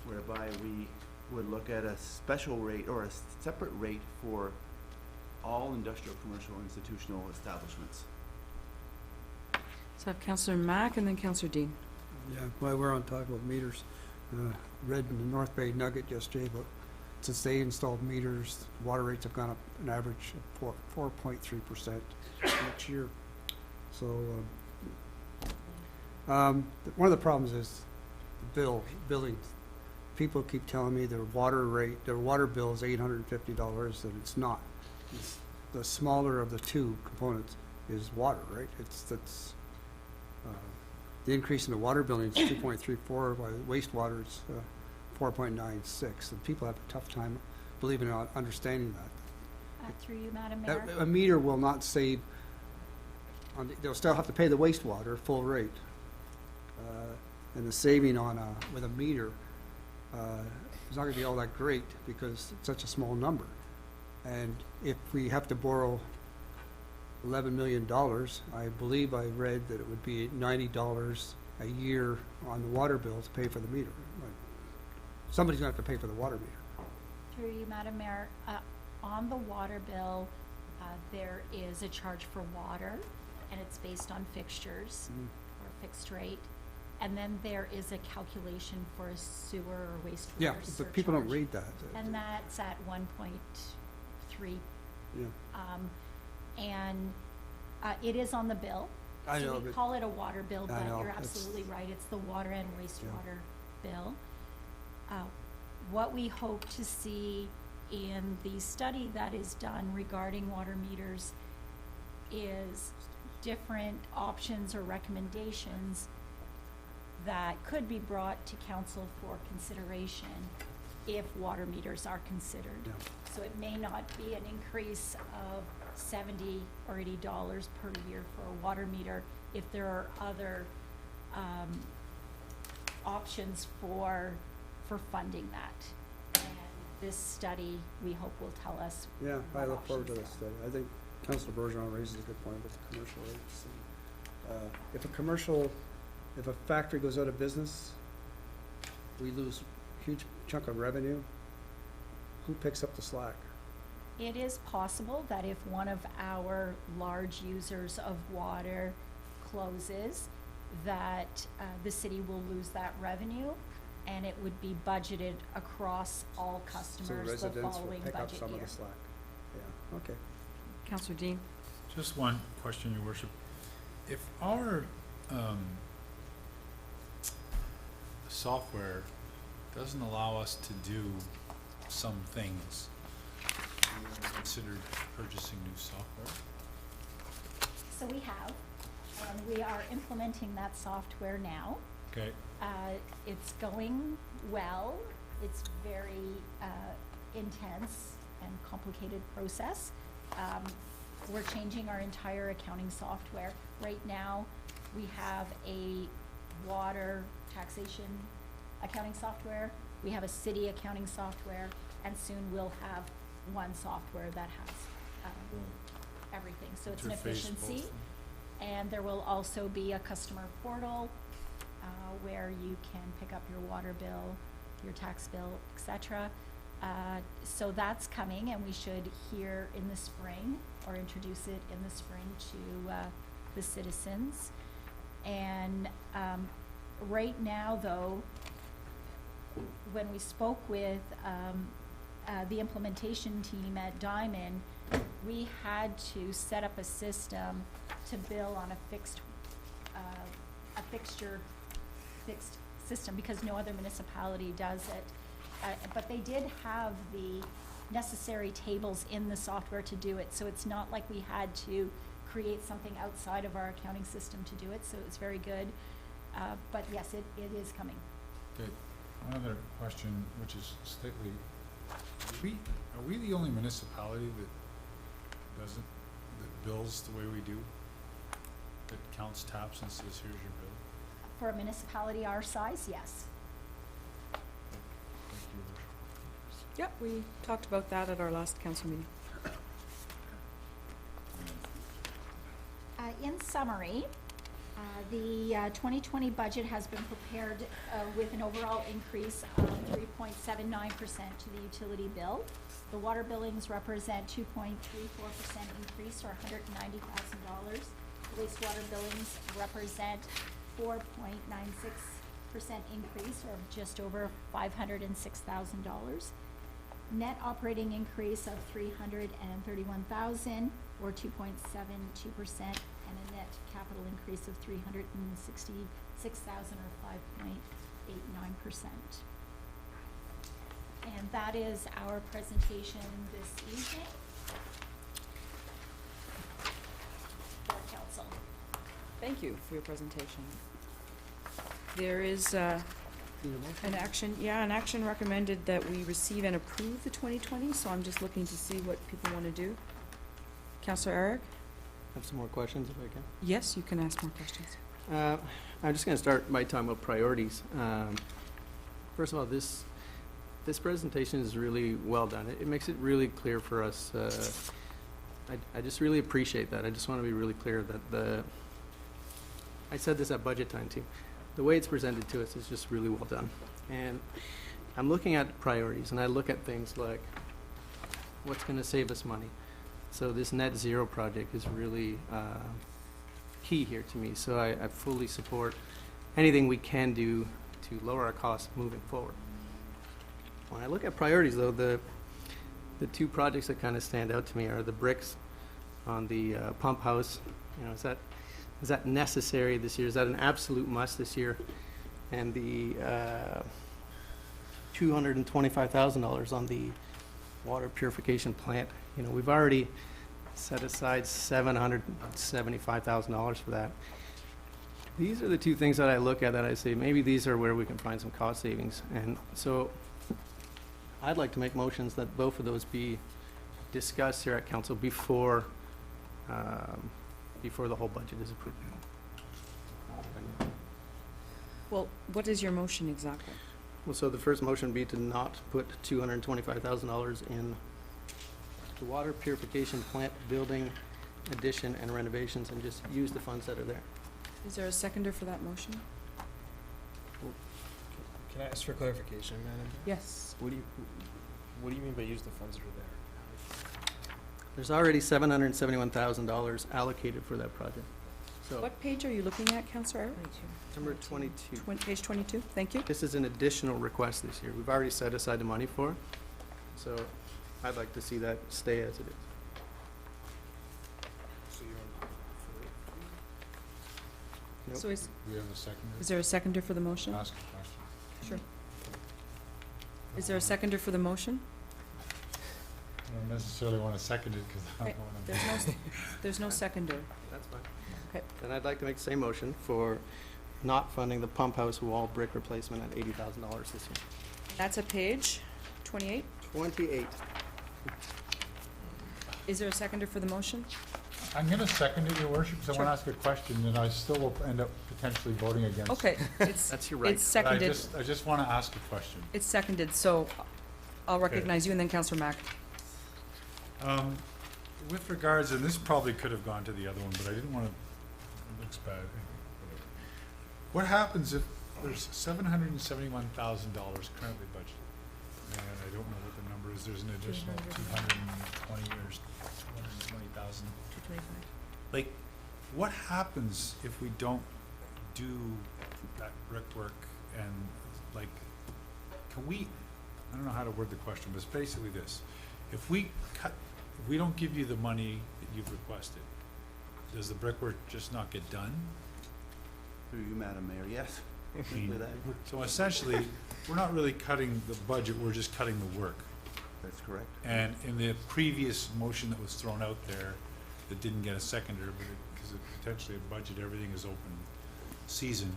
whereby we would look at a special rate or a separate rate for all industrial, commercial, institutional establishments.
So I have Councillor Mack and then Councillor Dean.
Yeah, while we're on talk about meters, read in the North Bay Nugget yesterday, but since they installed meters, water rates have gone up an average of 4.3% each year. So, one of the problems is billing. People keep telling me their water bill is $850, and it's not. The smaller of the two components is water, right? The increase in the water billing is 2.34, while wastewater is 4.96. And people have a tough time believing it or not, understanding that.
Through you, Madam Mayor.
A meter will not save, they'll still have to pay the wastewater full rate. And the saving with a meter is not going to be all that great because it's such a small number. And if we have to borrow $11 million, I believe I read that it would be $90 a year on the water bill to pay for the meter. Somebody's going to have to pay for the water meter.
Through you, Madam Mayor, on the water bill, there is a charge for water, and it's based on fixtures or fixed rate. And then there is a calculation for a sewer or wastewater
Yeah,
surcharge.
but people don't read that.
And that's at 1.3.
Yeah.
And it is on the bill.
I know,
So we
but-
call it a water bill,
I
but
know,
you're
it's-
absolutely right. It's the water and wastewater bill. What we hope to see in the study that is done regarding water meters is different options or recommendations that could be brought to council for consideration if water meters are considered.
Yeah.
So it may not be an increase of $70 or $80 per year for a water meter if there are other options for funding that. And this study, we hope, will tell us.
Yeah, I
what
look forward to
options
this
there
study. I think Councilor Bergeron raises a good point with the commercial rates. If a factory goes out of business, we lose a huge chunk of revenue. Who picks up the slack?
It is possible that if one of our large users of water closes, that the city will lose that revenue, and it would be budgeted across all
So
customers the
residents will
following
pick up
budget
some of
year.
the slack. Yeah, okay.
Councillor Dean.
Just one question, Your Worship. If our software doesn't allow us to do some things, have you considered purchasing new software?
So we have, and we are implementing that software now.
Okay.
It's going well. It's very intense and complicated process. We're changing our entire accounting software. Right now, we have a water taxation accounting software. We have a city accounting software, and soon we'll have one software that has everything. So it's an
Interface
efficiency.
both.
And there will also be a customer portal where you can pick up your water bill, your tax bill, et cetera. So that's coming, and we should hear in the spring, or introduce it in the spring to the citizens. And right now, though, when we spoke with the implementation team at Diamond, we had to set up a system to bill on a fixed system, because no other municipality does it. But they did have the necessary tables in the software to do it, so it's not like we had to create something outside of our accounting system to do it, so it's very good. But yes, it is coming.
Okay, one other question, which is slightly, are we the only municipality that bills the way we do? That counts taps and says, here's your bill?
For a municipality our size, yes.
Thank you, Your Worship.
Yep, we talked about that at our last council meeting.
in summary, the 2020 budget has been prepared with an overall increase of 3.79% to the utility bill. The water billings represent 2.34% increase, or $190,000. Wastewater billings represent 4.96% increase, or just over $506,000. Net operating increase of $331,000, or 2.72%, and a net capital increase of $366,000, or 5.89%. And that is our presentation this evening. For council.
Thank you for your presentation. There is an action recommended that we receive and approve the 2020, so I'm just looking to see what people want to do. Councillor Eric?
I have some more questions if I can.
Yes, you can ask more questions.
I'm just gonna start by talking about priorities. First of all, this presentation is really well done. It makes it really clear for us. I just really appreciate that. I just want to be really clear that I said this at budget time too. The way it's presented to us is just really well done. And I'm looking at priorities, and I look at things like what's going to save us money. So this net zero project is really key here to me. So I fully support anything we can do to lower our costs moving forward. When I look at priorities, though, the two projects that kind of stand out to me are the bricks on the pump house. You know, is that necessary this year? Is that an absolute must this year? And the $225,000 on the water purification plant. You know, we've already set aside $775,000 for that. These are the two things that I look at that I say maybe these are where we can find some cost savings. And so I'd like to make motions that both of those be discussed here at council before the whole budget is approved.
Well, what is your motion exactly?
Well, so the first motion would be to not put $225,000 in the water purification plant building addition and renovations, and just use the funds that are there.
Is there a seconder for that motion?
Can I ask for clarification, Madam?
Yes.
What do you mean by use the funds that are there?
There's already $771,000 allocated for that project. So
What page are you looking at, Councillor Eric?
number 22.
Page 22, thank you.
This is an additional request this year. We've already set aside the money for it. So I'd like to see that stay as it is.
So you're
Nope.
So is
we have a second?
there a seconder for the motion?
Ask a question.
Sure. Is there a seconder for the motion?
I don't necessarily want to second it because I
Okay,
don't want to.
There's no seconder.
That's fine.
Okay.
Then I'd like to make the same motion for not funding the pump house wall brick replacement at $80,000 this year.
That's a page 28.
28.
Is there a seconder for the motion?
I'm going to second it, Your Worship, because I want to ask a question, and I still will end up potentially voting against.
Okay, it's,
That's your right.
it's
But
seconded.
I just want to ask a question.
It's seconded, so I'll recognize you and then Councillor Mack.
With regards, and this probably could have gone to the other one, but I didn't want to, it looks bad, whatever. What happens if there's $771,000 currently budgeted? And I don't know what the number is, there's an additional 220 or 220,000.
225.
Like, what happens if we don't do that brickwork and, like, can we, I don't know how to word the question, but it's basically this. If we don't give you the money that you've requested, does the brickwork just not get done?
Through you, Madam Mayor, yes.
I mean,
With that,
so essentially, we're not really cutting the budget, we're just cutting the work.
that's correct.
And in the previous motion that was thrown out there, that didn't get a seconder, but because it potentially a budget, everything is open season.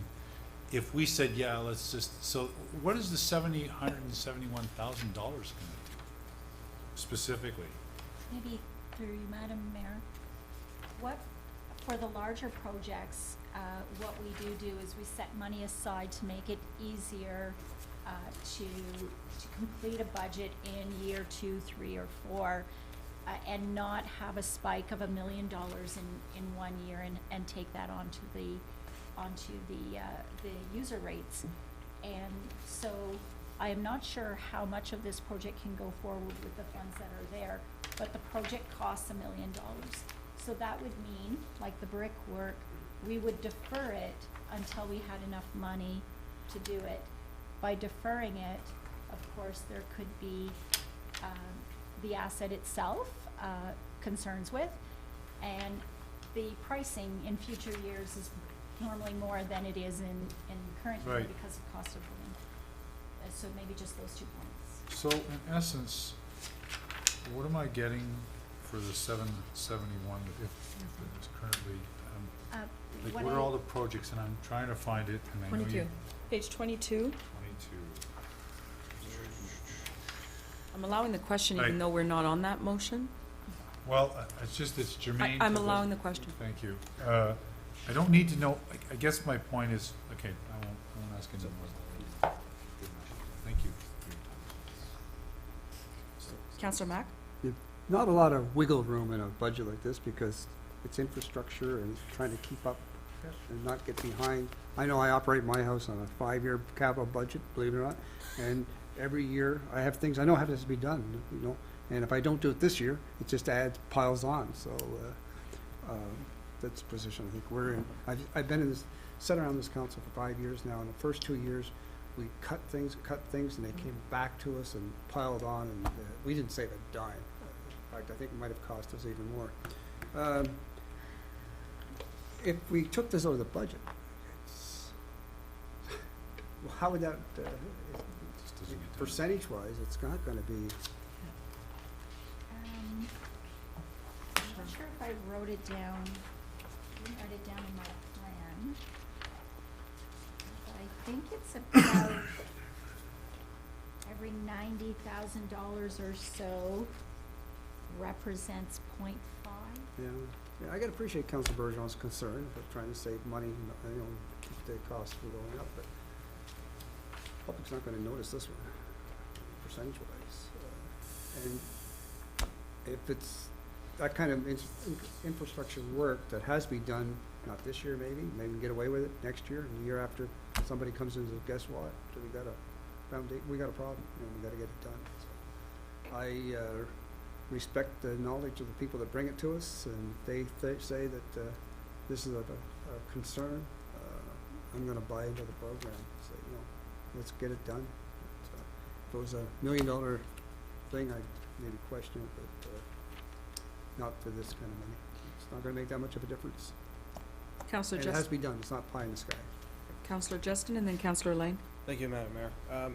If we said, yeah, let's just, so what is the $771,000 gonna do specifically?
Maybe through you, Madam Mayor. For the larger projects, what we do is we set money aside to make it easier to complete a budget in year 2, 3, or 4. and not have a spike of $1 million in 1 year and take that onto the user rates. And so I am not sure how much of this project can go forward with the funds that are there, but the project costs $1 million. So that would mean, like the brickwork, we would defer it until we had enough money to do it. By deferring it, of course, there could be the asset itself concerns with, and the pricing in future years is normally more than it is in current year
Right.
because of cost of living. So maybe just those 2 points.
So in essence, what am I getting for the 771 if it is currently, like what are all the projects, and I'm trying to find it, and I know you.
22. Page 22.
22.
I'm allowing the question even
Right.
though we're not on that motion.
Well, it's just, it's germane.
I'm
to
allowing the question.
Thank you. I don't need to know, I guess my point is, okay, I won't ask any more. Thank you.
Councillor Mack?
Not a lot of wiggle room in a budget like this because it's infrastructure and trying to keep up and not get behind. I know I operate my house on a 5-year capital budget, believe it or not, and every year I have things I know have to be done, you know, and if I don't do it this year, it just piles on, so, that's the position I think we're in. I've been in this, sat around this council for 5 years now, and the first 2 years, we cut things, and they came back to us and piled on, and we didn't save a dime. In fact, I think it might have cost us even more. If we took this out of the budget, well, how would that,
Just doesn't get done.
percentage-wise, it's not gonna be,
I'm not sure if I wrote it down. I didn't write it down in my plan. But I think it's about every $90,000 or so represents 0.5.
yeah. Yeah, I gotta appreciate Council Bergeron's concern for trying to save money, you know, keep the costs from going up, but public's not gonna notice this one, percentage-wise. And if it's that kind of infrastructure work that has to be done, not this year maybe we get away with it next year, and the year after, somebody comes in and says, guess what? We got a problem, and we gotta get it done. So I respect the knowledge of the people that bring it to us, and they say that this is a concern. I'm gonna buy into the program, say, you know, let's get it done. If it was $1 million thing, I'd maybe question it, but not for this kind of money. It's not gonna make that much of a difference.
Councillor
And it has
Justin,
to be done, it's not pie in the sky.
Councillor Justin, and then Councillor Lane.
Thank you, Madam Mayor.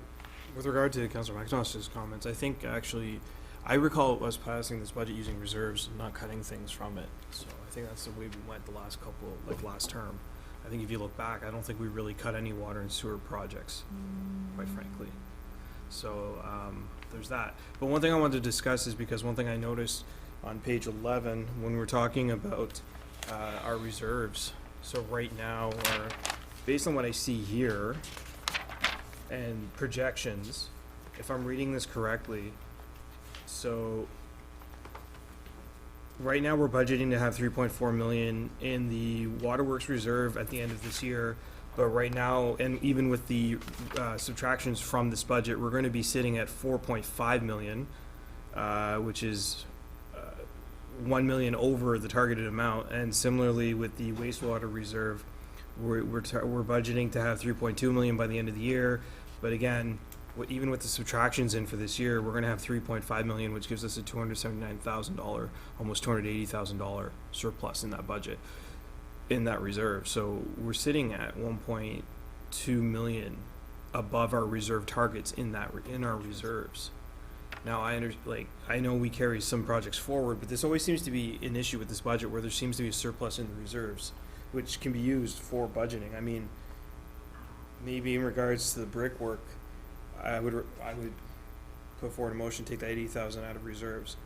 With regard to Councillor McIntosh's comments, I think actually, I recall us passing this budget using reserves, not cutting things from it. So I think that's the way we went the last last term. I think if you look back, I don't think we really cut any water and sewer projects, quite frankly. So there's that. But one thing I wanted to discuss is because one thing I noticed on page 11 when we were talking about our reserves. So right now, or based on what I see here and projections, if I'm reading this correctly, so right now we're budgeting to have 3.4 million in the waterworks reserve at the end of this year. But right now, and even with the subtractions from this budget, we're going to be sitting at 4.5 million, which is 1 million over the targeted amount. And similarly with the wastewater reserve, we're budgeting to have 3.2 million by the end of the year. But again, even with the subtractions in for this year, we're going to have 3.5 million, which gives us a $279,000, almost $280,000 surplus in that budget, in that reserve. So we're sitting at 1.2 million above our reserve targets in our reserves. Now I know we carry some projects forward, but this always seems to be an issue with this budget where there seems to be a surplus in the reserves, which can be used for budgeting. I mean, maybe in regards to the brickwork, I would put forward a motion to take the 80,000 out of reserves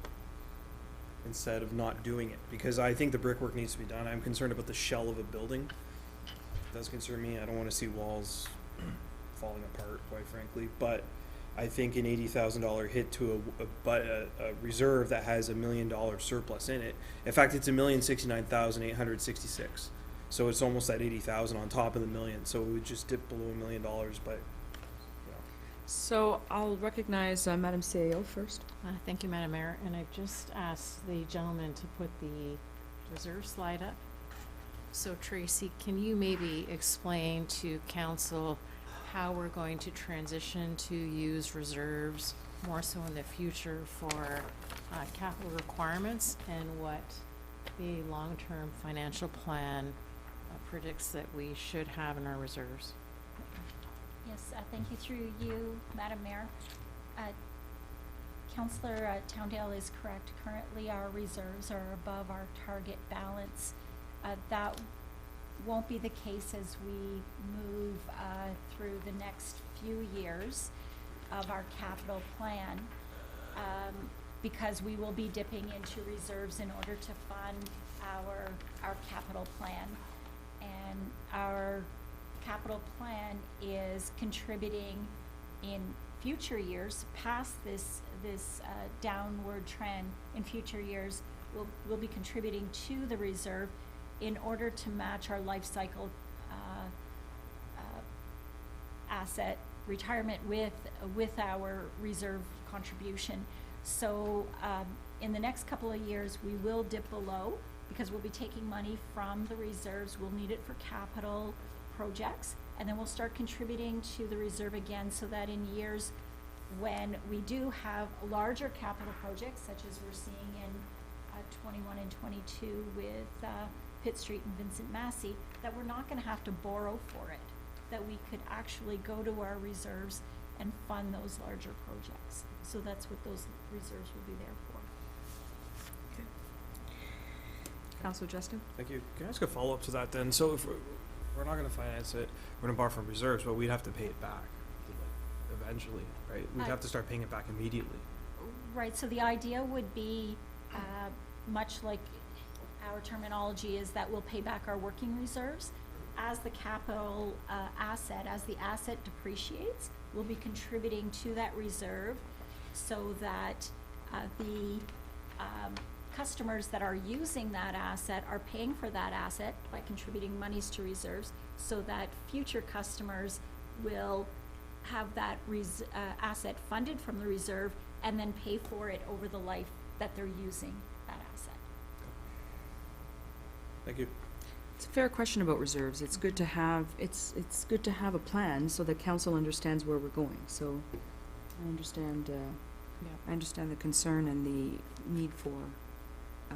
instead of not doing it, because I think the brickwork needs to be done. I'm concerned about the shell of a building. It does concern me. I don't want to see walls falling apart, quite frankly. But I think an $80,000 hit to a reserve that has $1 million surplus in it. In fact, it's $1,069,866. So it's almost at 80,000 on top of the million. So it would just dip below $1 million, but.
So I'll recognize Madam CEO first.
Thank you, Madam Mayor, and I've just asked the gentleman to put the reserve slide up. So Tracy, can you maybe explain to council how we're going to transition to use reserves more so in the future for capital requirements, and what the long-term financial plan predicts that we should have in our reserves?
Yes, thank you through you, Madam Mayor. Councillor Towndale is correct. Currently, our reserves are above our target balance. That won't be the case as we move through the next few years of our capital plan, because we will be dipping into reserves in order to fund our capital plan. And our capital plan is contributing in future years, past this downward trend. In future years, we'll be contributing to the reserve in order to match our life cycle asset retirement with our reserve contribution. So in the next couple of years, we will dip below, because we'll be taking money from the reserves. We'll need it for capital projects, and then we'll start contributing to the reserve again, so that in years when we do have larger capital projects, such as we're seeing in 21 and 22 with Pitt Street and Vincent Massey, that we're not going to have to borrow for it, that we could actually go to our reserves and fund those larger projects. So that's what those reserves will be there for.
Councillor Justin?
Thank you. Can I ask a follow-up to that then? So if we're not going to finance it, we're going to borrow from reserves, but we'd have to pay it back eventually, right? We'd have to start paying it back immediately.
Right, so the idea would be, much like our terminology is, that we'll pay back our working reserves. As the capital asset, as the asset depreciates, we'll be contributing to that reserve, so that the customers that are using that asset are paying for that asset by contributing monies to reserves, so that future customers will have that asset funded from the reserve, and then pay for it over the life that they're using that asset.
Thank you.
It's a fair question about reserves. It's good to have, it's good to have a plan so that council understands where we're going. So I understand, I understand the concern and the need for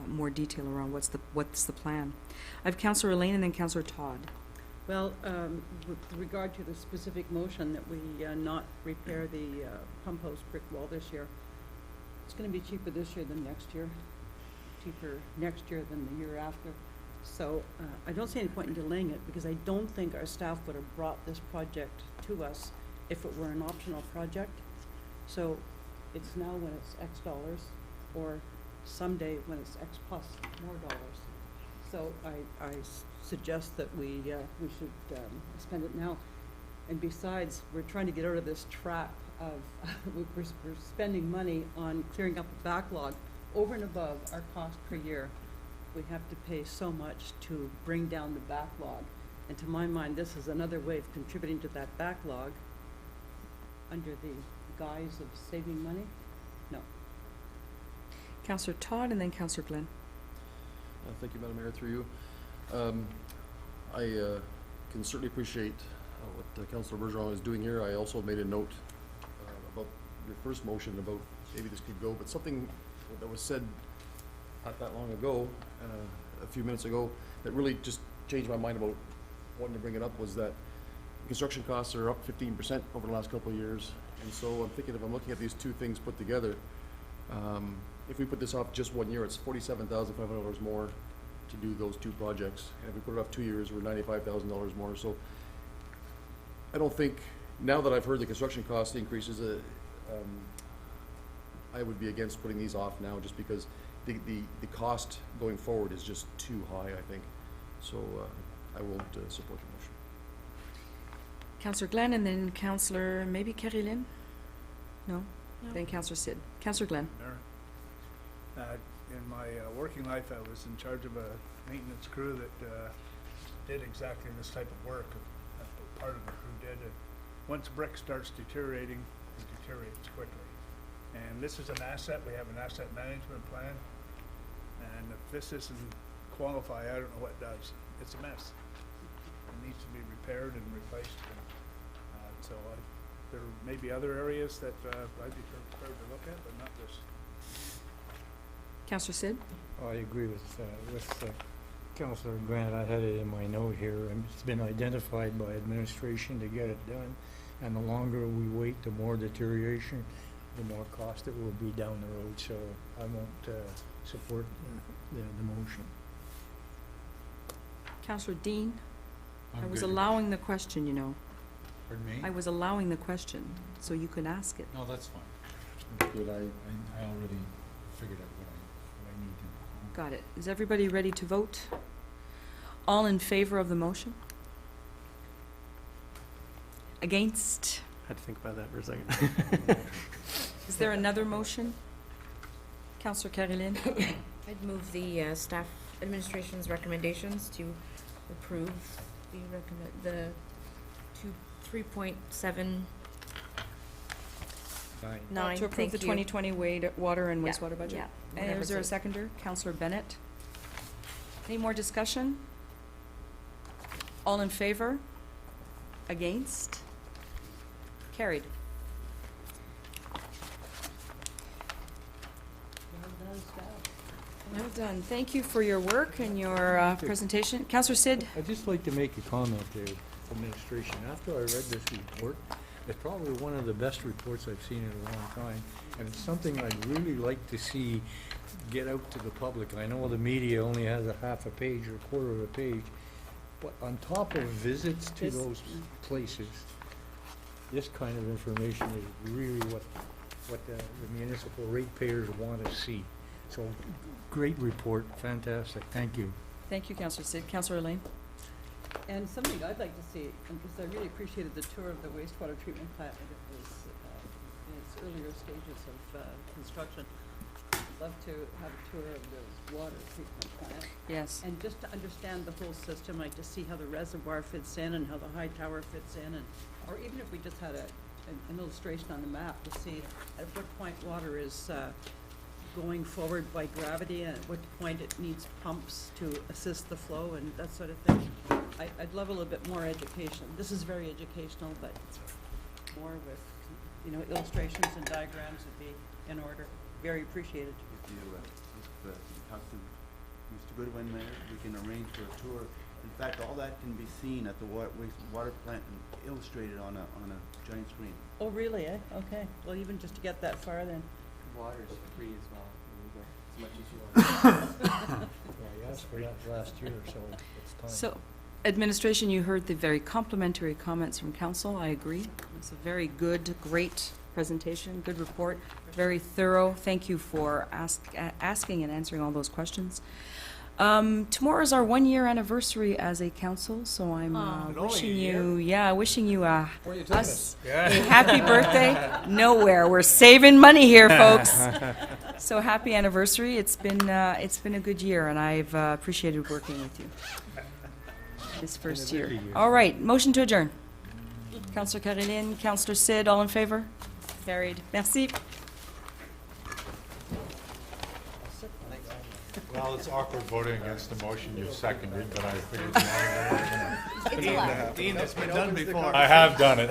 more detail around what's the plan. I have Councillor Elaine and then Councillor Todd.
Well, with regard to the specific motion that we not repair the pump house brick wall this year, it's going to be cheaper this year than next year, cheaper next year than the year after. So I don't see any point in delaying it, because I don't think our staff would have brought this project to us if it were an optional project. So it's now when it's X dollars, or someday when it's X plus more dollars. So I suggest that we should spend it now. And besides, we're trying to get out of this trap of we're spending money on clearing up a backlog over and above our cost per year. We have to pay so much to bring down the backlog. And to my mind, this is another way of contributing to that backlog under the guise of saving money. No.
Councillor Todd and then Councillor Glenn.
Thank you, Madam Mayor, through you. I can certainly appreciate what Councillor Bergeron is doing here. I also made a note about your first motion about maybe this could go, but something that was said not that long ago, a few minutes ago, that really just changed my mind about wanting to bring it up, was that construction costs are up 15% over the last couple of years. And so I'm thinking, if I'm looking at these two things put together, if we put this off just 1 year, it's $47,500 more to do those two projects. And if we put it off 2 years, we're $95,000 more. So I don't think, now that I've heard the construction cost increases, I would be against putting these off now, just because the cost going forward is just too high, I think. So I won't support the motion.
Councillor Glenn and then Councillor maybe Carrie-Lynn. No?
No.
Then Counselor Sid. Counselor Glenn.
Mayor, in my working life, I was in charge of a maintenance crew that did exactly this type of work. Part of the crew did it. Once brick starts deteriorating, it deteriorates quickly. And this is an asset. We have an asset management plan. And if this doesn't qualify, I don't know what does. It's a mess. It needs to be repaired and replaced. And, there may be other areas that I'd be prepared to look at, but not this.
Counselor Sid.
I agree with Councillor Grant. I had it in my note here, and it's been identified by administration to get it done. And the longer we wait, the more deterioration, the more cost it will be down the road, so I won't support the motion.
Counselor Dean.
I'm
I was
good.
allowing the question, you know.
Pardon me?
I was allowing the question, so you can ask it.
No, that's fine. Good, I already figured out what I need to know.
Got it. Is everybody ready to vote? All in favor of the motion? Against?
I had to think about that for a second.
Is there another motion? Counselor Caroline?
I'd move the staff administration's recommendations to approve the 3.7 9,
To approve
thank
the
you.
2020 water and
Yeah,
wastewater budget?
yeah,
And
whatever
is there a
it's-
seconder? Counselor Bennett? Any more discussion? All in favor? Against? Carried. Well done. Thank you for your work and your presentation. Counselor Sid?
I'd just like to make a comment there, administration. After I read this report, it's probably one of the best reports I've seen in a long time, and it's something I'd really like to see get out to the public. I know the media only has a half a page or a quarter of a page, but on top of visits to those places, this kind of information is really what the municipal ratepayers want to see. So, great report, fantastic, thank you.
Thank you, Counselor Sid. Counselor Elaine?
And something I'd like to see, because I really appreciated the tour of the wastewater treatment plant when it was in its earlier stages of construction. I'd love to have a tour of the water treatment plant.
Yes.
And just to understand the whole system, like to see how the reservoir fits in and how the high tower fits in, and or even if we just had an illustration on the map to see at what point water is going forward by gravity and at what point it needs pumps to assist the flow and that sort of thing. I'd love a little bit more education. This is very educational, but more with, you know, illustrations and diagrams would be in order. Very appreciated.
If you talk to Mr. Goodwin there, we can arrange for a tour. In fact, all that can be seen at the water plant and illustrated on a giant screen.
Oh, really, eh? Okay. Well, even just to get that far then.
Water's free as well. As much as you want.
Yeah, I asked for that last year, so it's time.
So, administration, you heard the very complimentary comments from council. I agree. It's a very good, great presentation, good report, very thorough. Thank you for asking and answering all those questions. Tomorrow is our 1-year anniversary as a council, so I'm wishing you us a happy birthday. Nowhere. We're saving money here, folks. So happy anniversary. It's been a good year, and I've appreciated working with you this first year. All right, motion to adjourn. Councillor Caroline, Councillor Sid, all in favor? Carried. Merci.
Well, it's awkward voting against the motion you seconded, but I figured you wanted to.
It's allowed.
Dean, it's been done before.
I have done it.